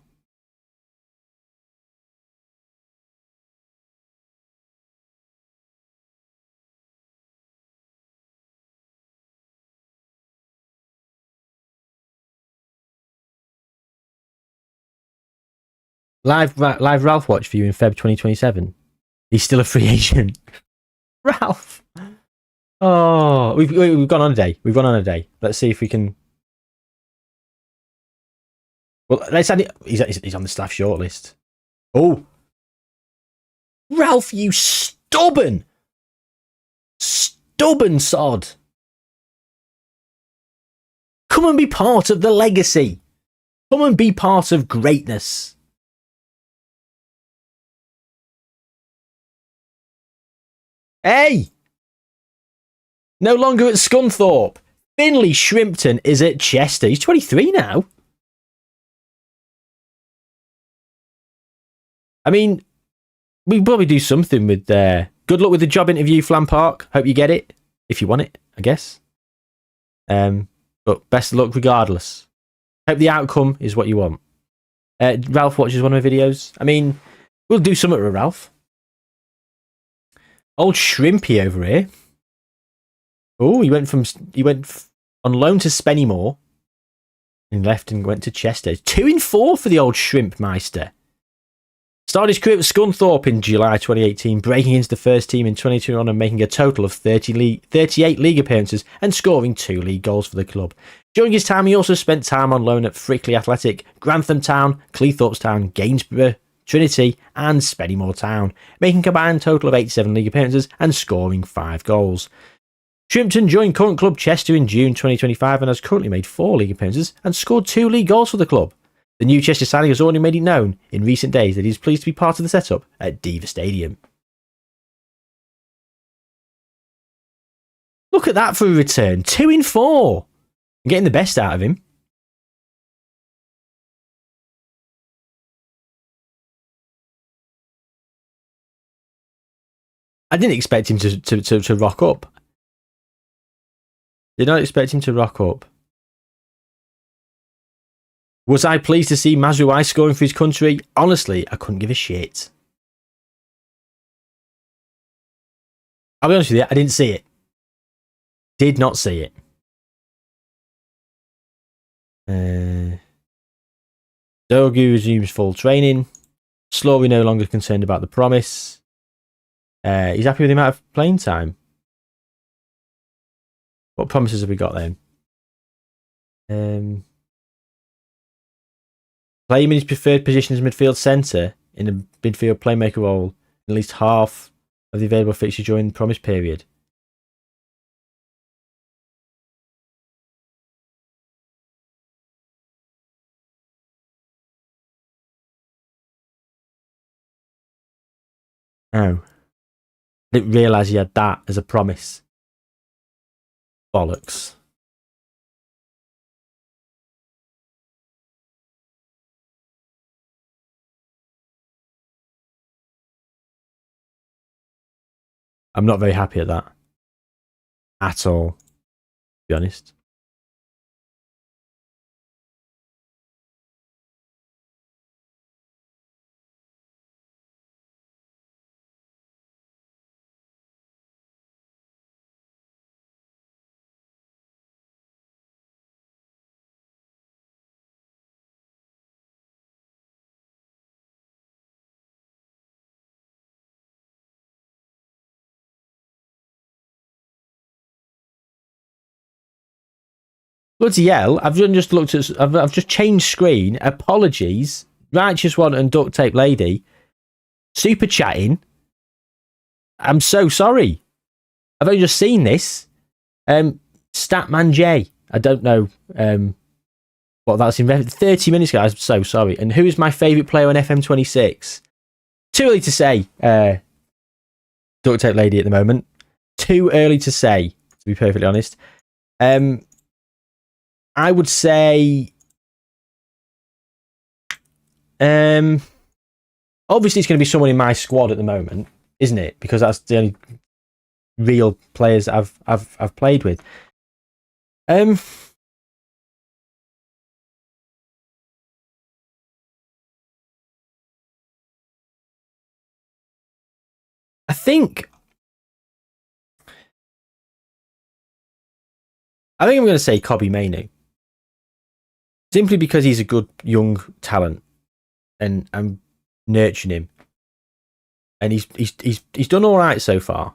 Live Ralph watch for you in Feb 2027. He's still a free agent. Ralph. Oh, we've gone on a day. We've gone on a day. Let's see if we can. Well, let's add it. He's on the staff shortlist. Oh, Ralph, you stubborn sod. Come and be part of the legacy. Come and be part of greatness. Hey! No longer at Scunthorpe. Finley Shrimpton is at Chester. He's 23 now. I mean, we can probably do something with good luck with the job interview, Flam Park. Hope you get it. If you want it, I guess. But best of luck regardless. Hope the outcome is what you want. Ralph watches one of my videos. I mean, we'll do something with Ralph. Old Shrimpy over here. Oh, he went on loan to Spennymoor and left and went to Chester. 2-4 for the old Shrimp Meister. Started his career at Scunthorpe in July 2018, breaking into the first team in 2021 and making a total of 38 league appearances and scoring 2 league goals for the club. During his time, he also spent time on loan at Frickley Athletic, Grantham Town, Cleethorpes Town, Gainsborough, Trinity and Spennymoor Town, making a combined total of 87 league appearances and scoring 5 goals. Shrimpton joined current club Chester in June 2025 and has currently made 4 league appearances and scored 2 league goals for the club. The new Chester signing has already made it known in recent days that he is pleased to be part of the setup at Diva Stadium. Look at that for a return. 2-4. I'm getting the best out of him. I didn't expect him to rock up. Did not expect him to rock up. Was I pleased to see Mazrouai scoring for his country? Honestly, I couldn't give a shit. I'll be honest with you, I didn't see it. Did not see it. Dogu resumes full training. Slory no longer concerned about the promise. He's happy with the amount of playing time. What promises have we got then? Play him in his preferred position as midfield centre in a midfield playmaker role in at least half of the available fixtures during the promise period. Oh. I didn't realise he had that as a promise. Bollocks. I'm not very happy at that. At all. To be honest. Bloody hell, I've just changed screen. Apologies. Righteous One and Duct Tape Lady. Super chatting. I'm so sorry. I've only just seen this. Statman J. I don't know what that's in 30 minutes, guys. I'm so sorry. And who is my favourite player on FM26? Too early to say. Duct Tape Lady at the moment. Too early to say, to be perfectly honest. I would say obviously it's going to be someone in my squad at the moment, isn't it? Because that's the only real players I've played with. I think I'm going to say Kobbie Mainoo, simply because he's a good young talent, and I'm nurturing him, and he's done all right so far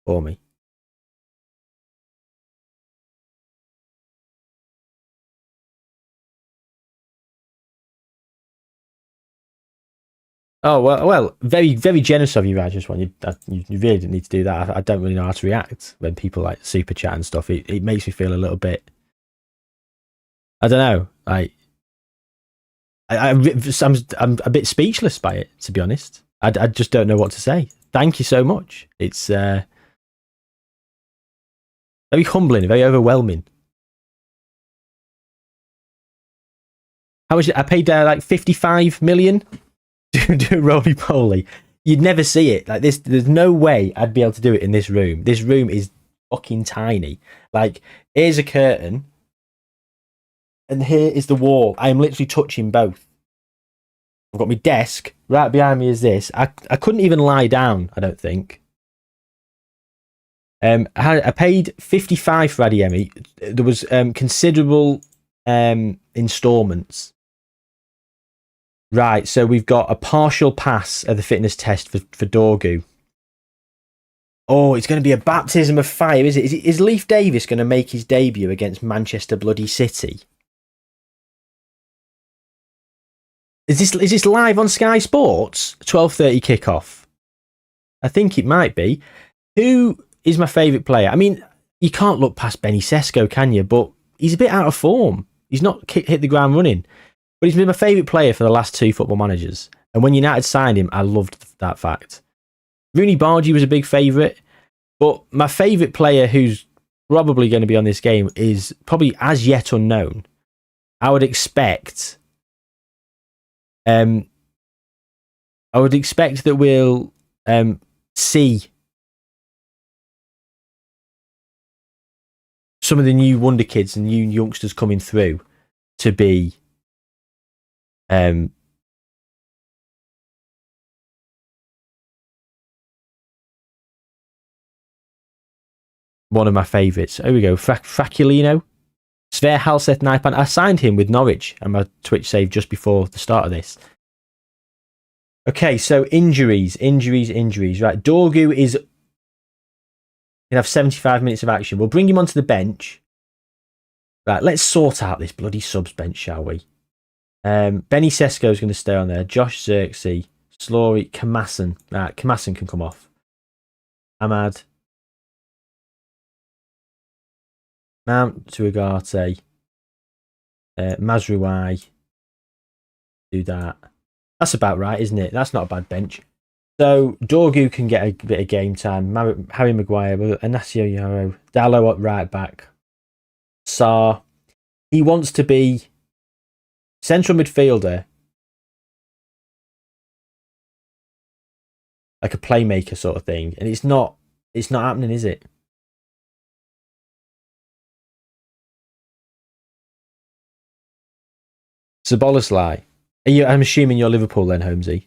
for me. Oh well, very very generous of you, Raj. One, you really didn't need to do that. I don't really know how to react when people like super chat and stuff. It makes me feel a little bit. I don't know. Like I'm a bit speechless by it, to be honest. I just don't know what to say. Thank you so much. It's very humbling, very overwhelming. How much? I paid like 55 million. Do roly poly. You'd never see it like this. There's no way I'd be able to do it in this room. This room is fucking tiny. Like, here's a curtain, and here is the wall. I am literally touching both. I've got my desk right behind me. Is this? I couldn't even lie down. I don't think. I paid 55 for Adeyemi. There was considerable installments. Right, so we've got a partial pass of the fitness test for Dorgu. Oh, it's going to be a baptism of fire, is it? Is Leif Davis going to make his debut against Manchester bloody City? Is this live on Sky Sports? 12:30 kickoff. I think it might be. Who is my favourite player? I mean, you can't look past Benny Sesko, can you? But he's a bit out of form. He's not hit the ground running. But he's been my favourite player for the last two Football Managers. And when United signed him, I loved that fact. Rooney Bargy was a big favourite. But my favourite player who's probably going to be on this game is probably as yet unknown. I would expect that we'll see some of the new wonder kids and new youngsters coming through to be one of my favourites. Here we go. Fraculino. Sver Halseth Naipan. I signed him with Norwich and my Twitch save just before the start of this. Okay, so injuries. Right, Dorgu is going to have 75 minutes of action. We'll bring him onto the bench. Right, let's sort out this bloody subs bench, shall we? Benny Sesko is going to stay on there. Josh Xerxes, Slory, Kamasan. Right, Kamasan can come off. Ahmad. Mount to Ugarte. Mazrouai. Do that. That's about right, isn't it? That's not a bad bench. So Dorgu can get a bit of game time. Harry Maguire, Inacio Yaro, Dallo at right back. Sarr. He wants to be central midfielder, like a playmaker sort of thing, and it's not happening, is it? Szoboszlai. I'm assuming you're Liverpool then, Holmesy.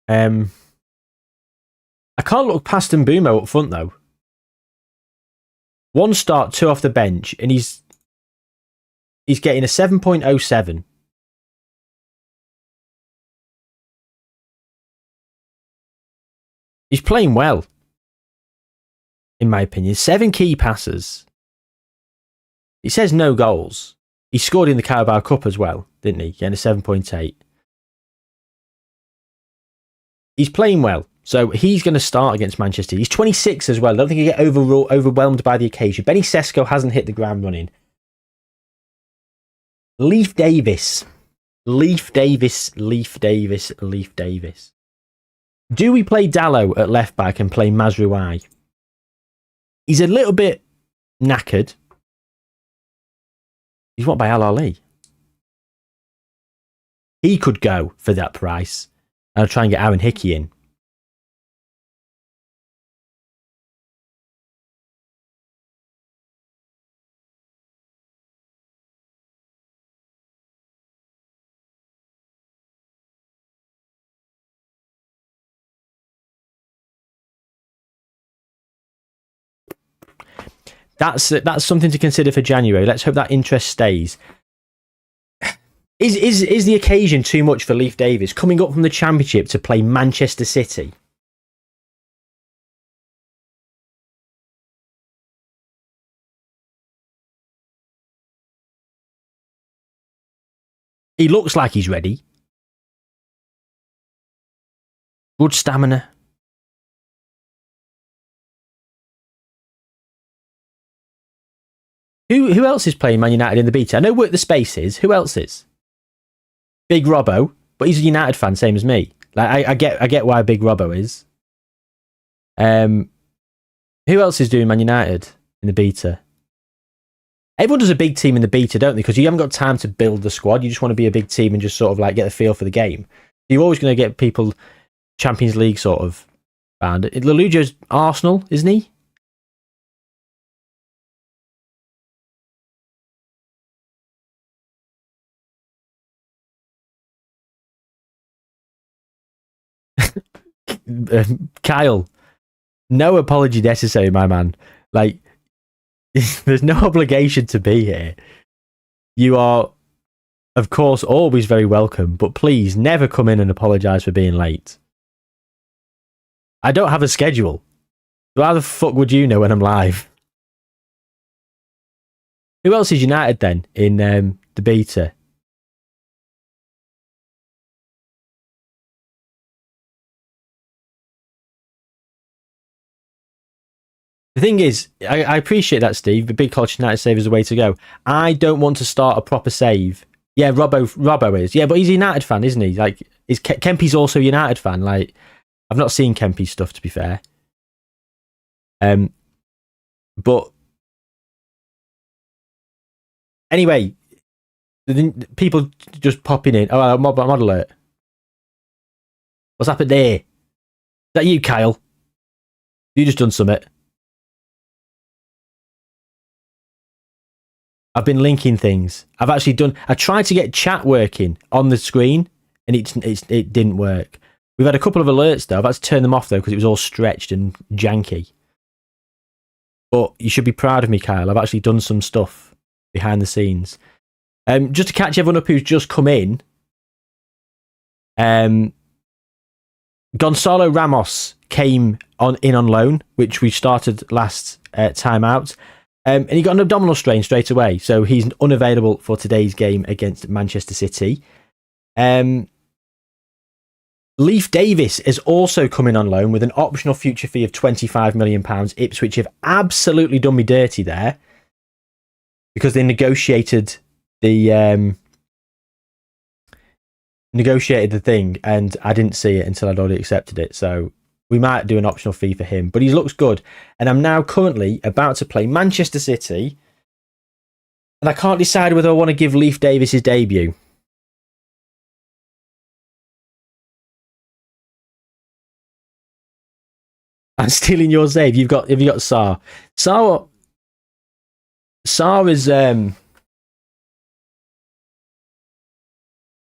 I can't look past Mbumo up front though. One start, two off the bench, and he's getting a 7.07. He's playing well, in my opinion. 7 key passes. He says no goals. He scored in the Carabao Cup as well, didn't he? Getting a 7.8. He's playing well. So he's going to start against Manchester. He's 26 as well. I don't think he'll get overwhelmed by the occasion. Benny Sesko hasn't hit the ground running. Leif Davis. Do we play Dallo at left back and play Mazrouai? He's a little bit knackered. He's what, by Al Ali? He could go for that price. I'll try and get Aaron Hickey in. That's something to consider for January. Let's hope that interest stays. Is the occasion too much for Leif Davis coming up from the Championship to play Manchester City? He looks like he's ready. Good stamina. Who else is playing Man United in the beta? I know what the space is. Who else is? Big Robbo, but he's a United fan, same as me. Like I get why Big Robbo is. Who else is doing Man United in the beta? Everyone does a big team in the beta, don't they? Because you haven't got time to build the squad. You just want to be a big team and just sort of like get the feel for the game. You're always going to get people Champions League sort of bound. Lelujo's Arsenal, isn't he? Kyle, no apology necessary, my man. Like, there's no obligation to be here. You are, of course, always very welcome, but please never come in and apologise for being late. I don't have a schedule. So how the fuck would you know when I'm live? Who else is United then in the beta? The thing is, I appreciate that, Steve. The big Colchester United save is the way to go. I don't want to start a proper save. Yeah, Robbo is. Yeah, but he's a United fan, isn't he? Like, is Kempy's also a United fan? Like, I've not seen Kempy's stuff, to be fair. But anyway, people just popping in. Oh, mod alert. What's happened there? Is that you, Kyle? You just done something. I've been linking things. I tried to get chat working on the screen and it didn't work. We've had a couple of alerts though. I've had to turn them off though because it was all stretched and janky. But you should be proud of me, Kyle. I've actually done some stuff behind the scenes. Just to catch everyone up who's just come in. Gonzalo Ramos came in on loan, which we started last time out. And he got an abdominal strain straight away, so he's unavailable for today's game against Manchester City. Leif Davis is also coming on loan with an optional future fee of £25 million. Ipswich have absolutely done me dirty there because they negotiated the thing and I didn't see it until I'd already accepted it. So we might do an optional fee for him, but he looks good. And I'm now currently about to play Manchester City, and I can't decide whether I want to give Leif Davis his debut. I'm stealing your save. Have you got Saar? Saar is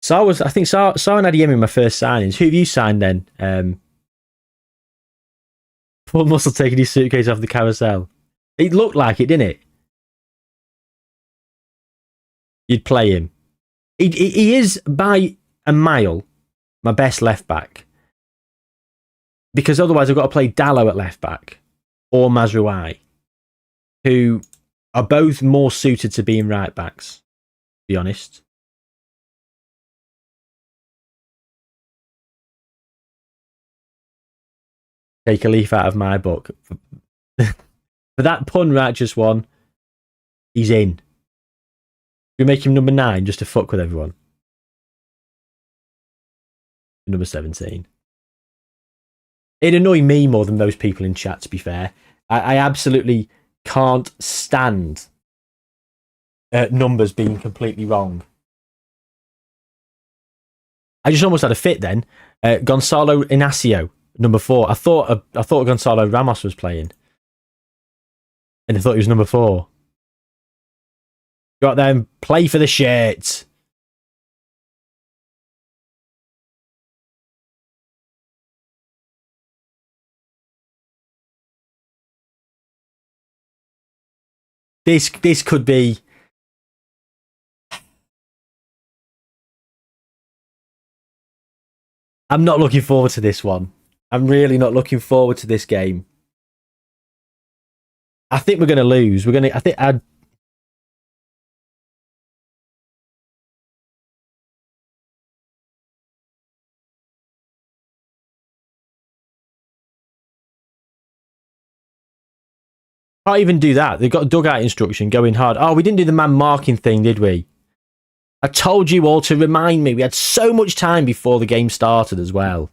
Saar was, I think Saar and Adeyemi my first signings. Who have you signed then? Paul Muscle taking his suitcase off the carousel. It looked like it, didn't it? You'd play him. He is by a mile my best left back. Because otherwise I've got to play Dallo at left back or Mazrouai, who are both more suited to being right backs, to be honest. Take a leaf out of my book. For that pun righteous one, he's in. We make him number 9 just to fuck with everyone. Number 17. It'd annoy me more than most people in chat, to be fair. I absolutely can't stand numbers being completely wrong. I just almost had a fit then. Gonzalo Inacio, number 4. I thought Gonzalo Ramos was playing. And I thought he was number 4. Go out there and play for the shirt. This could be... I'm not looking forward to this one. I'm really not looking forward to this game. I think we're going to lose. Can't even do that. They've got a dugout instruction going hard. Oh, we didn't do the man marking thing, did we? I told you all to remind me. We had so much time before the game started as well.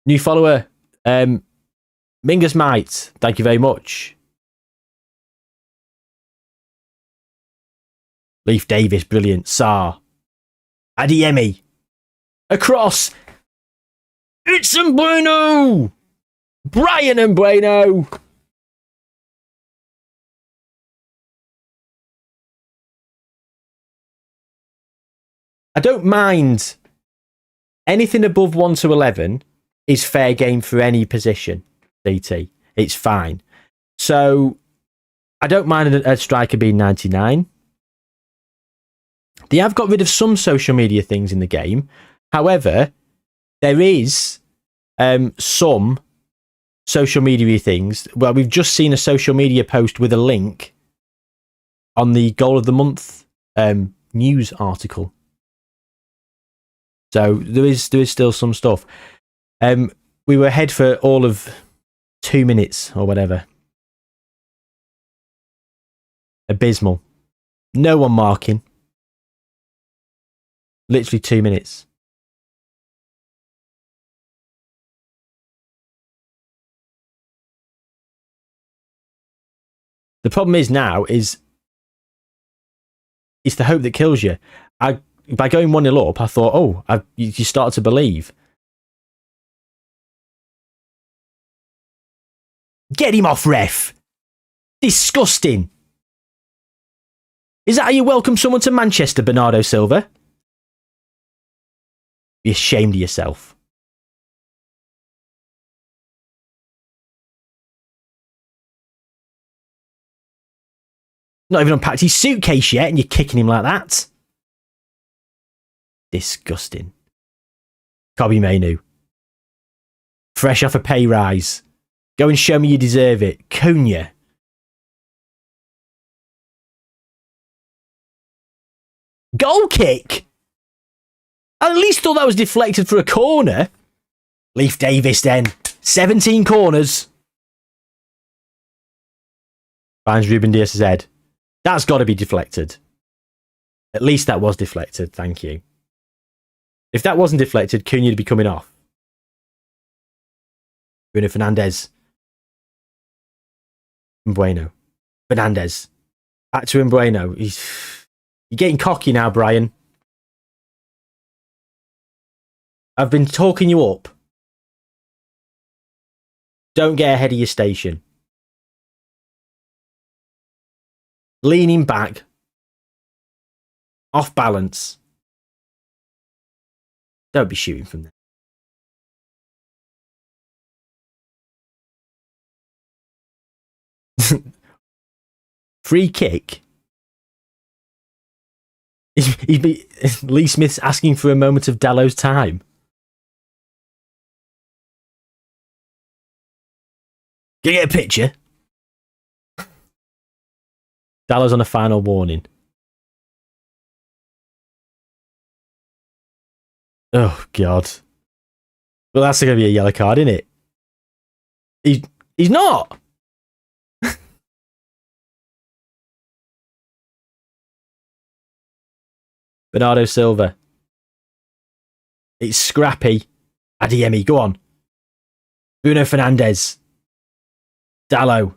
New follower, Mingus Might. Thank you very much. Leif Davis, brilliant. Saar. Adiemi. Across. It's Bueno. Brian and Bueno. I don't mind. Anything above 1 to 11 is fair game for any position, DT. It's fine. So I don't mind a striker being 99. They have got rid of some social media things in the game. However, there is some social media things. Well, we've just seen a social media post with a link on the Goal of the Month news article. So there is still some stuff. We were ahead for all of 2 minutes or whatever. Abysmal. No one marking. Literally 2 minutes. The problem is now is it's the hope that kills you. By going 1-0 up, I thought, you start to believe. Get him off, ref. Disgusting. Is that how you welcome someone to Manchester, Bernardo Silva? Be ashamed of yourself. Not even unpacked his suitcase yet, and you're kicking him like that. Disgusting. Kobe Mainu. Fresh off a pay rise. Go and show me you deserve it. Cunha. Goal kick? I at least thought that was deflected for a corner. Leif Davis then. 17 corners. Finds Ruben Diaz's head. That's got to be deflected. At least that was deflected. Thank you. If that wasn't deflected, Cunha would be coming off. Bruno Fernandes. Bueno. Fernandes. Back to Bueno. You're getting cocky now, Brian. I've been talking you up. Don't get ahead of your station. Leaning back. Off balance. Don't be shooting from there. Free kick. Lee Smith's asking for a moment of Dalot's time. Can you get a picture? Dalot's on a final warning. Oh, God. Well, that's going to be a yellow card, isn't it? He's not. Bernardo Silva. It's scrappy. Adiemi, go on. Bruno Fernandes. Dalot.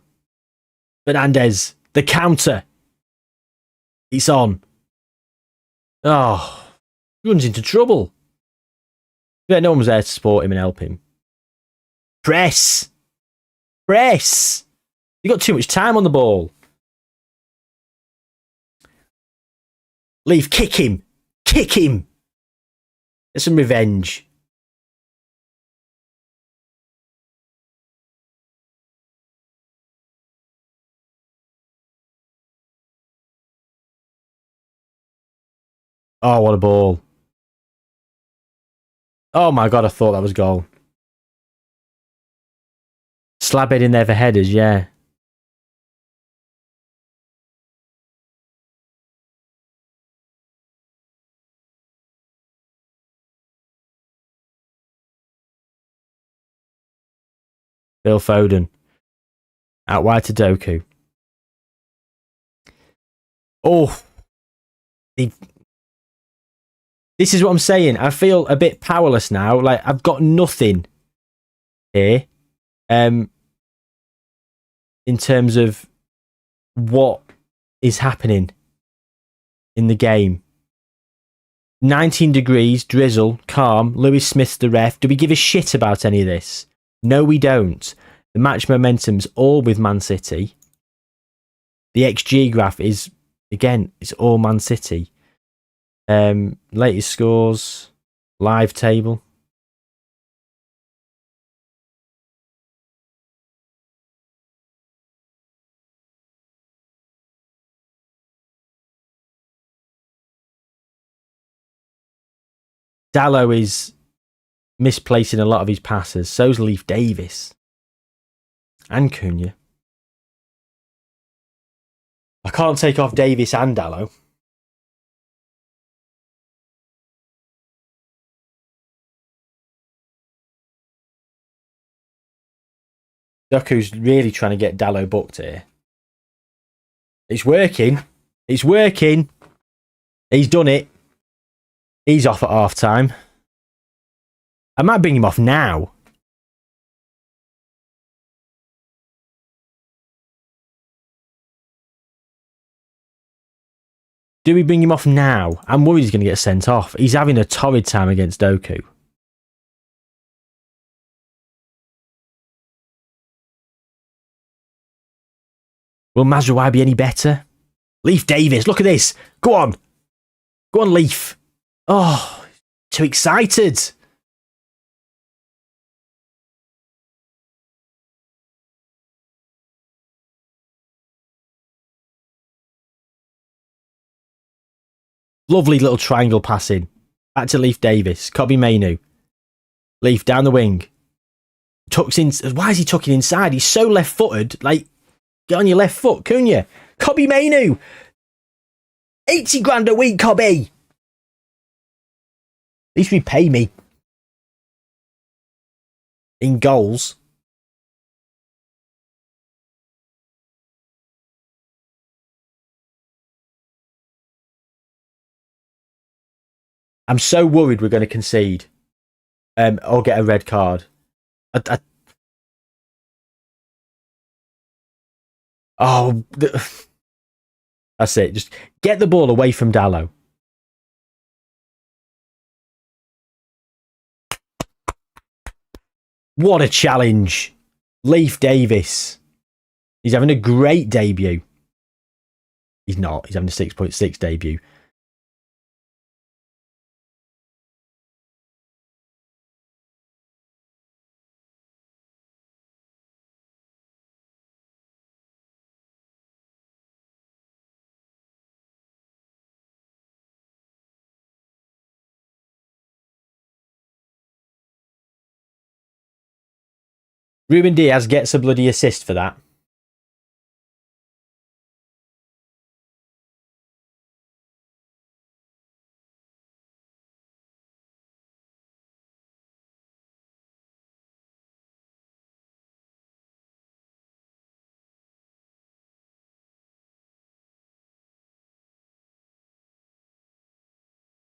Fernandes. The counter. It's on. Oh, he runs into trouble. Yeah, no one was there to support him and help him. Press! Press! You got too much time on the ball. Leaf, kick him! Kick him! Get some revenge. Oh, what a ball. Oh my god, I thought that was goal. Slabhead in there for headers, yeah. Phil Foden. Out wide to Doku. Oh. This is what I'm saying. I feel a bit powerless now. Like, I've got nothing here. In terms of what is happening in the game. 19 degrees, drizzle, calm, Lewis Smith's the ref. Do we give a shit about any of this? No, we don't. The match momentum's all with Man City. The XG graph is, again, it's all Man City. Latest scores, live table. Dallo is misplacing a lot of his passes. So's Leif Davis. And Cunha. I can't take off Davis and Dallo. Doku's really trying to get Dallo booked here. It's working. It's working. He's done it. He's off at half time. I might bring him off now. Do we bring him off now? I'm worried he's going to get sent off. He's having a torrid time against Doku. Will Mazraoui be any better? Leif Davis, look at this. Go on. Go on, Leif. Oh, too excited. Lovely little triangle passing. Back to Leif Davis. Kobbie Mainoo. Leif down the wing. Tucks in. Why is he tucking inside? He's so left-footed. Like, get on your left foot, Cunha. Kobbie Mainoo. 80 grand a week, Kobbie. At least repay me. In goals. I'm so worried we're going to concede. Or get a red card. That's it. Just get the ball away from Dallo. What a challenge. Leif Davis. He's having a great debut. He's not. He's having a 6.6 debut. Ruben Diaz gets a bloody assist for that.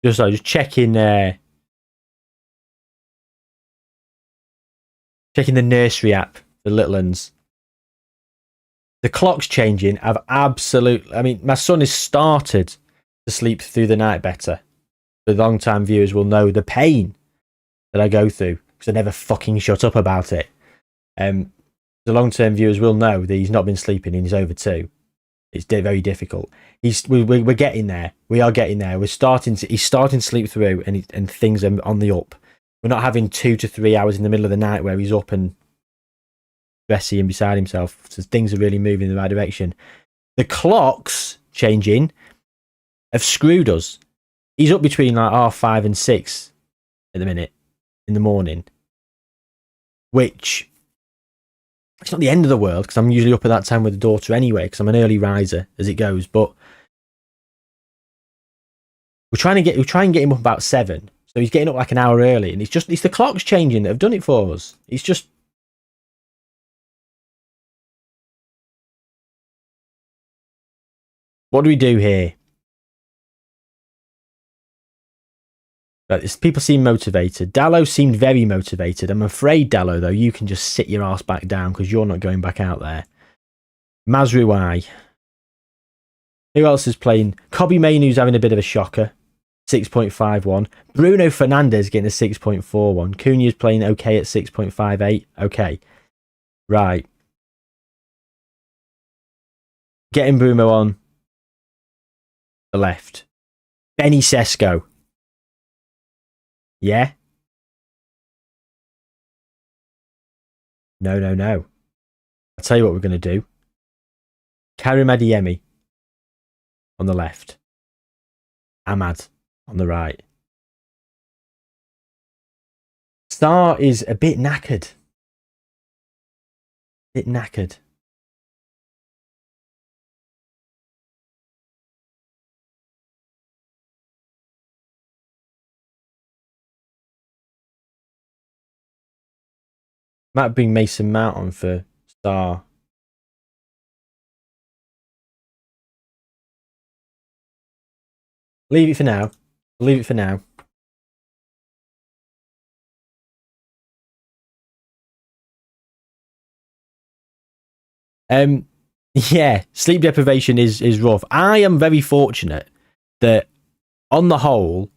Just checking checking the nursery app for little uns. The clock's changing. I mean, my son has started to sleep through the night better. The long-time viewers will know the pain that I go through because I never fucking shut up about it. The long-term viewers will know that he's not been sleeping and he's over 2. It's very difficult. We're getting there. We are getting there. He's starting to sleep through, and things are on the up. We're not having 2 to 3 hours in the middle of the night where he's up and dressy and beside himself. So things are really moving in the right direction. The clocks changing have screwed us. He's up between like 5:30 and 6 at the minute in the morning, which it's not the end of the world because I'm usually up at that time with the daughter anyway because I'm an early riser as it goes. But we try and get him up about 7, so he's getting up like an hour early, and it's the clocks changing that have done it for us. It's just. What do we do here? People seem motivated. Dallo seemed very motivated. I'm afraid, Dallo, though, you can just sit your ass back down because you're not going back out there. Mazruai. Who else is playing? Kobe Mainoo's having a bit of a shocker. 6.51. Bruno Fernandes getting a 6.41. Cunha's playing okay at 6.58. Okay. Right. Getting Bruno on the left. Benny Sesko. Yeah? No. I'll tell you what we're going to do. Karim Adeyemi on the left. Ahmad on the right. Star is a bit knackered. Might bring Mason Mount on for Star. Leave it for now. Yeah, sleep deprivation is rough. I am very fortunate that on the whole,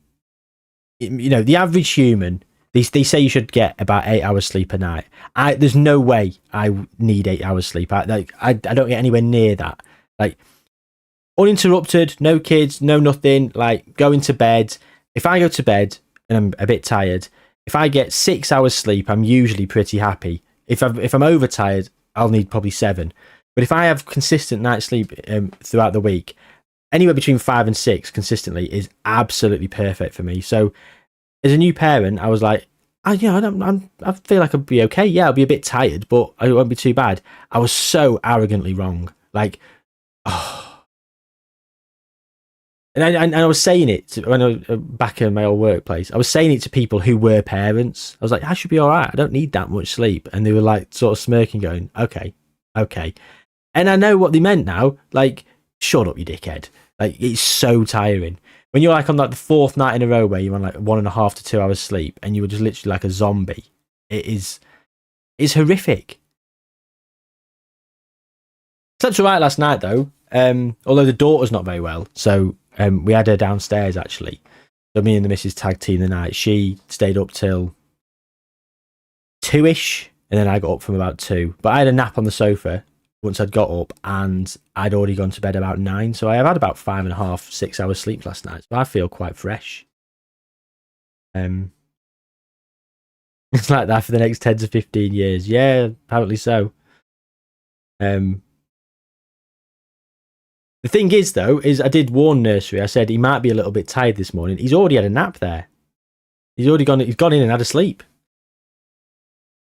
the average human, they say you should get about 8 hours sleep a night. There's no way I need 8 hours sleep. I don't get anywhere near that. Like, uninterrupted, no kids, no nothing, like going to bed. If I go to bed and I'm a bit tired, if I get 6 hours sleep, I'm usually pretty happy. If I'm overtired, I'll need probably 7. But if I have consistent night sleep throughout the week, anywhere between 5 and 6 consistently is absolutely perfect for me. So as a new parent, I was like, I feel like I'll be okay. Yeah, I'll be a bit tired, but it won't be too bad. I was so arrogantly wrong. Like, oh. And I was saying it when I was back in my old workplace. I was saying it to people who were parents. I was like, I should be all right. I don't need that much sleep. And they were like sort of smirking, going, okay. And I know what they meant now. Like, shut up, you dickhead. Like, it's so tiring. When you're like on like the 4th night in a row where you're on like 1.5 to 2 hours sleep and you were just literally like a zombie. It's horrific. Slept all right last night though. Although the daughter's not very well. So we had her downstairs actually. So me and the missus tag team the night. She stayed up till 2ish, and then I got up from about 2. But I had a nap on the sofa once I'd got up, and I'd already gone to bed about 9. So I have had about 5.5, 6 hours sleep last night. So I feel quite fresh. It's like that for the next 10 to 15 years. Yeah, apparently so. The thing is, though, is I did warn Nursery. I said he might be a little bit tired this morning. He's already had a nap there. He's gone in and had a sleep.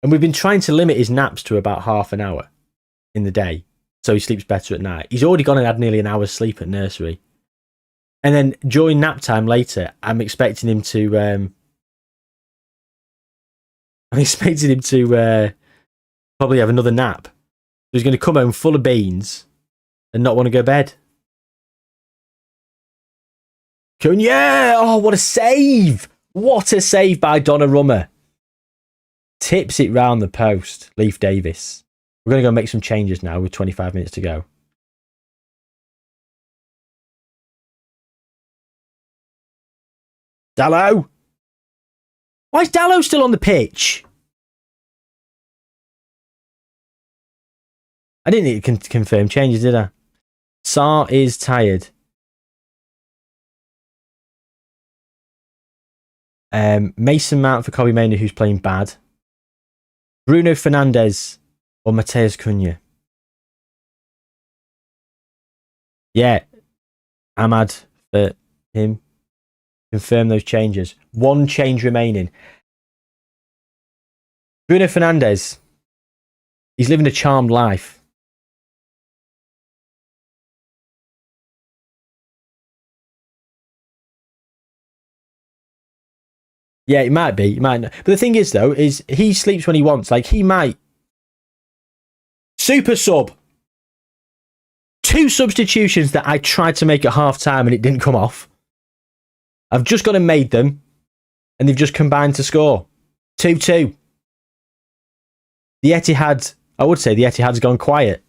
And we've been trying to limit his naps to about half an hour in the day, so he sleeps better at night. He's already gone and had nearly an hour's sleep at nursery. And then during nap time later, I'm expecting him to probably have another nap. So he's going to come home full of beans and not want to go to bed. Yeah! Oh, what a save! What a save by Donnarumma. Tips it round the post. Leif Davis. We're going to go make some changes now with 25 minutes to go. Dallo! Why is Dallo still on the pitch? I didn't need to confirm changes, did I? Sarr is tired. Mason Mount for Kobe Mainoo, who's playing bad. Bruno Fernandes or Mateus Cunha. Yeah, Ahmad for him. Confirm those changes. One change remaining. Bruno Fernandes. He's living a charmed life. Yeah, it might be. It might not. But the thing is, though, is he sleeps when he wants. Like, he might. Super sub. 2 substitutions that I tried to make at half time and it didn't come off. I've just gone and made them, and they've just combined to score. 2-2. The Etihad, I would say the Etihad's gone quiet. It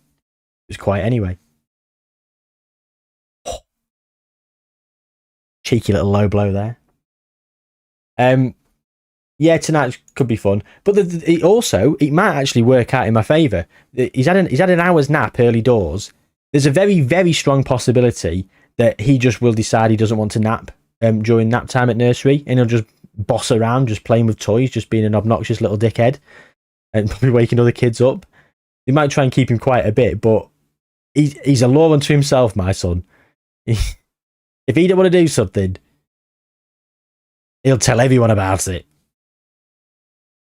was quiet anyway. Cheeky little low blow there. Yeah, tonight could be fun, but it might actually work out in my favour. He's had an hour's nap early doors. There's a very, very strong possibility that he just will decide he doesn't want to nap during nap time at nursery, and he'll just boss around, just playing with toys, just being an obnoxious little dickhead, and probably waking other kids up. They might try and keep him quiet a bit, but he's a law unto himself, my son. If he don't want to do something, he'll tell everyone about it.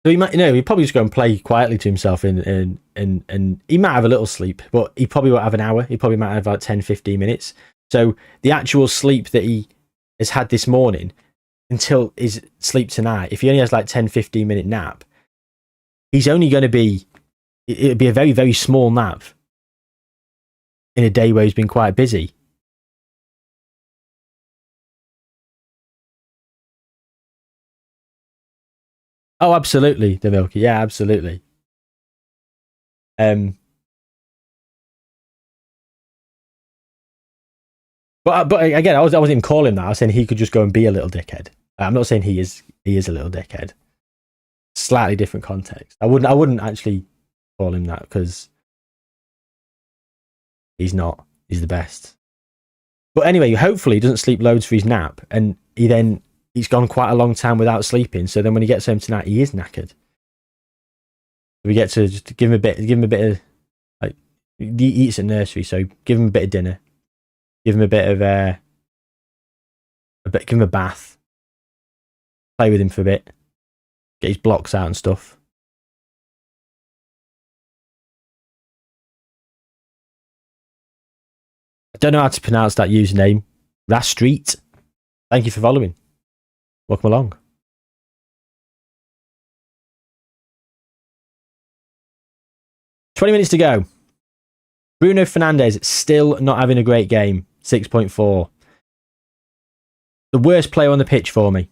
So he might, he'll probably just go and play quietly to himself, and he might have a little sleep, but he probably won't have an hour. He probably might have about 10, 15 minutes. So the actual sleep that he has had this morning until his sleep tonight, if he only has like 10, 15-minute nap, it'll be a very, very small nap in a day where he's been quite busy. Oh, absolutely, the Milky. Yeah, absolutely. But again, I wasn't even calling him that. I was saying he could just go and be a little dickhead. I'm not saying he is a little dickhead. Slightly different context. I wouldn't actually call him that, because he's not. He's the best. But anyway, hopefully he doesn't sleep loads for his nap, and he's gone quite a long time without sleeping. So then when he gets home tonight, he is knackered. We get to just give him a bit of, like, he eats at nursery, so give him a bit of dinner. Give him a bit of give him a bath. Play with him for a bit. Get his blocks out and stuff. I don't know how to pronounce that username. Rastreet. Thank you for following. Welcome along. $20 to go. Bruno Fernandes still not having a great game. 6.4. The worst player on the pitch for me.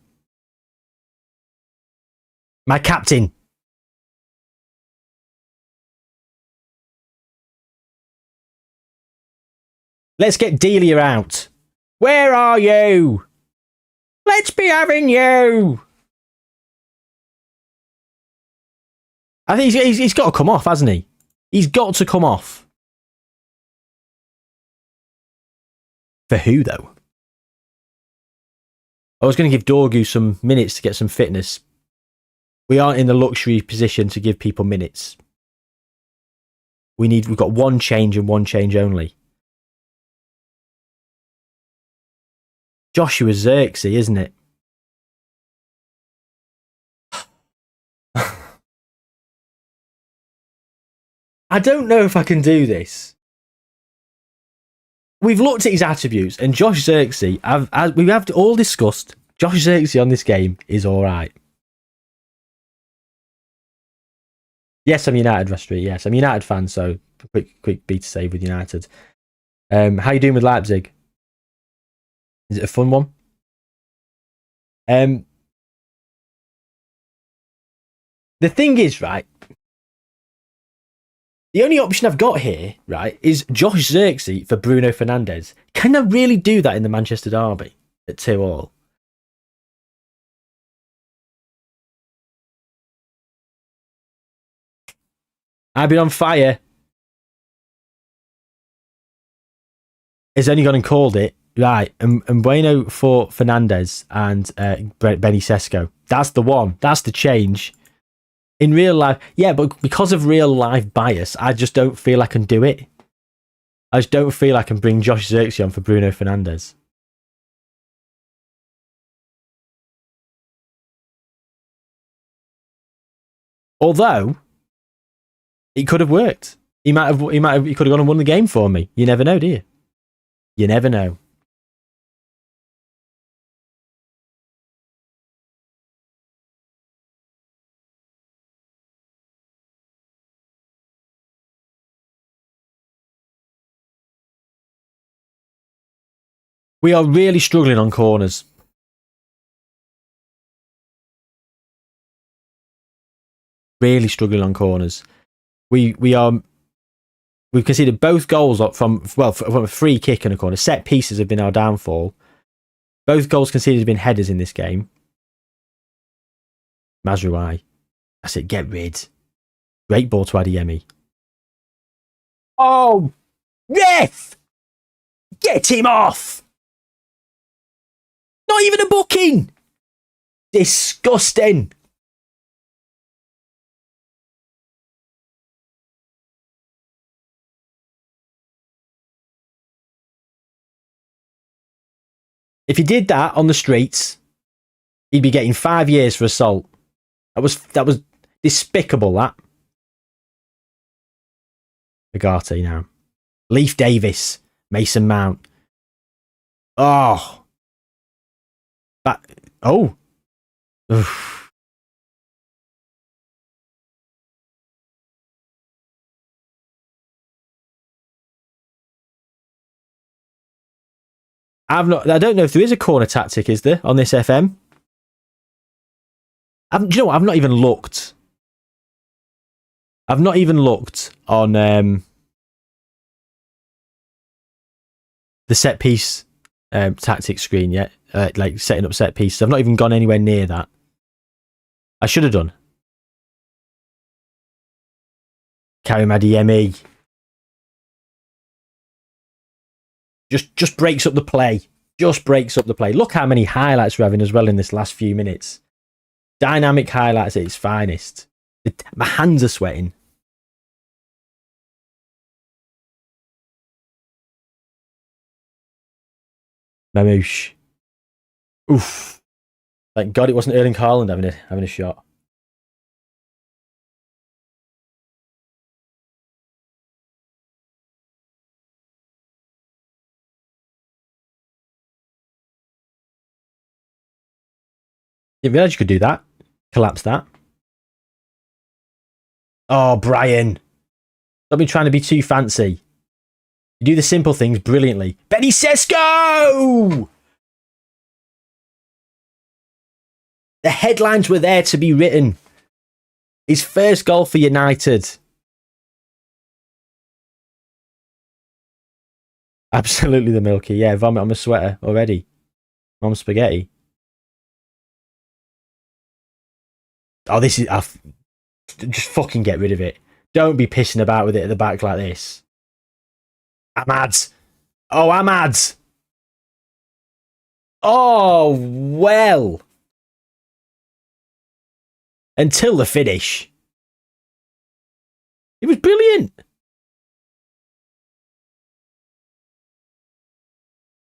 My captain. Let's get Delia out. Where are you? Let's be having you. I think he's got to come off, hasn't he? He's got to come off. For who, though? I was going to give Dorgu some minutes to get some fitness. We aren't in the luxury position to give people minutes. We've got one change and one change only. Joshua Zirkzee, isn't it? I don't know if I can do this. We've looked at his attributes, and Josh Zirkzee, we have all discussed, Josh Zirkzee on this game is all right. Yes, I'm United, Rastreet. Yes, I'm a United fan, so quick beat to save with United. How you doing with Leipzig? Is it a fun one? The thing is, right, the only option I've got here, right, is Josh Zirkzee for Bruno Fernandes. Can I really do that in the Manchester derby at 2-2? I've been on fire. Has only gone and called it. Right. And Bueno for Fernandez and Benny Sesko. That's the one. That's the change. In real life, yeah, but because of real life bias, I just don't feel I can do it. I just don't feel I can bring Josh Zirkzee on for Bruno Fernandes. Although, it could have worked. He could have gone and won the game for me. You never know, do you? You never know. We are really struggling on corners. Really struggling on corners. We've conceded both goals from a free kick and a corner. Set pieces have been our downfall. Both goals conceded have been headers in this game. Mazraoui. That's it. Get rid. Great ball to Adeyemi. Oh, yes! Get him off! Not even a booking! Disgusting! If he did that on the streets, he'd be getting 5 years for assault. That was despicable, that. Agate now. Leif Davis. Mason Mount. Oh. Oh. Oof. I don't know if there is a corner tactic, is there, on this FM? Do you know what? I've not even looked. I've not even looked on the set piece tactic screen yet. Like setting up set pieces. I've not even gone anywhere near that. I should have done. Karim Adeyemi. Just breaks up the play. Just breaks up the play. Look how many highlights we're having as well in this last few minutes. Dynamic highlights at its finest. My hands are sweating. Mamouche. Oof. Thank God it wasn't Erling Haaland having a shot. Didn't realise you could do that. Collapse that. Oh, Brian. Stop me trying to be too fancy. You do the simple things brilliantly. Benny Sesko! The headlines were there to be written. His first goal for United. Absolutely the milky. Yeah, vomit on my sweater already. Mom's spaghetti. Oh, this is... just fucking get rid of it. Don't be pissing about with it at the back like this. Ahmad. Oh, Ahmad. Oh, well. Until the finish. It was brilliant.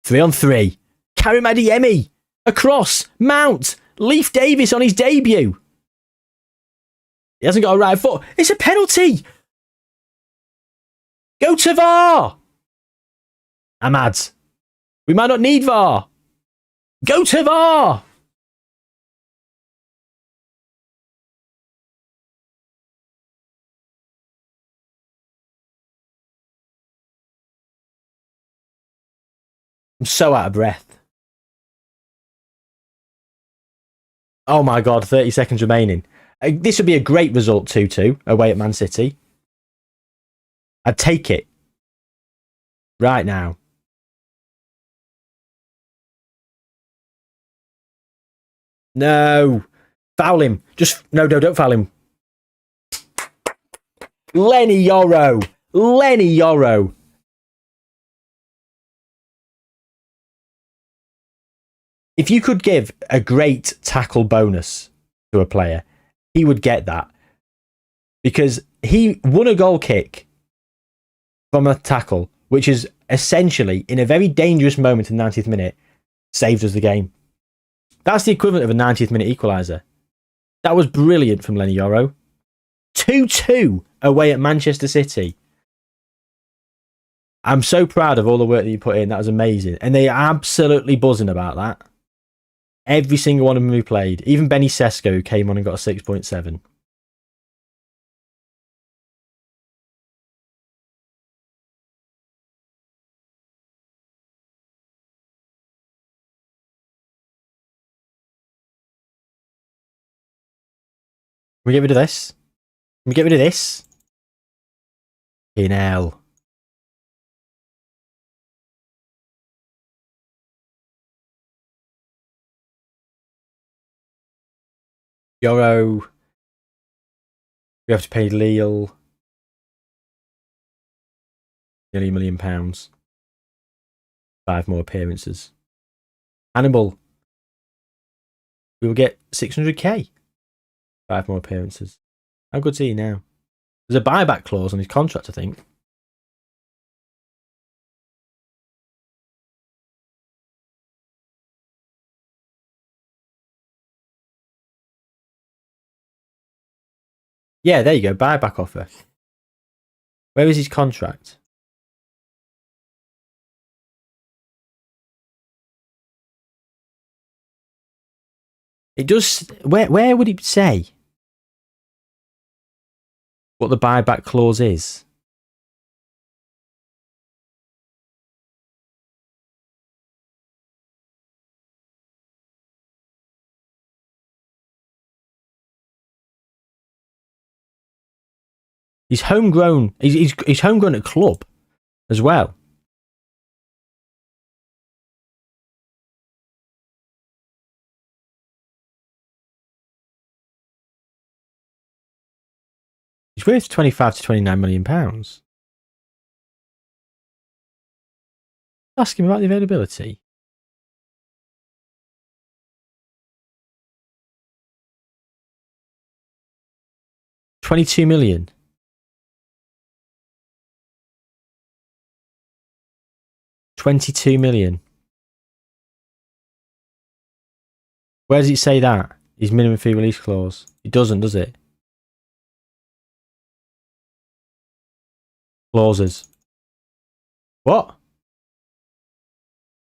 3-on-3. Karim Adeyemi. Across. Mount. Leif Davis on his debut. He hasn't got a right foot. It's a penalty. Go to VAR. Ahmad. We might not need VAR. Go to VAR. I'm so out of breath. Oh my God, 30 seconds remaining. This would be a great result, 2-2, away at Man City. I'd take it. Right now. No. Foul him. Just, no, don't foul him. Lenny Yoro. Lenny Yoro. If you could give a great tackle bonus to a player, he would get that. Because he won a goal kick from a tackle, which is essentially, in a very dangerous moment in the 90th minute, saved us the game. That's the equivalent of a 90th minute equaliser. That was brilliant from Lenny Yoro. 2-2 away at Manchester City. I'm so proud of all the work that you put in. That was amazing. And they are absolutely buzzing about that. Every single one of them who played. Even Benny Sesko, who came on and got a 6.7. Can we get rid of this? Can we get rid of this? In hell. Yoro. We have to pay Lille nearly £1 million. 5 more appearances. Hannibal. We will get 600k. 5 more appearances. How good's he now? There's a buyback clause on his contract, I think. Yeah, there you go. Buyback offer. Where is his contract? It does. Where would it say what the buyback clause is? He's homegrown. He's homegrown at club as well. He's worth 25 to 29 million pounds. Ask him about the availability. $22 million. $22 million. Where does it say that? His minimum fee release clause. It doesn't, does it? Clauses. What?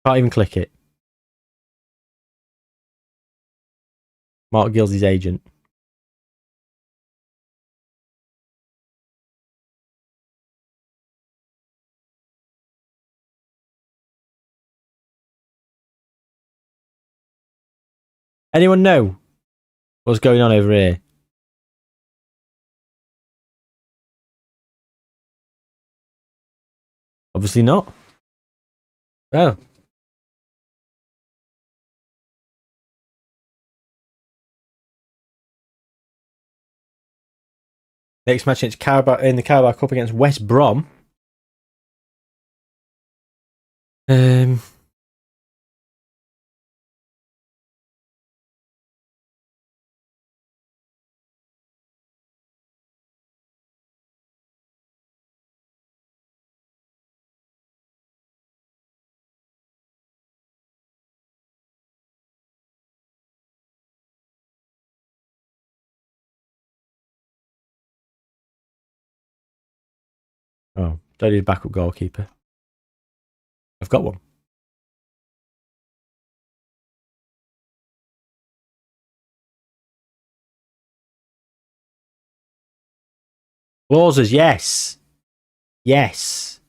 Can't even click it. Mark Gill's agent. Anyone know what's going on over here? Obviously not. Oh. Next match against Carabao in the Carabao Cup against West Brom. Oh, don't need a backup goalkeeper. I've got one. Clauses, yes. Yes.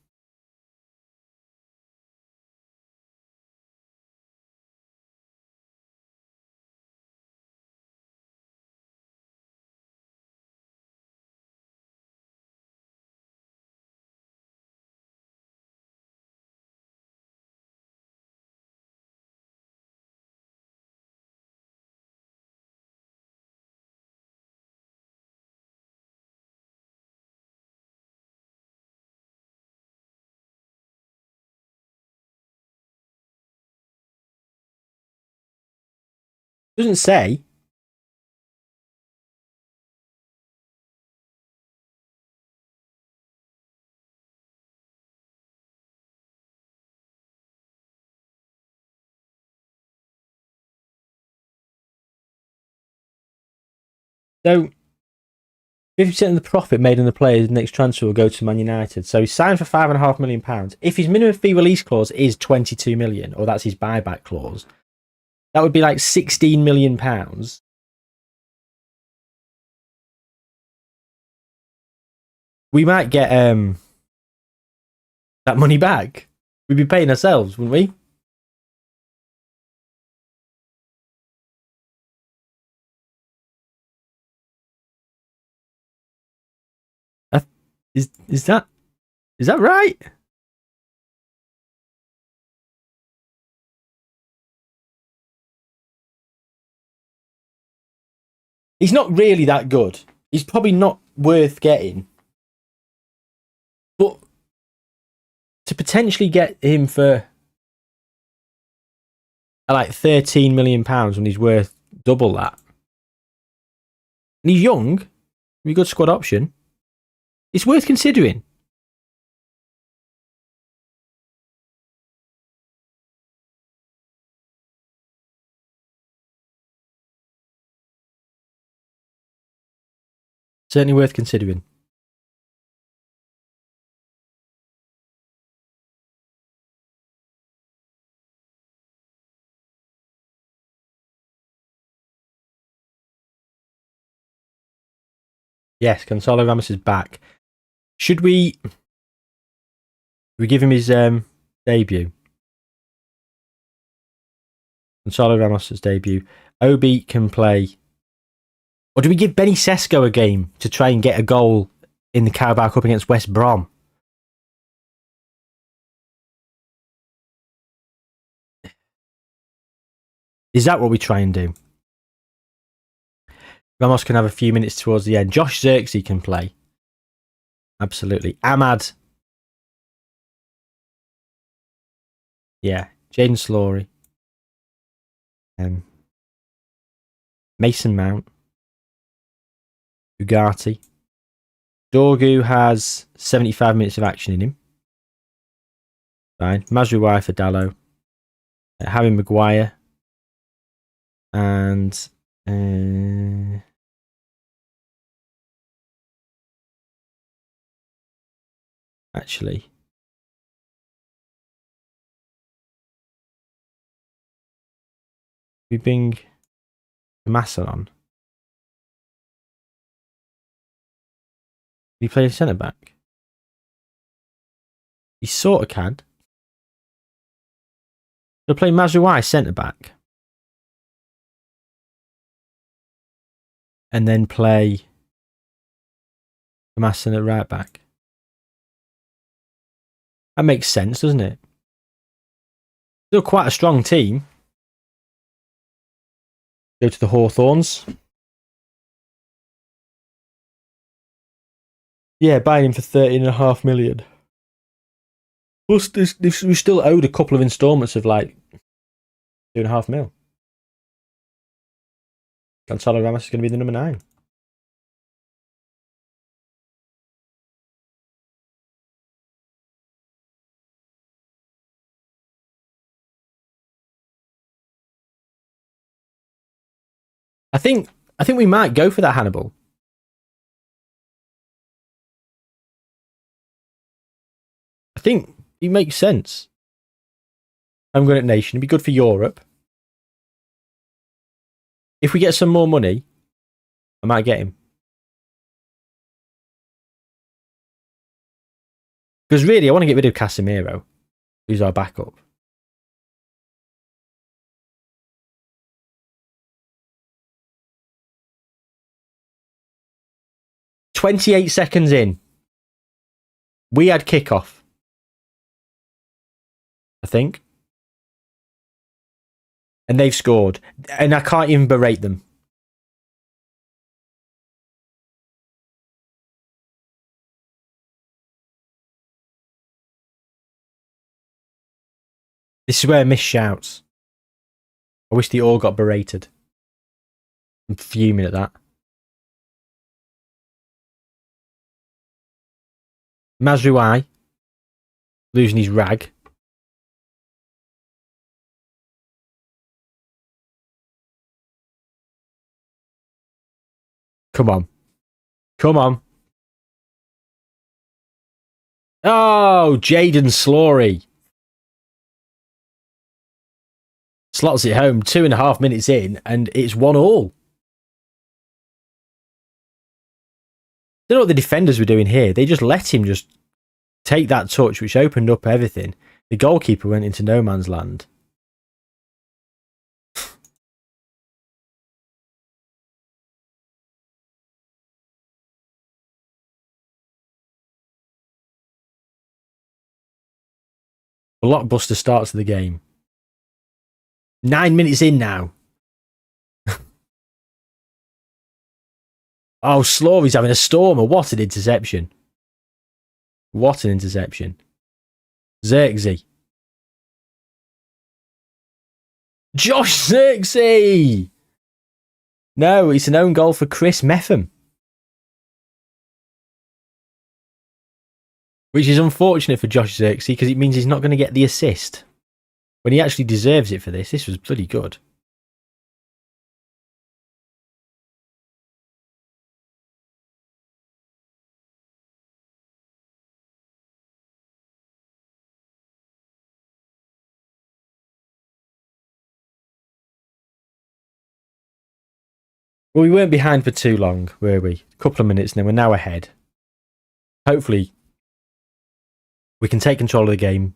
Doesn't say. So 50% of the profit made on the player's next transfer will go to Man United. So he's signed for £5.5 million. If his minimum fee release clause is 22 million, or that's his buyback clause, that would be like £16 million. We might get that money back. We'd be paying ourselves, wouldn't we? Is that right? He's not really that good. He's probably not worth getting. But to potentially get him for like £13 million when he's worth double that. And he's young, be a good squad option. It's worth considering. Certainly worth considering. Yes, Gonzalo Ramos is back. Should we give him his debut? Gonzalo Ramos' debut. Obi can play. Or do we give Benny Sesko a game to try and get a goal in the Carabao Cup against West Brom? Is that what we try and do? Ramos can have a few minutes towards the end. Josh Zirkzee can play. Absolutely. Ahmad. Yeah. Jaden Slory. Mason Mount. Ugarte. Dorgu has 75 minutes of action in him. Fine. Mazraoui for Dalot. Harry Maguire. And actually, we bring Massa on. He plays centre back. He sort of can. He'll play Mazraoui centre back. And then play Massa at right back. That makes sense, doesn't it? Still quite a strong team. Go to the Hawthorns. Yeah, buying him for $13.5 million. Plus, we still owed a couple of instalments of like $2.5 million. Gonzalo Ramos is going to be the number 9. I think we might go for that, Hannibal. I think it makes sense. I'm going at Nation. It'd be good for Europe. If we get some more money, I might get him. Because really, I want to get rid of Casemiro, who's our backup. "28 seconds in. We had kickoff. I think. And they've scored. And I can't even berate them. This is where I miss shouts. I wish they all got berated. I'm fuming at that. Mazruai losing his rag. Come on. Come on. Oh, Jaden Slory. Slots it home 2.5 minutes in, and it's 1-1. I don't know what the defenders were doing here. They just let him just take that touch, which opened up everything. The goalkeeper went into no man's land. Blockbuster start to the game. 9 minutes in now. Oh, Slory's having a stormer. What an interception. What an interception. Xerxes. Josh Xerxes! No, it's an own goal for Chris Meffam. Which is unfortunate for Josh Xerxes because it means he's not going to get the assist. When he actually deserves it for this. This was bloody good. Well, we weren't behind for too long, were we? A couple of minutes and then we're now ahead. Hopefully, we can take control of the game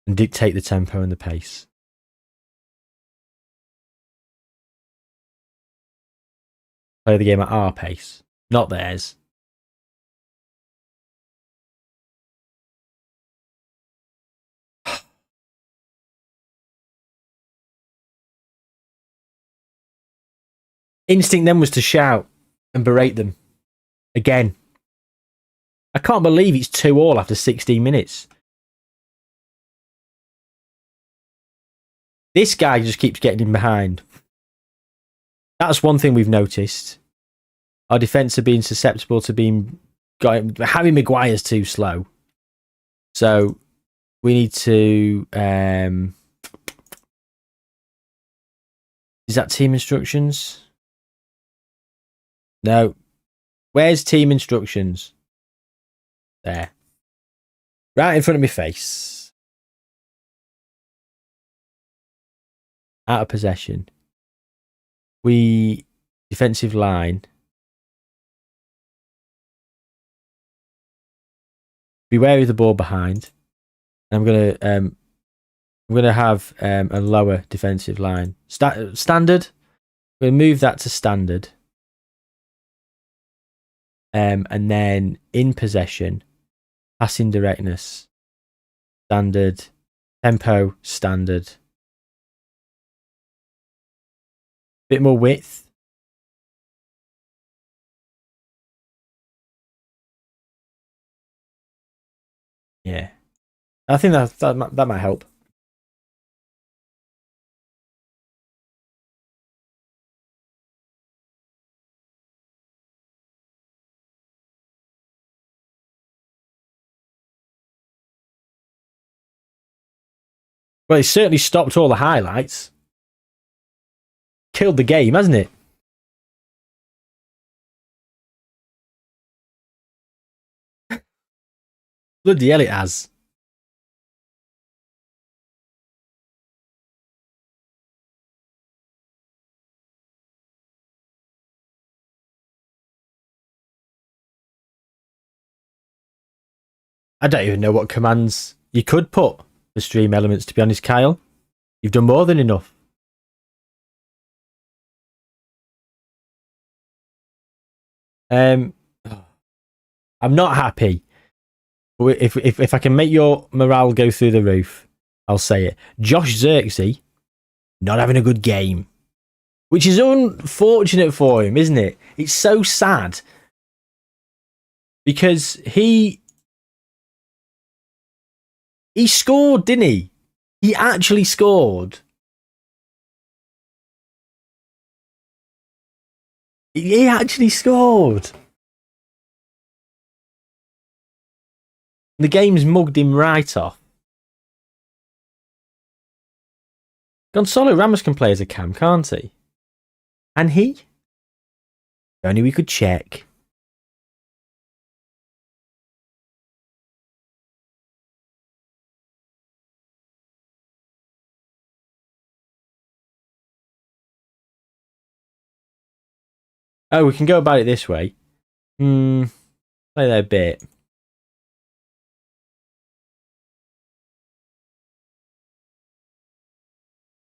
and dictate the tempo and the pace. Play the game at our pace, not theirs. Instinct then was to shout and berate them again. I can't believe it's 2-2 after 16 minutes. This guy just keeps getting in behind. That's one thing we've noticed. Our defence are being susceptible to being... Harry Maguire's too slow. So we need to... Is that team instructions? No. Where's team instructions? There. Right in front of my face. Out of possession. Defensive line. Be wary of the ball behind. I'm gonna have a lower defensive line. Standard. We'll move that to standard. And then in possession, passing directness, standard, tempo, standard. Bit more width. Yeah, I think that might help. Well, it certainly stopped all the highlights. Killed the game, hasn't it? Bloody hell, it has. I don't even know what commands you could put for stream elements, to be honest, Kyle. You've done more than enough. I'm not happy. If I can make your morale go through the roof, I'll say it. Josh Xerxes, not having a good game. Which is unfortunate for him, isn't it? It's so sad. Because he scored, didn't he? He actually scored. He actually scored. The game's mugged him right off. Gonzalo Ramos can play as a cam, can't he? And he? If only we could check. Oh, we can go about it this way. Play that a bit.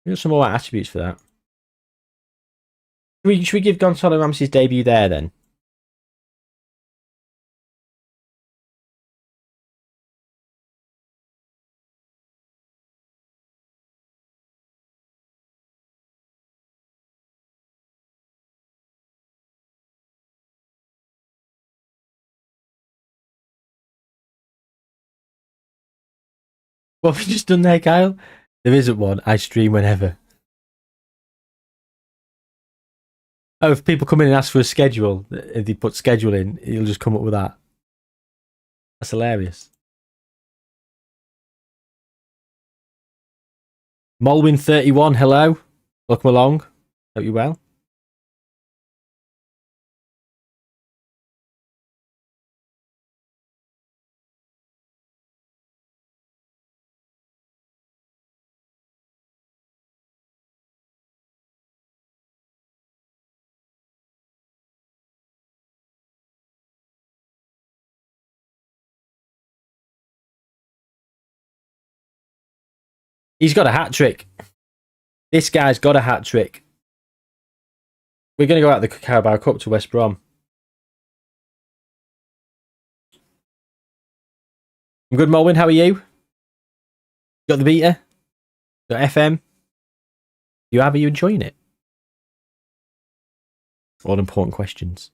We got some more attributes for that. Should we give Gonzalo Ramos his debut there then? What have you just done there, Kyle? There isn't one. I stream whenever. Oh, if people come in and ask for a schedule, if they put schedule in, he'll just come up with that. That's hilarious. Molwyn31, hello. Welcome along. Hope you're well. He's got a hat trick. This guy's got a hat trick. We're going to go out the Carabao Cup to West Brom. I'm good, Molwyn. How are you? Got the beta? Got FM? Are you enjoying it? All important questions.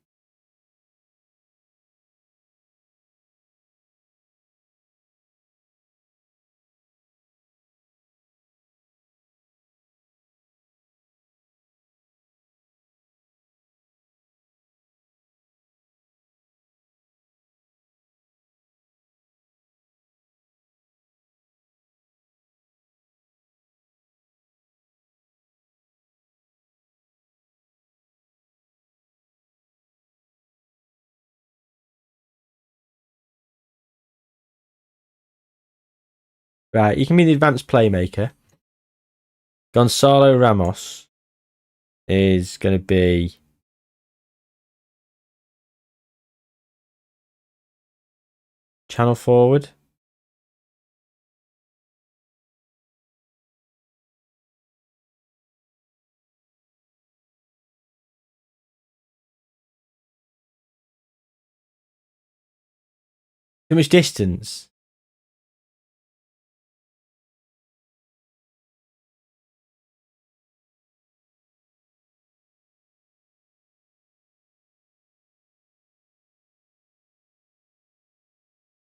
Right, you can be the advanced playmaker. Gonzalo Ramos is going to be channel forward. Too much distance.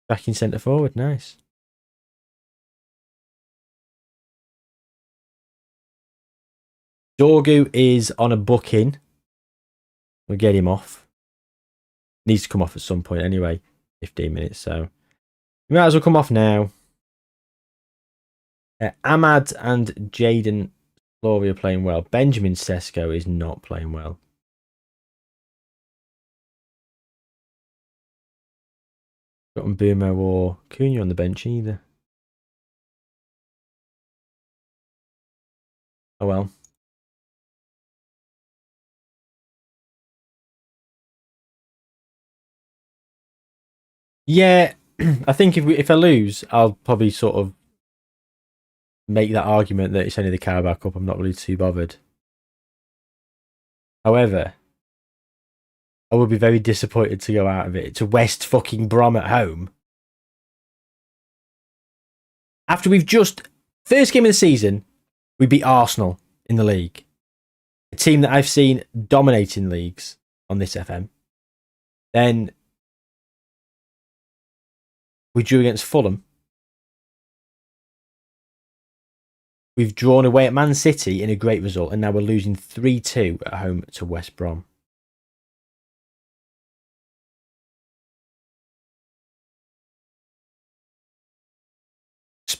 Back in centre forward, nice. Dorgu is on a booking. We'll get him off. Needs to come off at some point anyway. 15 minutes, so we might as well come off now. Ahmad and Jaden Flory are playing well. Benjamin Sesko is not playing well. Got Mbumo or Cunha on the bench either. Oh well. Yeah, I think if I lose, I'll probably sort of make that argument that it's only the Carabao Cup. I'm not really too bothered. However, I would be very disappointed to go out of it to West fucking Brom at home. After we've just first game of the season, we beat Arsenal in the league, a team that I've seen dominating leagues on this FM. Then we drew against Fulham. We've drawn away at Man City in a great result, and now we're losing 3-2 at home to West Brom.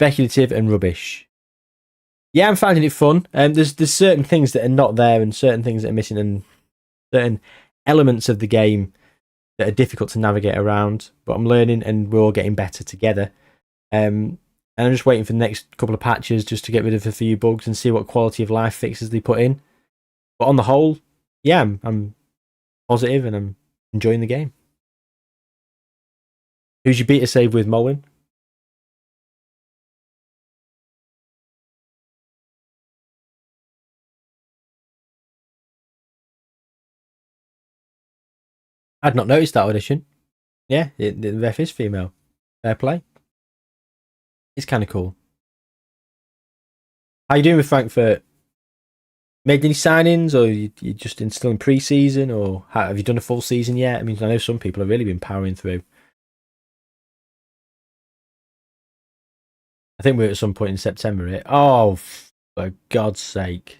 speculative and rubbish. Yeah, I'm finding it fun. There's certain things that are not there and certain things that are missing and certain elements of the game that are difficult to navigate around. But I'm learning and we're all getting better together. And I'm just waiting for the next couple of patches just to get rid of a few bugs and see what quality of life fixes they put in. But on the whole, yeah, I'm positive and I'm enjoying the game. Who's your beta save with, Molwyn? I'd not noticed that audition. Yeah, the ref is female. Fair play. It's kind of cool. How you doing with Frankfurt? Made any signings, or you just still in pre-season, or have you done a full season yet? I mean, I know some people have really been powering through. I think we're at some point in September. Right? Oh, for God's sake!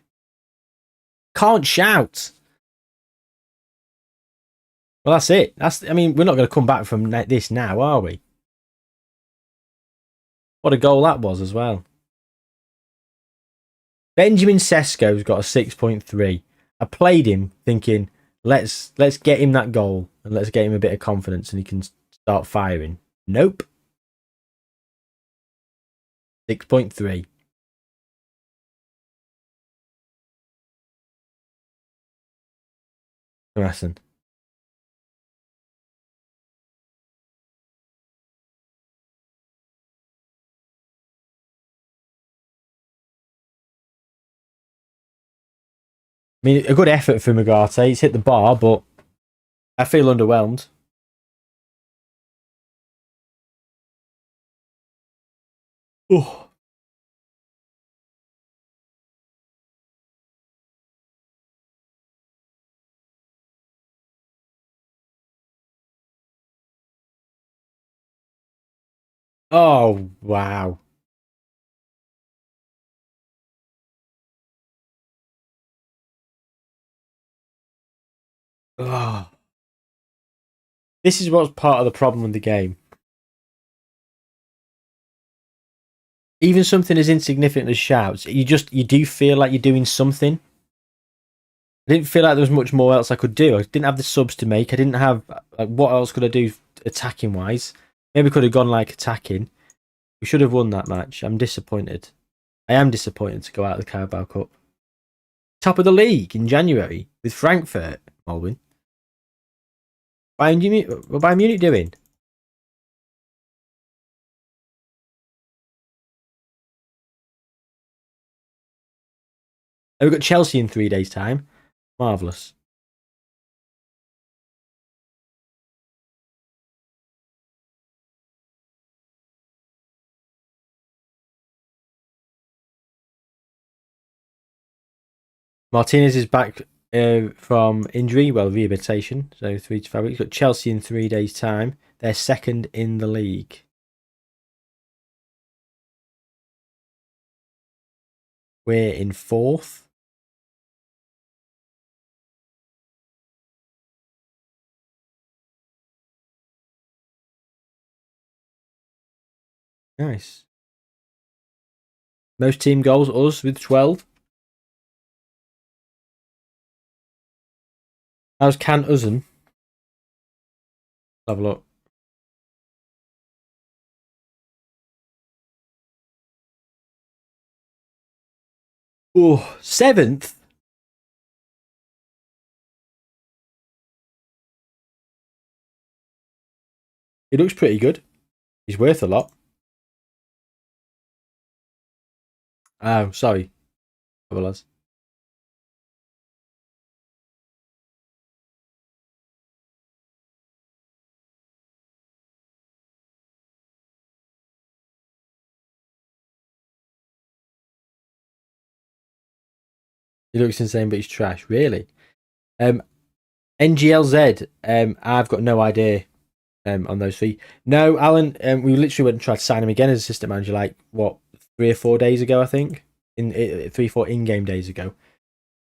Can't shout. Well, that's it. I mean, we're not going to come back from this now, are we? What a goal that was as well. Benjamin Sesko's got a 6.3. I played him thinking, let's get him that goal and let's get him a bit of confidence and he can start firing. Nope. 6.3. Harassing. I mean, a good effort for Mugarte. He's hit the bar, but I feel underwhelmed. Oh. Oh, wow. Oh. This is what's part of the problem with the game. Even something as insignificant as shouts, you do feel like you're doing something. I didn't feel like there was much more else I could do. I didn't have the subs to make. I didn't have what else could I do attacking wise? Maybe could have gone like attacking. We should have won that match. I'm disappointed. I am disappointed to go out of the Carabao Cup. Top of the league in January with Frankfurt, Molwyn. Bayern Munich, what Bayern Munich doing? Oh, we've got Chelsea in 3 days' time. Marvellous. Martinez is back from injury, well, rehabilitation, so 3 to 5 weeks. We've got Chelsea in 3 days' time. They're second in the league. We're in fourth. Nice. Most team goals, us with 12. How's Can Uzen? Have a look. Oh, 7th? He looks pretty good. He's worth a lot. Oh, sorry. Lads. He looks insane, but he's trash. Really? NGLZ. I've got no idea on those three. No, Alan. We literally went and tried to sign him again as assistant manager, like what 3 or 4 days ago, I think. In 3, 4 in-game days ago,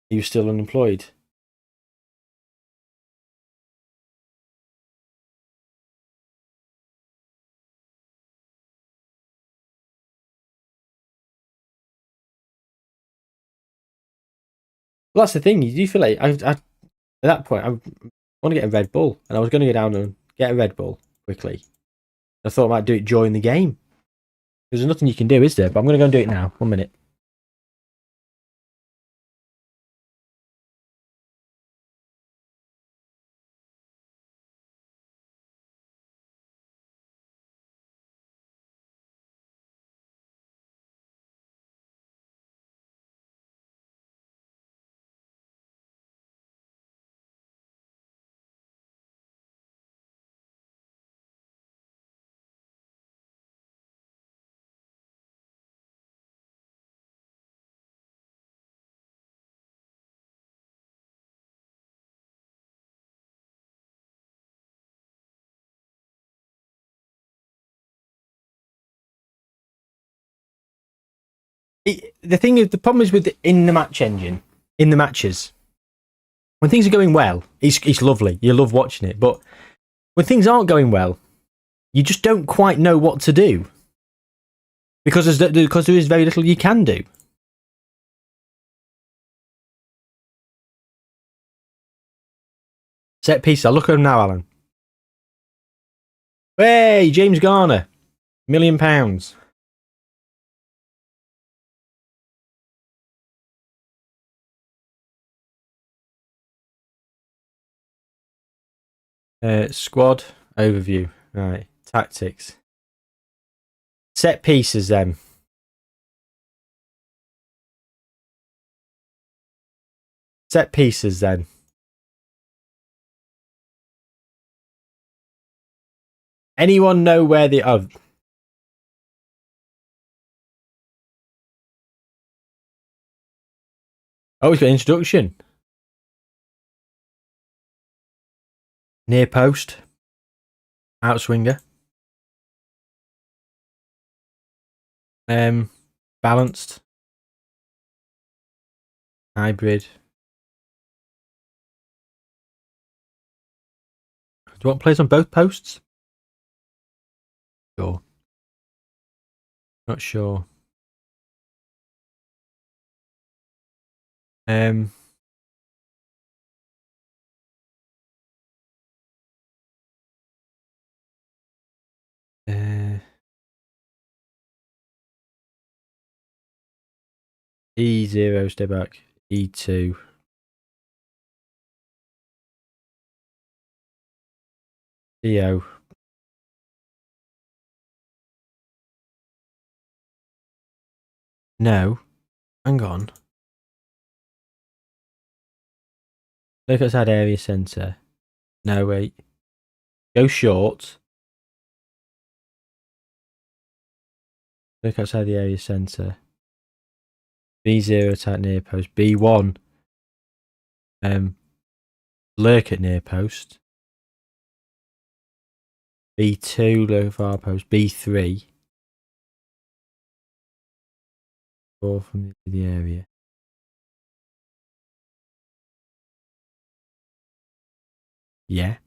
he was still unemployed. Well, that's the thing. You do feel like at that point, I want to get a Red Bull, and I was going to go down and get a Red Bull quickly. I thought I might do it during the game. There's nothing you can do, is there? But I'm going to go and do it now. 1 minute. The problem is with in the match engine, in the matches, when things are going well, it's lovely. You love watching it. But when things aren't going well, you just don't quite know what to do. Because there is very little you can do. Set piece. I'll look at him now, Alan. Hey, James Garner. £1 million. Squad overview. Right. Tactics. Set pieces then. Set pieces then. Anyone know where the... Oh, he's got an introduction. Near post. Outswinger. Balanced. Hybrid. Do you want players on both posts? Sure. Not sure. E0, stay back. E2. EO. No. Hang on. Look outside area centre. No, wait. Go short. Look outside the area centre. B0 attack near post. B1. Lurk at near post. B2 lurk far post. B3. 4 from the area. Yeah.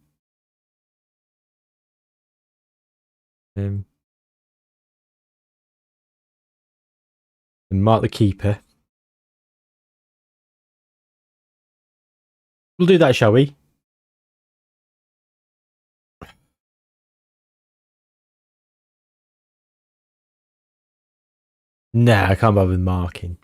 And mark the keeper. We'll do that, shall we? Nah, I can't bother with marking.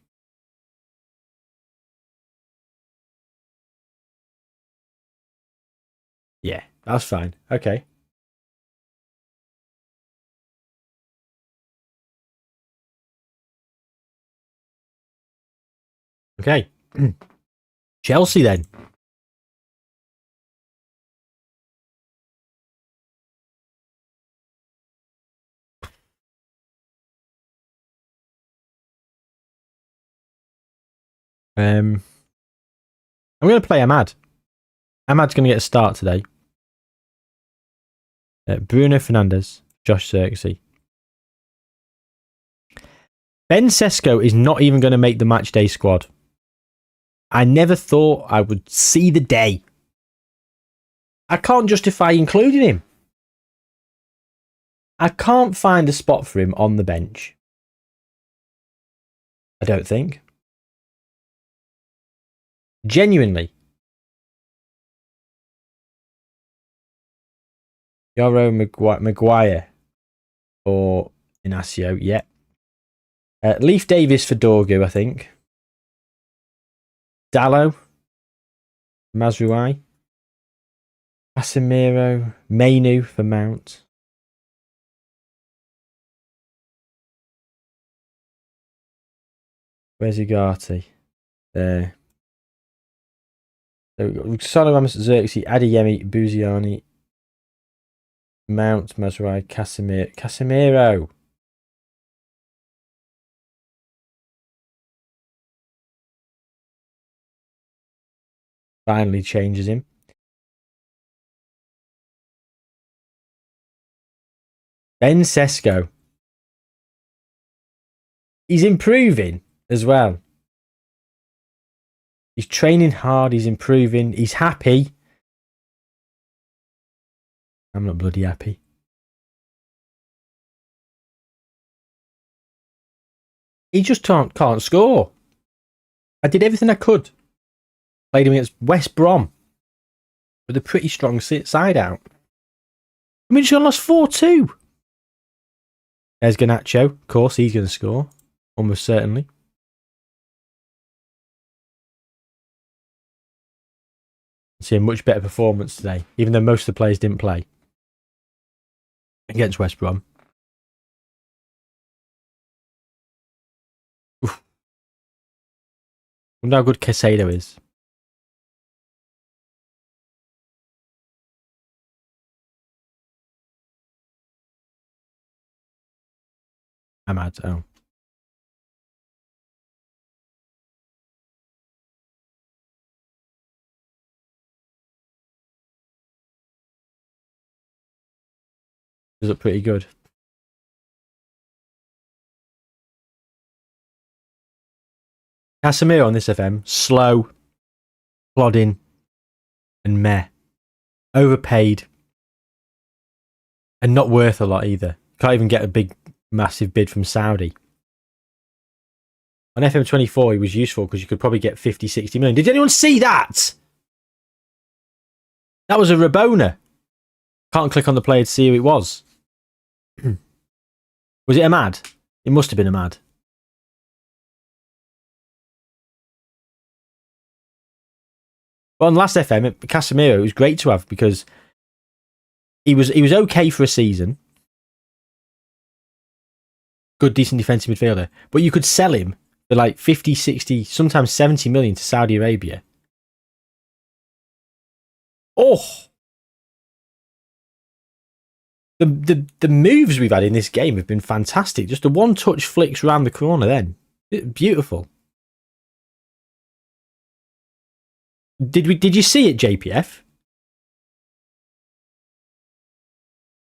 Yeah, that's fine. Okay. Okay. Chelsea then. I'm going to play Ahmad. Ahmad's going to get a start today. Bruno Fernandes, Josh Xerxes. Ben Sesko is not even going to make the matchday squad. I never thought I would see the day. I can't justify including him. I can't find a spot for him on the bench. I don't think. Genuinely. Yoro Maguire or Inacio, yeah. Leaf Davis for Dorgu, I think. Dallo. Mazruai. Casemiro. Mainu for Mount. Where's Ugarte? There. There we go. Solo Ramos, Xerxes, Adeyemi, Buziani, Mount, Mazrai, Casemiro. Finally changes him. Ben Sesko. He's improving as well. He's training hard. He's improving. He's happy. I'm not bloody happy. He just can't score. I did everything I could. Played him against West Brom with a pretty strong side out. I mean, she lost 4-2. There's Garnacho. Of course, he's going to score. Almost certainly. See a much better performance today, even though most of the players didn't play against West Brom. Oof. I wonder how good Casado is. I'm mad. Oh. Does look pretty good. Casemiro on this FM, slow, plodding, and meh. Overpaid, and not worth a lot either. Can't even get a big, massive bid from Saudi. On FM24, he was useful because you could probably get 50, 60 million. Did anyone see that? That was a Rabona. Can't click on the player to see who it was. Was it a mad? It must have been a mad. But on last FM, Casemiro, it was great to have because he was okay for a season. Good, decent defensive midfielder. But you could sell him for like 50, 60, sometimes 70 million to Saudi Arabia. Oh! The moves we've had in this game have been fantastic. Just a one-touch flicks around the corner then. Beautiful. Did you see it, JPF?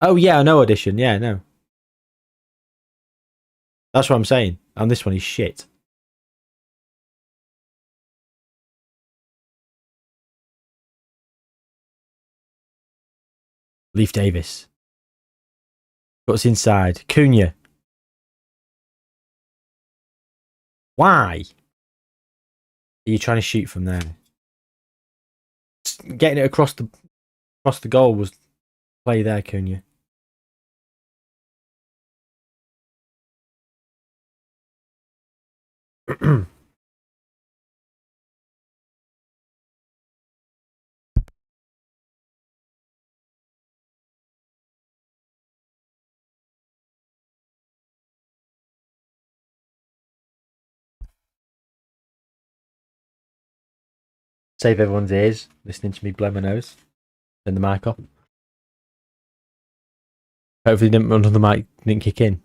Oh yeah, no audition. Yeah, no. That's what I'm saying. And this one is shit. Leaf Davis. What's inside? Cunha. Why are you trying to shoot from there? Getting it across the goal was play there, Cunha. Save everyone's ears listening to me blow my nose. Turn the mic off. Hopefully the mic didn't kick in.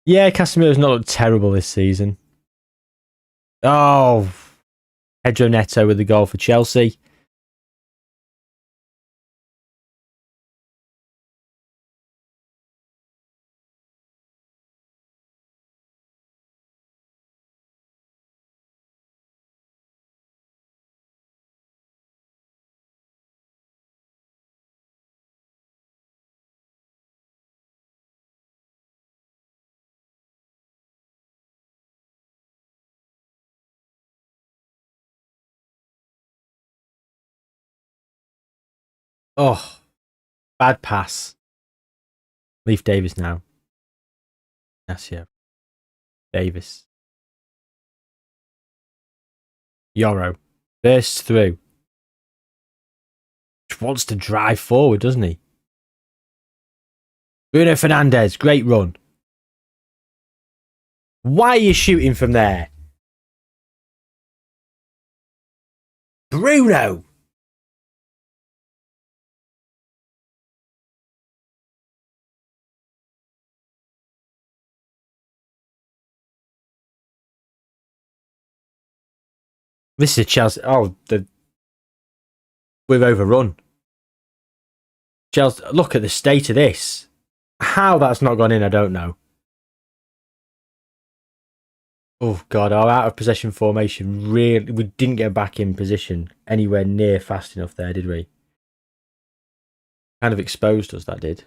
Yeah, Casemiro's not looked terrible this season. Oh, Pedro Neto with the goal for Chelsea. Oh, bad pass. Leaf Davis now. Ignacio. Davis. Yoro. Bursts through. Just wants to drive forward, doesn't he? Bruno Fernandes. Great run. Why are you shooting from there? Bruno! This is a Chelsea. Oh, we've overrun. Chelsea, look at the state of this. How that's not gone in, I don't know. Oh, God, our out of possession formation really. We didn't get back in position anywhere near fast enough there, did we? Kind of exposed us, that did.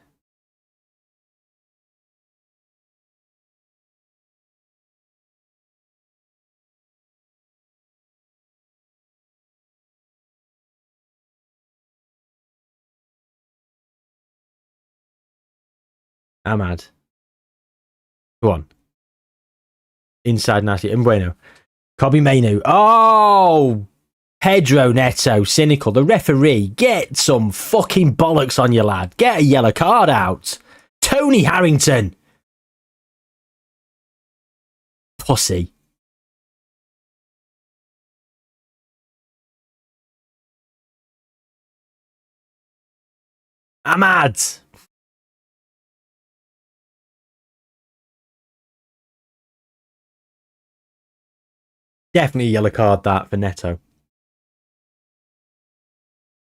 Ahmad. Go on. Inside nasty. Bueno. Kobe Mainu. Oh! Pedro Neto. Cynical. The referee. Get some fucking bollocks on you, lad. Get a yellow card out. Tony Harrington. Pussy. Ahmad. Definitely a yellow card that for Neto.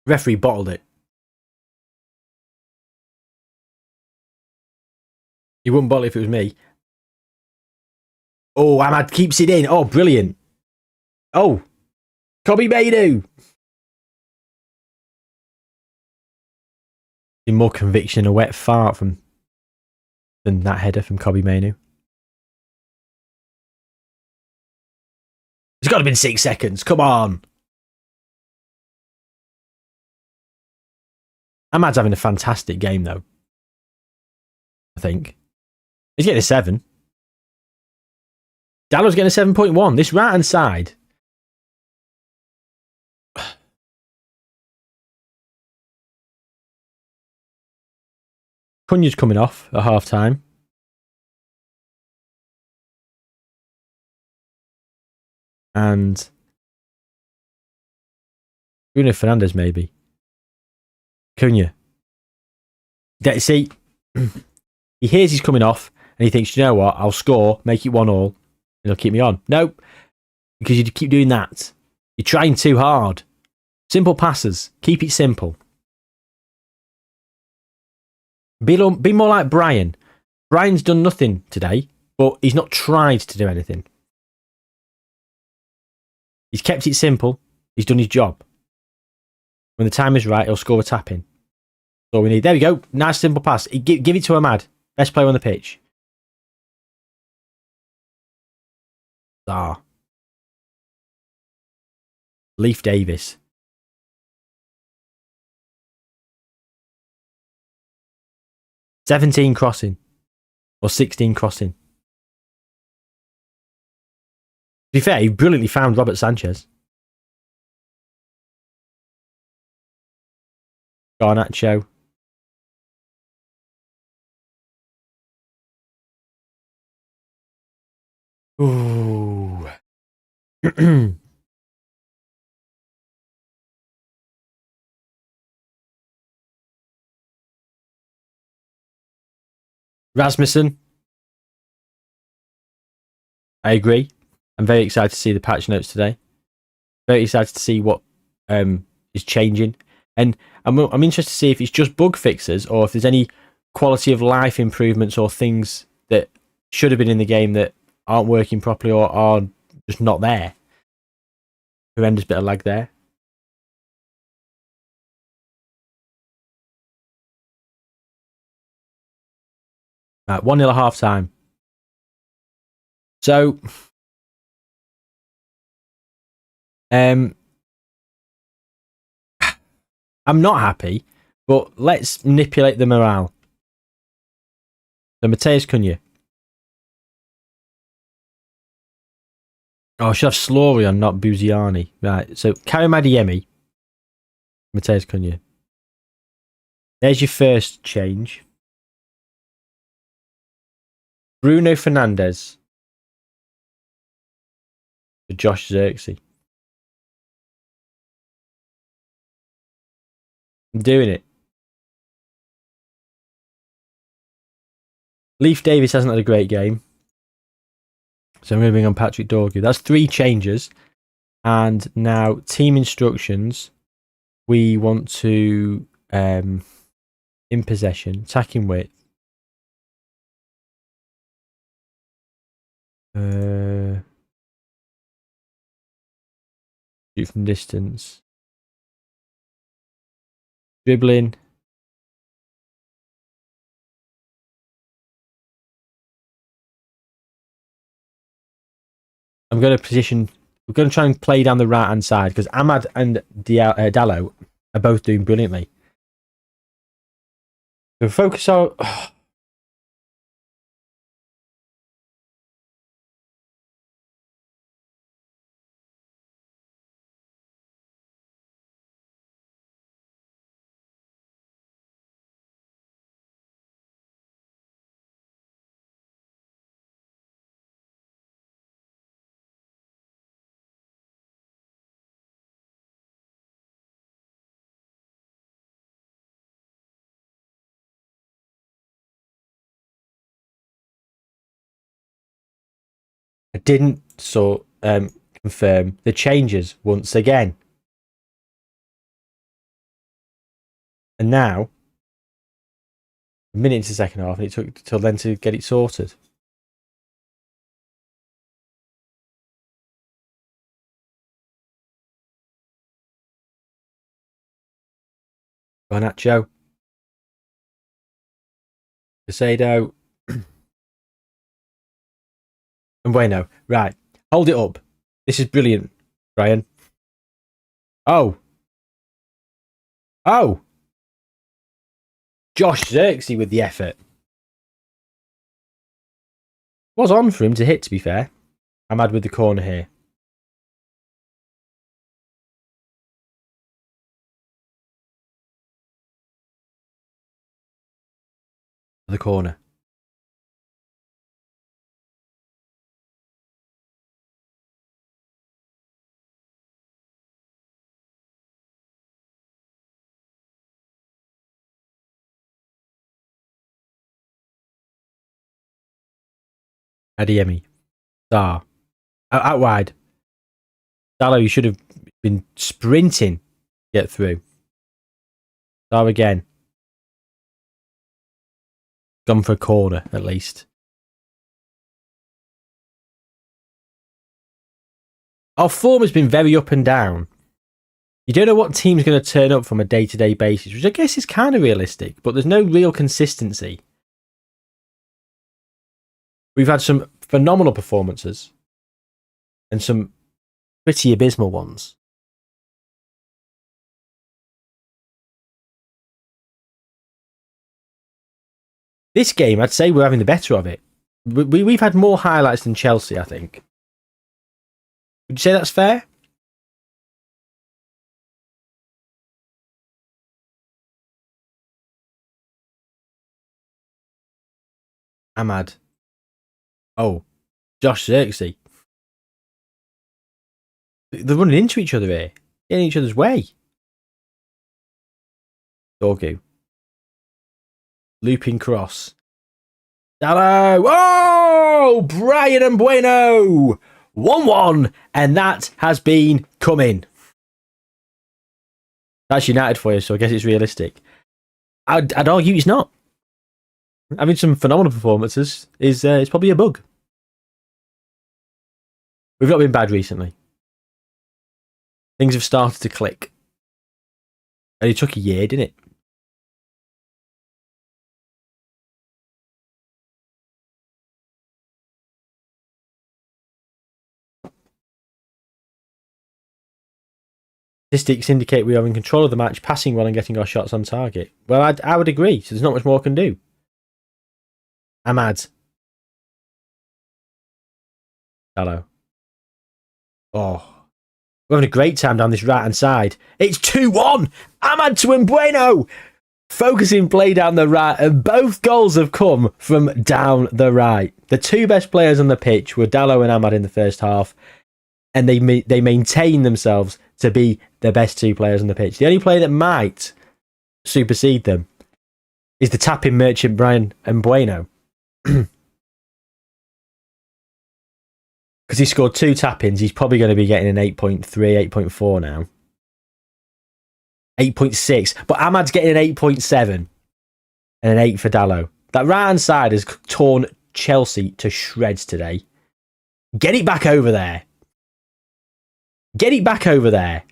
Referee bottled it. He wouldn't bottle it if it was me. Oh, Ahmad keeps it in. Oh, brilliant. Oh, Kobe Mainu. More conviction, a wet fart than that header from Kobe Mainu. It's got to have been 6 seconds. Come on. Ahmad's having a fantastic game, though. I think. He's getting a 7. Dallo's getting a 7.1. This right-hand side. Cunha's coming off at half-time. And Bruno Fernandes, maybe. Cunha. See, he hears he's coming off and he thinks, you know what, I'll score, make it 1-1, and he'll keep me on. Nope. Because you keep doing that. You're trying too hard. Simple passes. Keep it simple. Be more like Brian. Brian's done nothing today, but he's not tried to do anything. He's kept it simple. He's done his job. When the time is right, he'll score a tap in. That's all we need. There we go. Nice simple pass. Give it to Ahmad. Best player on the pitch. Leaf Davis. $17 crossing. Or 16 crossing. To be fair, he brilliantly found Robert Sanchez. Garnacho. Ooh. Rasmussen. I agree. I'm very excited to see the patch notes today. Very excited to see what is changing. And I'm interested to see if it's just bug fixes or if there's any quality of life improvements or things that should have been in the game that aren't working properly or are just not there. Horrendous bit of lag there. Right, 1-0 at half time. So, I'm not happy, But let's manipulate the morale. So Mateus Cunha. Oh, I should have Slorian, not Buziani. Right, so Karim Adeyemi. Mateus Cunha. There's your first change. Bruno Fernandes. For Josh Zirkzee. I'm doing it. Leif Davis hasn't had a great game. So I'm going to bring on Patrick Dorgu. That's 3 changes. And now team instructions. We want to, in possession, attacking width. Shoot from distance. Dribbling. I'm going to position. We're going to try and play down the right hand side because Ahmad and Dallo are both doing brilliantly. So focus on. I didn't confirm the changes once again. And now, a minute into the second half, and it took till then to get it sorted. Garnacho. Casado. And Bueno. Right. Hold it up. This is brilliant, Brian. Oh. Oh. Josh Zirkzee with the effort. Was on for him to hit, to be fair. I'm mad with the corner here. The corner. Adeyemi. Star. Out wide. Dallo, you should have been sprinting to get through. Star again. Gone for a corner, at least. Our form has been very up and down. You don't know what team's going to turn up from a day-to-day basis, which I guess is kind of realistic, but there's no real consistency. We've had some phenomenal performances and some pretty abysmal ones. This game, I'd say we're having the better of it. We've had more highlights than Chelsea, I think. Would you say that's fair? Ahmad. Oh, Josh Zirkzee. They're running into each other here. Getting each other's way. Dorgu. Looping cross. Dallo. Oh! Brian and Bueno. 1-1. And that has been coming. That's United for you, so I guess it's realistic. I'd argue it's not. Having some phenomenal performances is probably a bug. We've not been bad recently. Things have started to click. And it took a year, didn't it? Statistics indicate we are in control of the match, passing well and getting our shots on target. Well, I would agree. So there's not much more I can do. Ahmad. Hello. Oh. We're having a great time down this right-hand side. It's 2-1. Ahmad to Mbueno. Focusing play down the right. And both goals have come from down the right. The two best players on the pitch were Dallo and Ahmad in the first half. And they maintain themselves to be the best two players on the pitch. The only player that might supersede them is the tapping merchant Brian Mbueno. Because he scored 2 tap-ins, he's probably going to be getting an 8.3, 8.4 now. 8.6. But Ahmad's getting an 8.7 and an 8 for Dallo. That right-hand side has torn Chelsea to shreds today. Get it back over there. Get it back over there.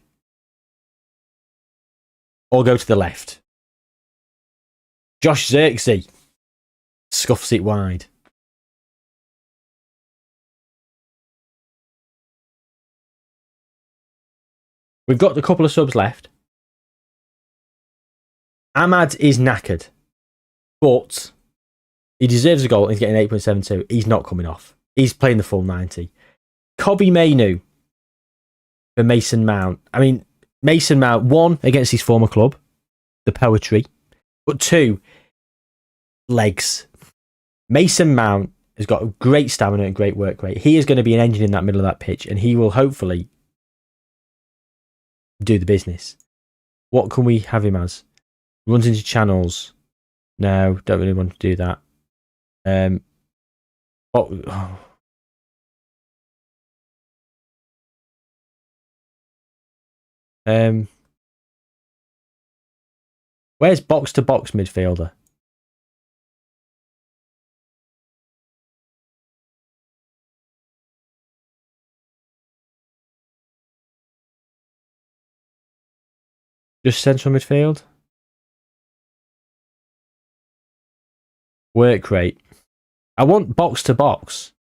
Or go to the left. Josh Zirkzee scuffs it wide. We've got a couple of subs left. Ahmad is knackered. But he deserves a goal and he's getting 8.72. He's not coming off. He's playing the full 90. Kobbie Mainoo for Mason Mount. I mean, Mason Mount, 1, against his former club, the poetry, but 2, legs. Mason Mount has got great stamina and great work rate. He is going to be an engine in that middle of that pitch, and he will hopefully do the business. What can we have him as? Runs into channels. No, don't really want to do that. Where's box-to-box midfielder? Just central midfield? Work rate. I want box-to-box.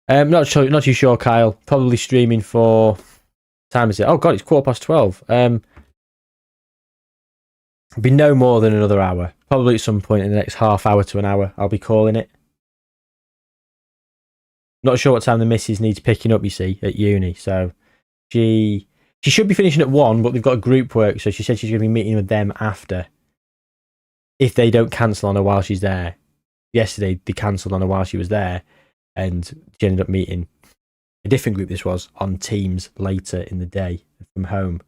Not too sure, Kyle. Probably streaming for... What time is it? Oh god, it's 12:15. Be no more than another hour. Probably at some point in the next half hour to an hour, I'll be calling it. Not sure what time the missus needs picking up, you see, at uni. So she should be finishing at 1, but they've got a group work, so she said she's going to be meeting with them after. If they don't cancel on her while she's there. Yesterday, they cancelled on her while she was there, and she ended up meeting a different group, this was, on Teams later in the day from home.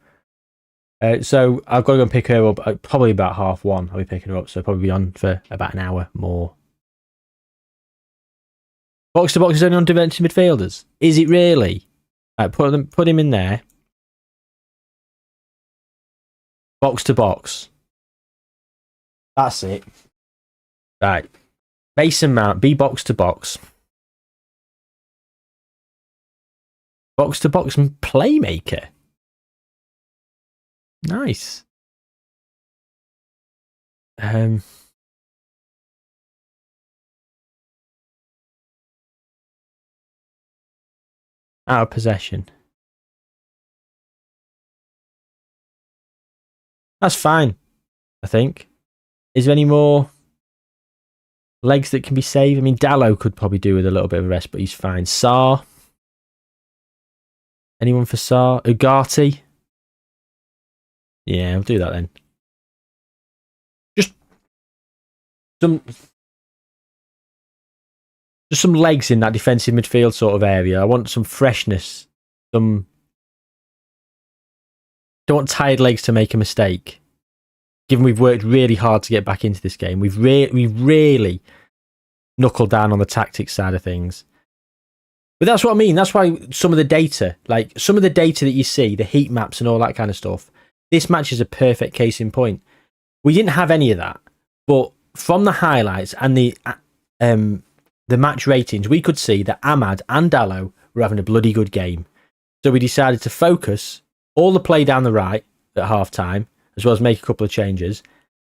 So I've got to go and pick her up probably about 1:30. I'll be picking her up, so probably be on for about an hour more. Box to box is only on defensive midfielders. Is it really? Right, put him in there. Box to box. That's it. Right. Mason Mount, be box to box. Box to box and playmaker. Nice. Out of possession. That's fine, I think. Is there any more legs that can be saved? I mean, Dallo could probably do with a little bit of a rest, but he's fine. Sarr. Anyone for Sarr? Ugarte? Yeah, I'll do that then. Just some legs in that defensive midfield sort of area. I want some freshness. Don't want tired legs to make a mistake. Given we've worked really hard to get back into this game, we've really knuckled down on the tactics side of things. But that's what I mean. That's why some of the data that you see, the heat maps and all that kind of stuff, this match is a perfect case in point. We didn't have any of that, but from the highlights and the match ratings, we could see that Ahmad and Dallo were having a bloody good game. So we decided to focus all the play down the right at half time, as well as make a couple of changes.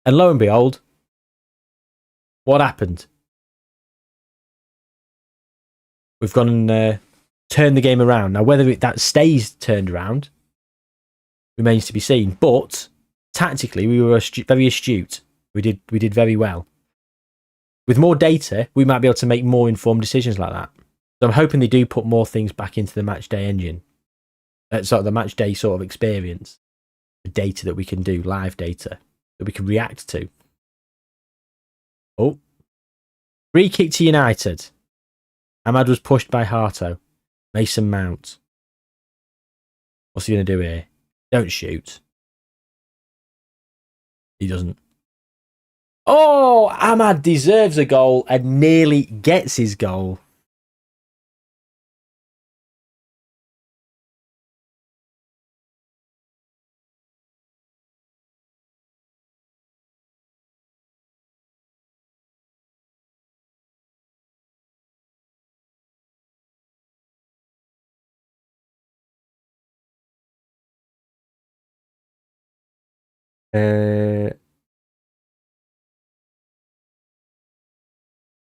And lo and behold, What happened? We've gone and turned the game around. Now, whether that stays turned around remains to be seen. But tactically, we were very astute. We did very well. With more data, we might be able to make more informed decisions like that. So I'm hoping they do put more things back into the match day engine. Sort of the match day sort of experience. The data that we can do, live data, that we can react to. Oh. Free kick to United. Ahmad was pushed by Harto. Mason Mount. What's he going to do here? Don't shoot. He doesn't. Oh, Ahmad deserves a goal and nearly gets his goal.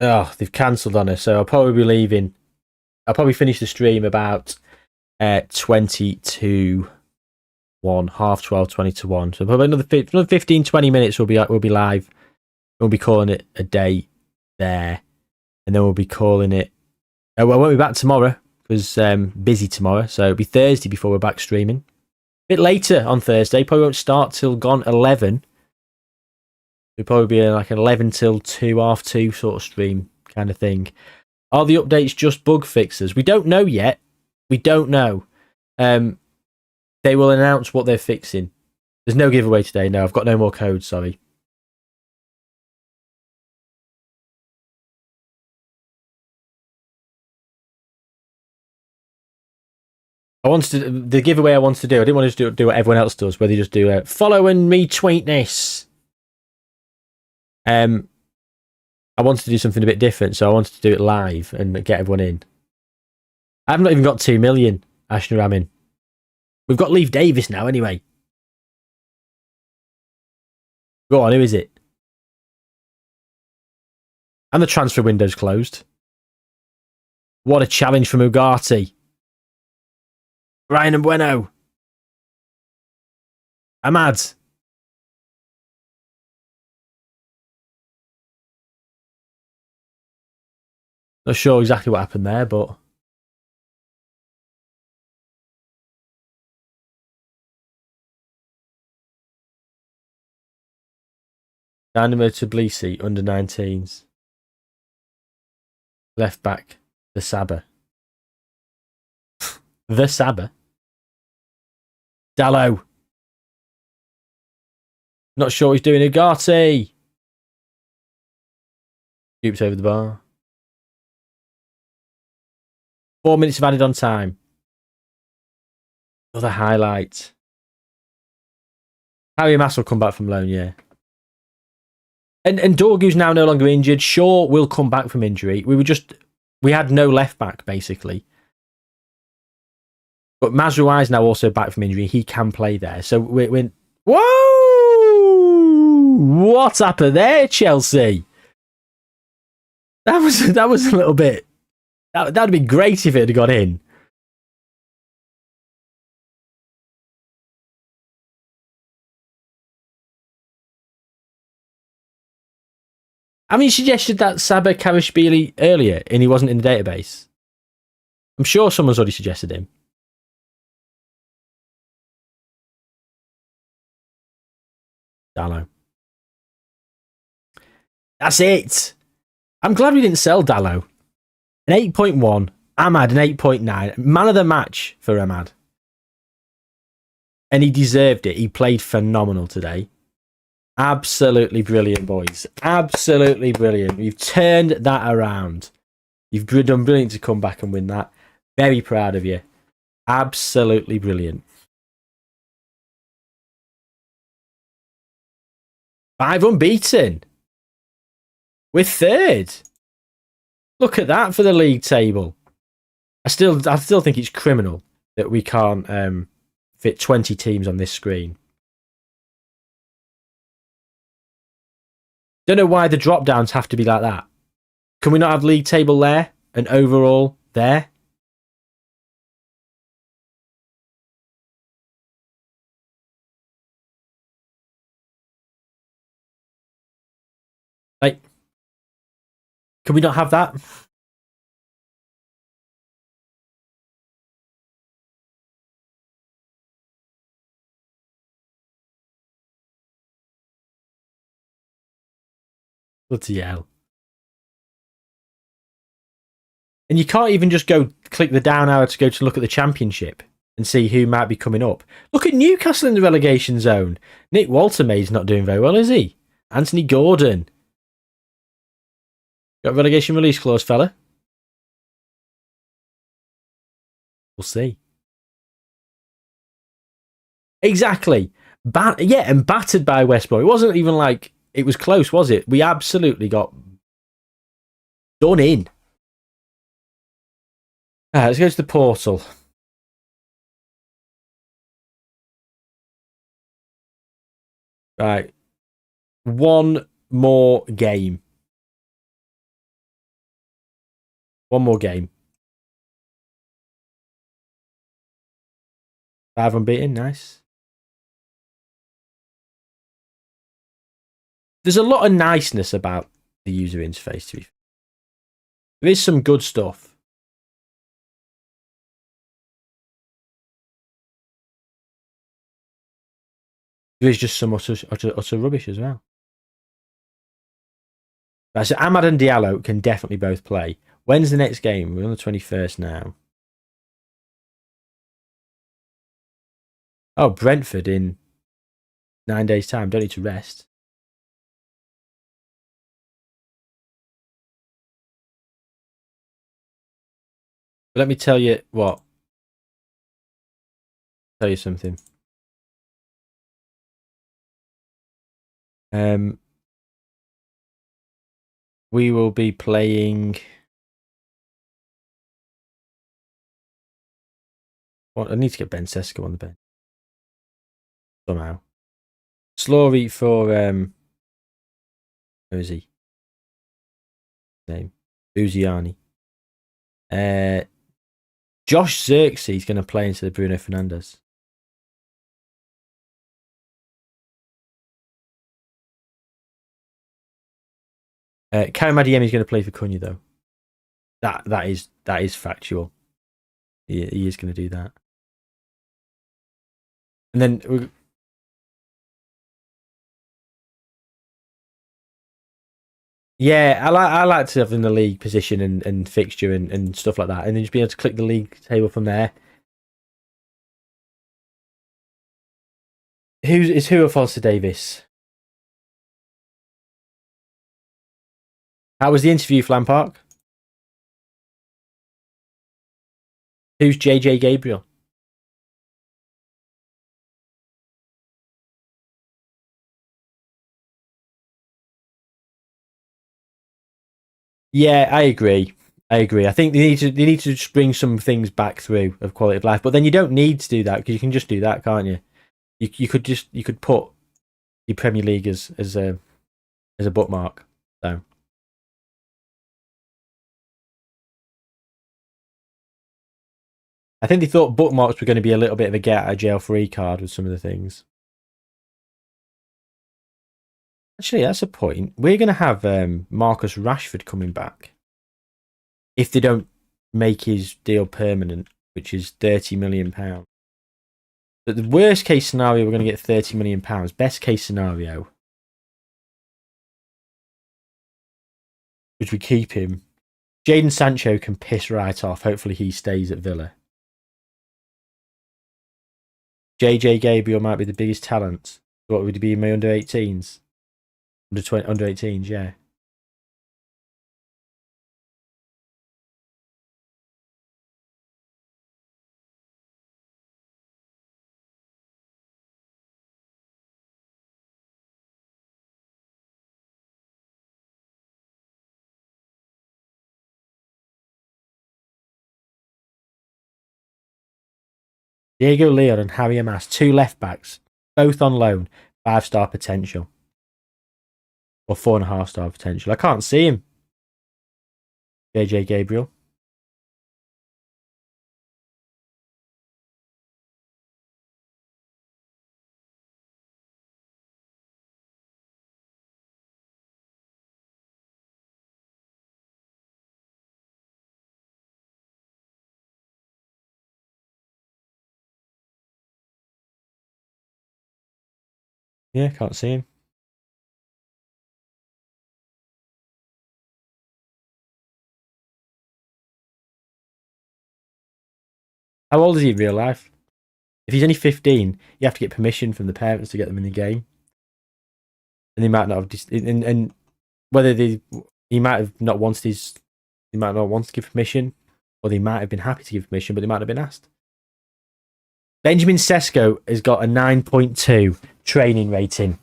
Oh, they've cancelled on us, so I'll probably be leaving. I'll probably finish the stream about 20 to 1, half 12, 20 to 1. So probably another 15, 20 minutes we'll be live. We'll be calling it a day there. And then we'll be calling it... I won't be back tomorrow because busy tomorrow. So it'll be Thursday before we're back streaming. A bit later on Thursday. Probably won't start till gone 11. It'll probably be like an 11 till 2, half 2 sort of stream kind of thing. Are the updates just bug fixes? We don't know yet. We don't know. They will announce what they're fixing. There's no giveaway today. No, I've got no more codes, sorry. The giveaway I wanted to do, I didn't want to do what everyone else does, where they just do follow and retweet this. I wanted to do something a bit different, so I wanted to do it live and get everyone in. I've not even got 2 million, Ashna Ramin. We've got Leif Davis now, anyway. Go on, who is it? And the transfer window's closed. What a challenge from Ugarte. Ryan and Bueno. Ahmad. Not sure exactly what happened there, but... Dynamo Tbilisi, under 19s. Left back, the Saba. The Saba. Dallo. Not sure what he's doing. Ugarte. Scoops over the bar. 4 minutes of added on time. Another highlight. Harry Mass will come back from loan, yeah. And Dorgu's now no longer injured. Shaw will come back from injury. We had no left back, basically. But Mazrouai is now also back from injury. He can play there. So we're whoa! What happened there, Chelsea? That was a little bit... That'd be great if it had got in. I mean, you suggested that Saba Karashvili earlier and he wasn't in the database. I'm sure someone's already suggested him. Dallo. That's it. I'm glad we didn't sell Dallo. An 8.1. Ahmad, an 8.9. Man of the match for Ahmad. And he deserved it. He played phenomenal today. Absolutely brilliant, boys. Absolutely brilliant. You've turned that around. You've done brilliant to come back and win that. Very proud of you. Absolutely brilliant. 5 unbeaten. We're third. Look at that for the league table. I still think it's criminal that we can't fit 20 teams on this screen. Don't know why the drop downs have to be like that. Can we not have league table there and overall there? Like, can we not have that? Bloody hell. And you can't even just go click the down arrow to go to look at the championship and see who might be coming up. Look at Newcastle in the relegation zone. Nick Waltermay's not doing very well, is he? Anthony Gordon. Got a relegation release clause, fella? We'll see. Exactly. And battered by West Brom. It wasn't even like it was close, was it? We absolutely got done in. All right, let's go to the portal. Right. One more game. One more game. 5 unbeaten, nice. There's a lot of niceness about the user interface, to be fair. There is some good stuff. There is just some utter rubbish as well. Right, so Ahmad and Diallo can definitely both play. When's the next game? We're on the 21st now. Oh, Brentford in 9 days' time. Don't need to rest. But let me tell you what. Tell you something. We will be playing. Well, I need to get Ben Sesko on the bench somehow. Slory for where is he? Name Uziani. Josh Xerxes going to play into the Bruno Fernandes. Karim Adeyemi is going to play for Cunha though. That is factual. He is going to do that. And then yeah, I like to have in the league position and fixture and stuff like that, and then just be able to click the league table from there. Who of Foster Davis? How was the interview, Flam Park? Who's JJ Gabriel? Yeah, I agree. I think they need to just bring some things back through of quality of life. But then you don't need to do that because you can just do that, can't you? You could put your Premier League as a bookmark. So I think they thought bookmarks were going to be a little bit of a get out of jail free card with some of the things. Actually, that's a point. We're going to have Marcus Rashford coming back if they don't make his deal permanent, which is £30 million. But the worst case scenario, we're going to get £30 million. Best case scenario, which we keep him. Jadon Sancho can piss right off. Hopefully he stays at Villa. JJ Gabriel might be the biggest talent. What would he be in my under 18s? Under 18s, yeah. Diego Leon and Harry Amas, 2 left backs, both on loan, 5-star potential. Or 4.5-star potential. I can't see him. JJ Gabriel. Yeah, can't see him. How old is he in real life? If he's only 15, you have to get permission from the parents to get them in the game. And they might not have, and whether he might have not wanted he might not want to give permission, or they might have been happy to give permission, but they might have been asked. Benjamin Sesko has got a 9.2 training rating.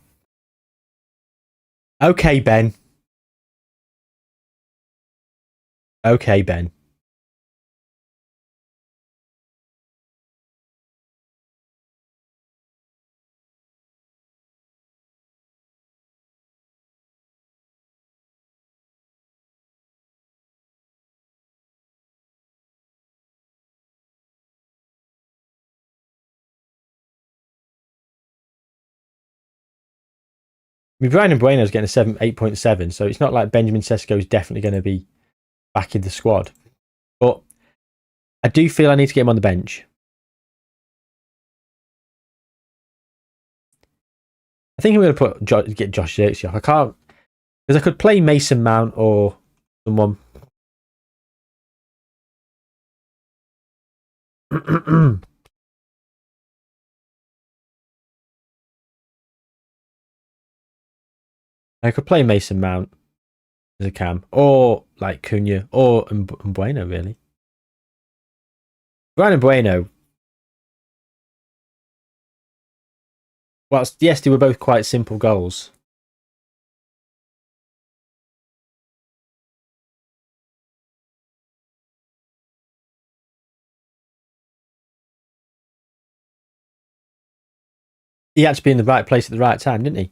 Okay, Ben. Okay, Ben. I mean, Brian Bueno's getting a 8.7, so it's not like Benjamin Sesko is definitely going to be back in the squad. But I do feel I need to get him on the bench. I think I'm going to get Josh Xerxes off. I can't, because I could play Mason Mount or someone. I could play Mason Mount as a cam, or like Cunha, or Bueno, really. Brian Bueno. Well, yes, they were both quite simple goals. He had to be in the right place at the right time, didn't he?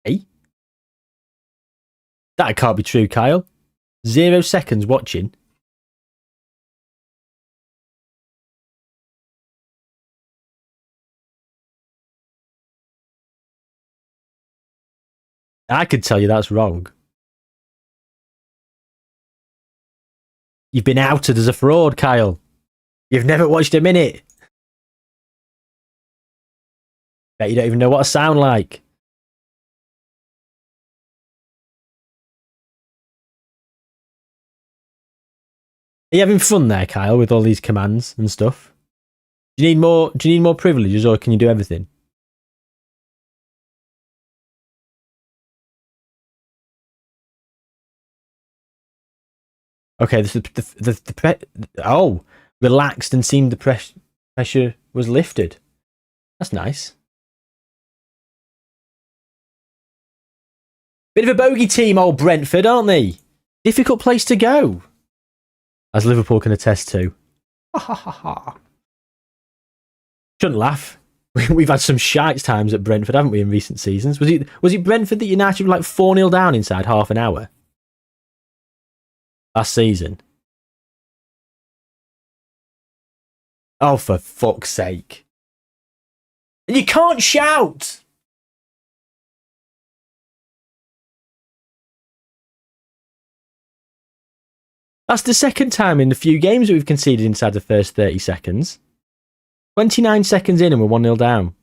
Hey? That can't be true, Kyle. 0 seconds watching. I could tell you that's wrong. You've been outed as a fraud, Kyle. You've never watched a minute. Bet you don't even know what I sound like. Are you having fun there, Kyle, with all these commands and stuff? Do you need more? Do you need more privileges, or can you do everything? Okay, relaxed and seemed the pressure was lifted. That's nice. Bit of a bogey team, old Brentford, aren't they? Difficult place to go, as Liverpool can attest to. Shouldn't laugh. We've had some shite times at Brentford, haven't we, in recent seasons? Was it Brentford that United were like 4-0 down inside half an hour last season? Oh, for fuck's sake. And you can't shout! That's the second time in the few games that we've conceded inside the first 30 seconds. 29 seconds in and we're 1-0 down.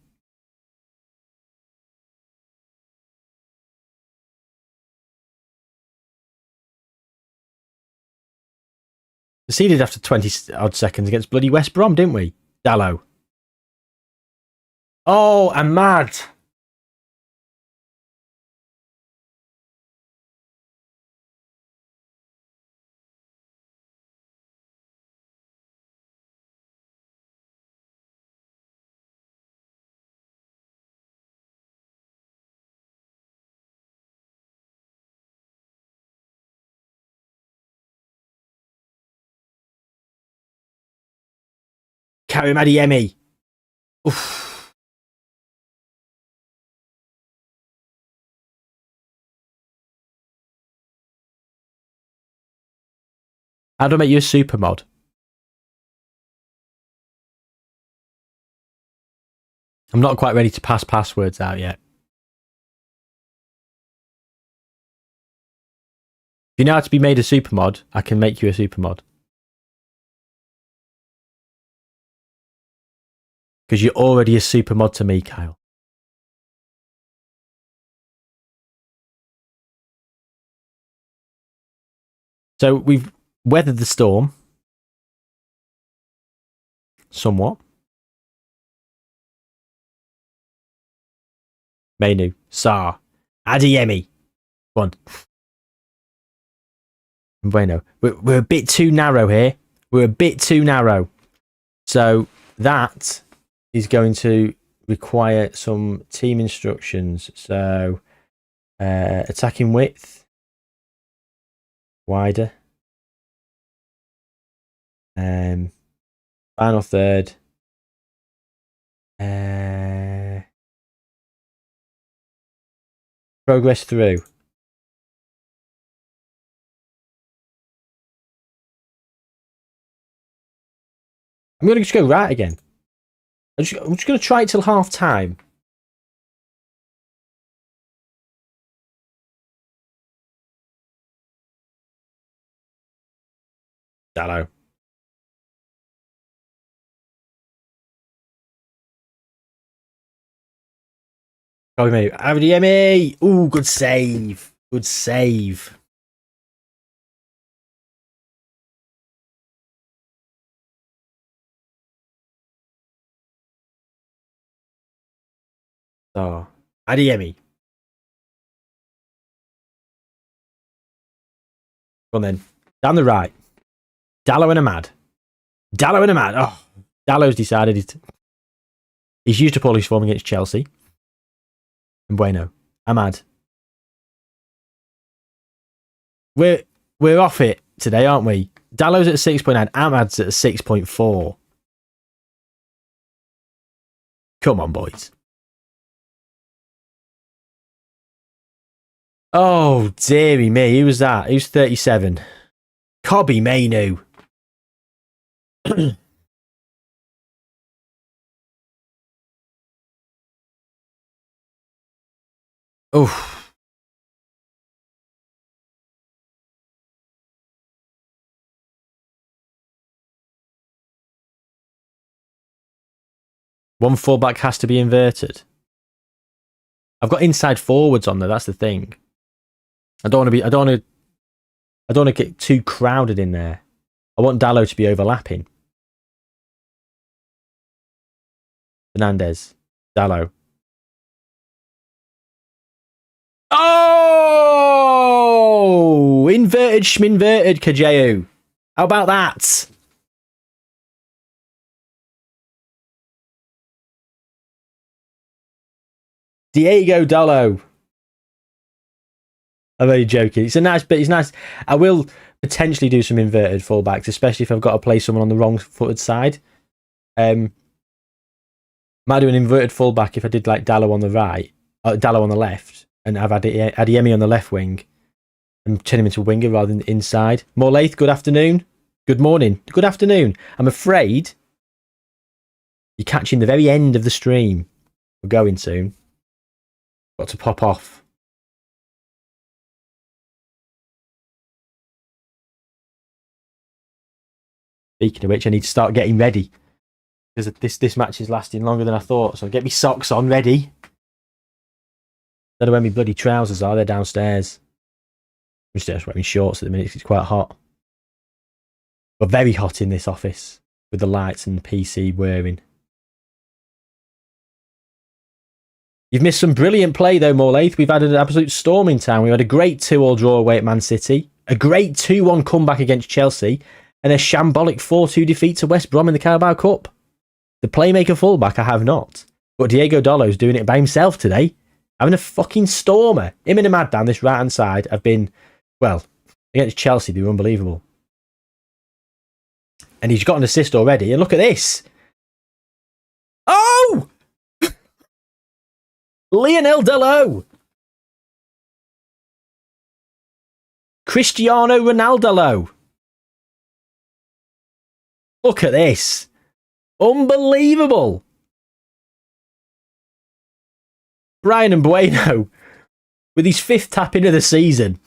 Conceded after 20 odd seconds against bloody West Brom, didn't we? Dallo. Oh, I'm mad. Karim Adeyemi. Oof. How do I make you a super mod? I'm not quite ready to pass passwords out yet. If you know how to be made a super mod, I can make you a super mod. Because you're already a super mod to me, Kyle. So we've weathered the storm. Somewhat. Menu. Sar. Adeyemi. One. Bueno. We're a bit too narrow here. We're a bit too narrow. So that is going to require some team instructions. So attacking width. Wider. Final third. Progress through. I'm going to just go right again. I'm just going to try it till half time. Hello. Oh, mate. Adeyemi. Ooh, good save. Good save. Oh, Adeyemi. Go on then. Down the right. Dallo and Ahmad. Dallo and Ahmad. Oh, Dallo's decided he's used up all his form against Chelsea. And bueno. Ahmad. We're off it today, aren't we? Dallo's at 6.9. Ahmad's at 6.4. Come on, boys. Oh, dearie me. Who was that? Who's 37? Kobbie Mainoo. Oof. One fullback has to be inverted. I've got inside forwards on there. That's the thing. I don't want to get too crowded in there. I want Dallo to be overlapping. Fernandez. Dallo. Oh! Inverted schminverted Kajeu. How about that? Diego Dallo. I'm only joking. It's a nice bit. It's nice. I will potentially do some inverted fullbacks, especially if I've got to play someone on the wrong-footed side. Might do an inverted fullback if I did like Dallo on the right, Dallo on the left, and have Adeyemi on the left wing, and turn him into a winger rather than inside. Morlaith, good afternoon. Good morning. Good afternoon. I'm afraid you're catching the very end of the stream. We're going soon. Got to pop off. Speaking of which, I need to start getting ready because this match is lasting longer than I thought. So get me socks on, ready. Don't know where my bloody trousers are. They're downstairs. I'm just wearing shorts at the minute because it's quite hot. But very hot in this office with the lights and the PC whirring. You've missed some brilliant play though, Morlaith. We've had an absolute storm in town. We had a great 2-2 draw away at Man City, a great 2-1 comeback against Chelsea, and a shambolic 4-2 defeat to West Brom in the Carabao Cup. The playmaker fullback I have not, but Diego Dallo's doing it by himself today, having a fucking stormer. Him and Ahmad down this right hand side have been, well, against Chelsea they were unbelievable. And he's got an assist already, and look at this. Oh! Lionel Dalot. Cristiano Ronaldo. Look at this. Unbelievable. Brian Bueno, with his 5th tap-in of the season.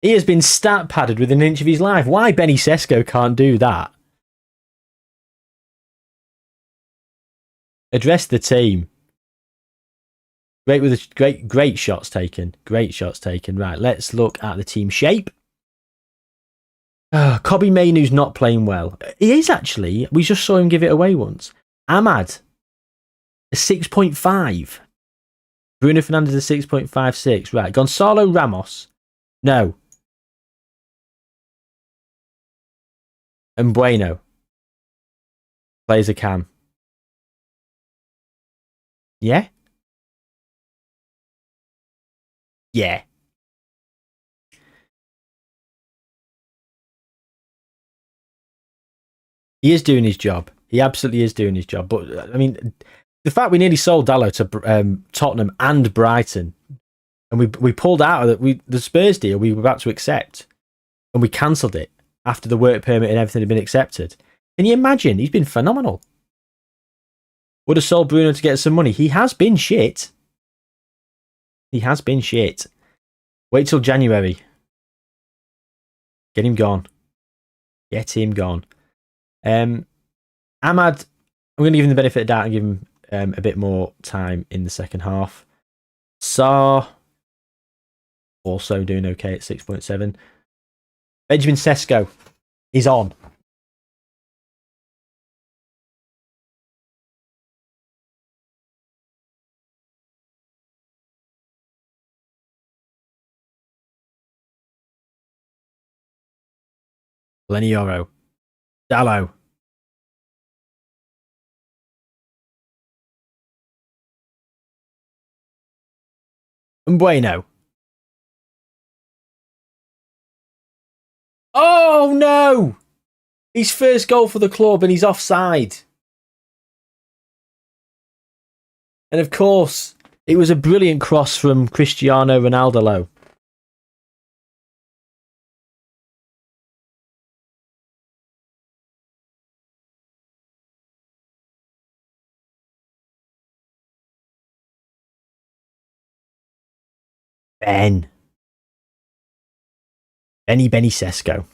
He has been stat padded within an inch of his life. Why Benny Sesko can't do that? Address the team. Great shots taken. Great shots taken. Right, let's look at the team shape. Kobbie Mainoo's not playing well. He is actually. We just saw him give it away once. Ahmad, a 6.5. Bruno Fernandes, a 6.56. Right, Gonzalo Ramos. No. And Bueno. Plays a cam. Yeah? Yeah. He is doing his job. He absolutely is doing his job. But, I mean, the fact we nearly sold Dalot to Tottenham and Brighton, and we pulled out of the Spurs deal we were about to accept, and we cancelled it after the work permit and everything had been accepted. Can you imagine? He's been phenomenal. Would have sold Bruno to get some money. He has been shit. He has been shit. Wait till January. Get him gone. Get him gone. Ahmad, I'm going to give him the benefit of the doubt and give him a bit more time in the second half. Sarr, also doing okay at 6.7. Benjamin Sesko is on. Lenioro. Dalot. Bueno. Oh no! His first goal for the club and he's offside. And of course, it was a brilliant cross from Cristiano Ronaldo. Benny Sesko.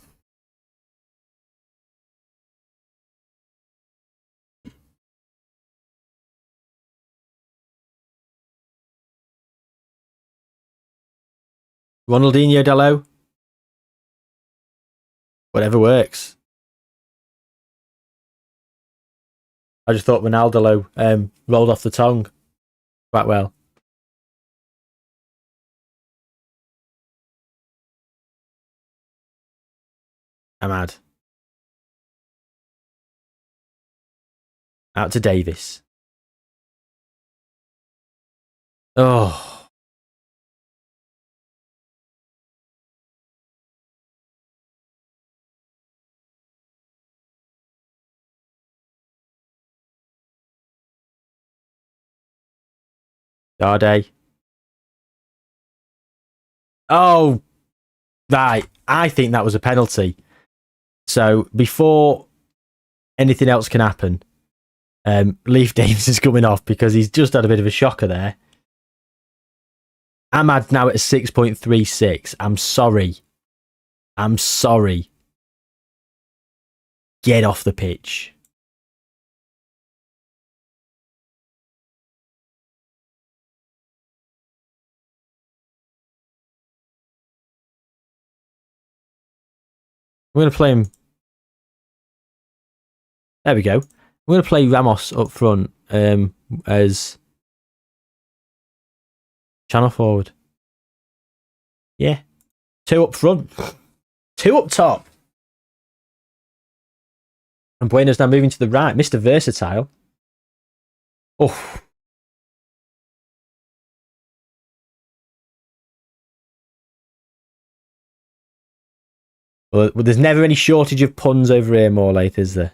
Ronaldinho Dalot. Whatever works. I just thought Ronaldo rolled off the tongue quite well. Ahmad. Out to Davis. Oh. Darday. Oh. Right. I think that was a penalty. So before anything else can happen, Leif Davis is coming off because he's just had a bit of a shocker there. Ahmad now at a 6.36. I'm sorry. Get off the pitch. I'm going to play him. There we go. I'm going to play Ramos up front as channel forward. Yeah. 2 up front. 2 up top. And Bueno's now moving to the right. Mr. Versatile. Oh. Well, there's never any shortage of puns over here, Morlaith, is there?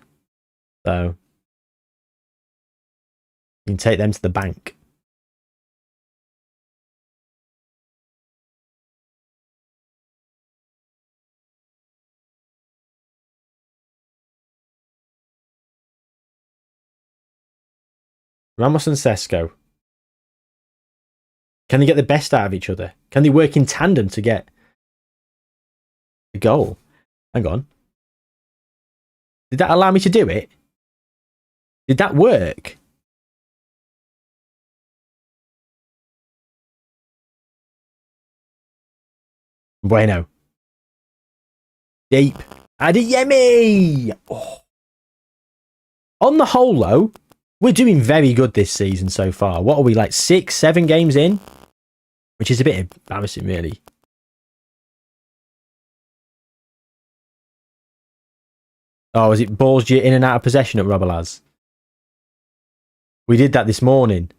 So. You can take them to the bank. Ramos and Sesko. Can they get the best out of each other? Can they work in tandem to get the goal? Hang on. Did that allow me to do it? Did that work? Bueno. Deep. Adeyemi! Oh. On the whole, though, we're doing very good this season so far. What are we, like 6, 7 games in? Which is a bit embarrassing, really. Oh, is it balls you in and out of possession at Robalaz? We did that this morning.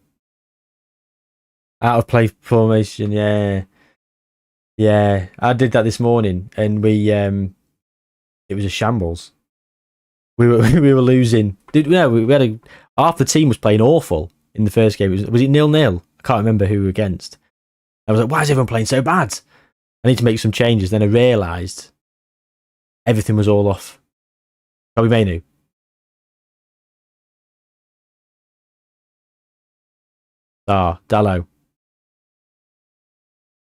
Out of play formation, yeah. Yeah, I did that this morning, and it was a shambles. We were losing. We had half the team was playing awful in the first game. Was it 0-0? I can't remember who we were against. I was like, why is everyone playing so bad? I need to make some changes. Then I realised everything was all off. Kobe Mainu. Dallo.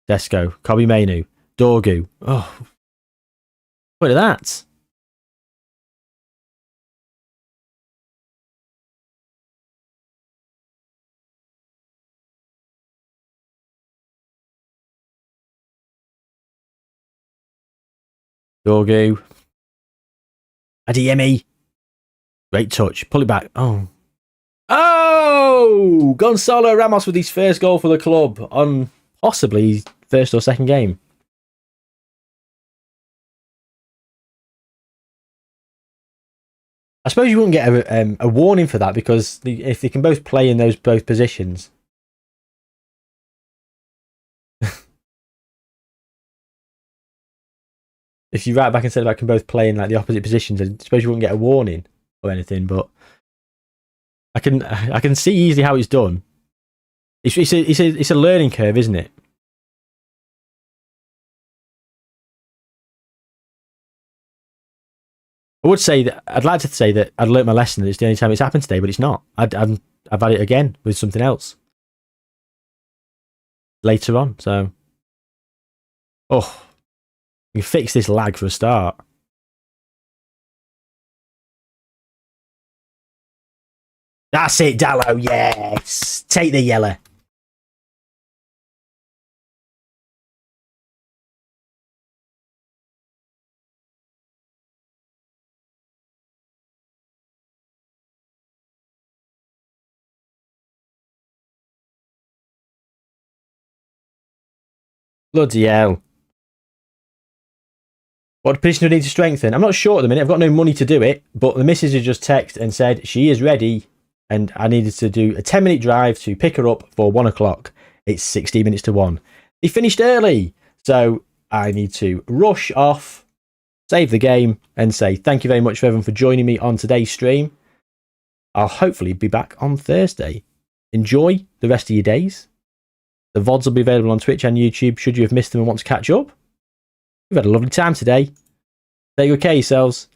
Desco. Kobe Mainu. Dorgu. Oh. Look at that. Dorgu. Adeyemi. Great touch. Pull it back. Oh. Oh! Gonzalo Ramos with his first goal for the club on possibly his first or second game. I suppose you wouldn't get a warning for that because if they can both play in those both positions. If you write back and said I can both play in like the opposite positions, I suppose you wouldn't get a warning or anything. But I can see easily how it's done. It's a learning curve, isn't it? I would say that I'd like to say that I'd learnt my lesson. That it's the only time it's happened today, but it's not. I've had it again with something else later on. So, you can fix this lag for a start. That's it, Dallo. Yes, take the yellow. Bloody hell. What position do I need to strengthen? I'm not sure at the minute. I've got no money to do it, but the missus has just texted and said she is ready, and I needed to do a 10-minute drive to pick her up for 1 o'clock. It's 16 minutes to 1. He finished early, so I need to rush off, save the game, and say thank you very much for everyone for joining me on today's stream. I'll hopefully be back on Thursday. Enjoy the rest of your days. The VODs will be available on Twitch and YouTube should you have missed them and want to catch up. We've had a lovely time today. Take good care of yourselves.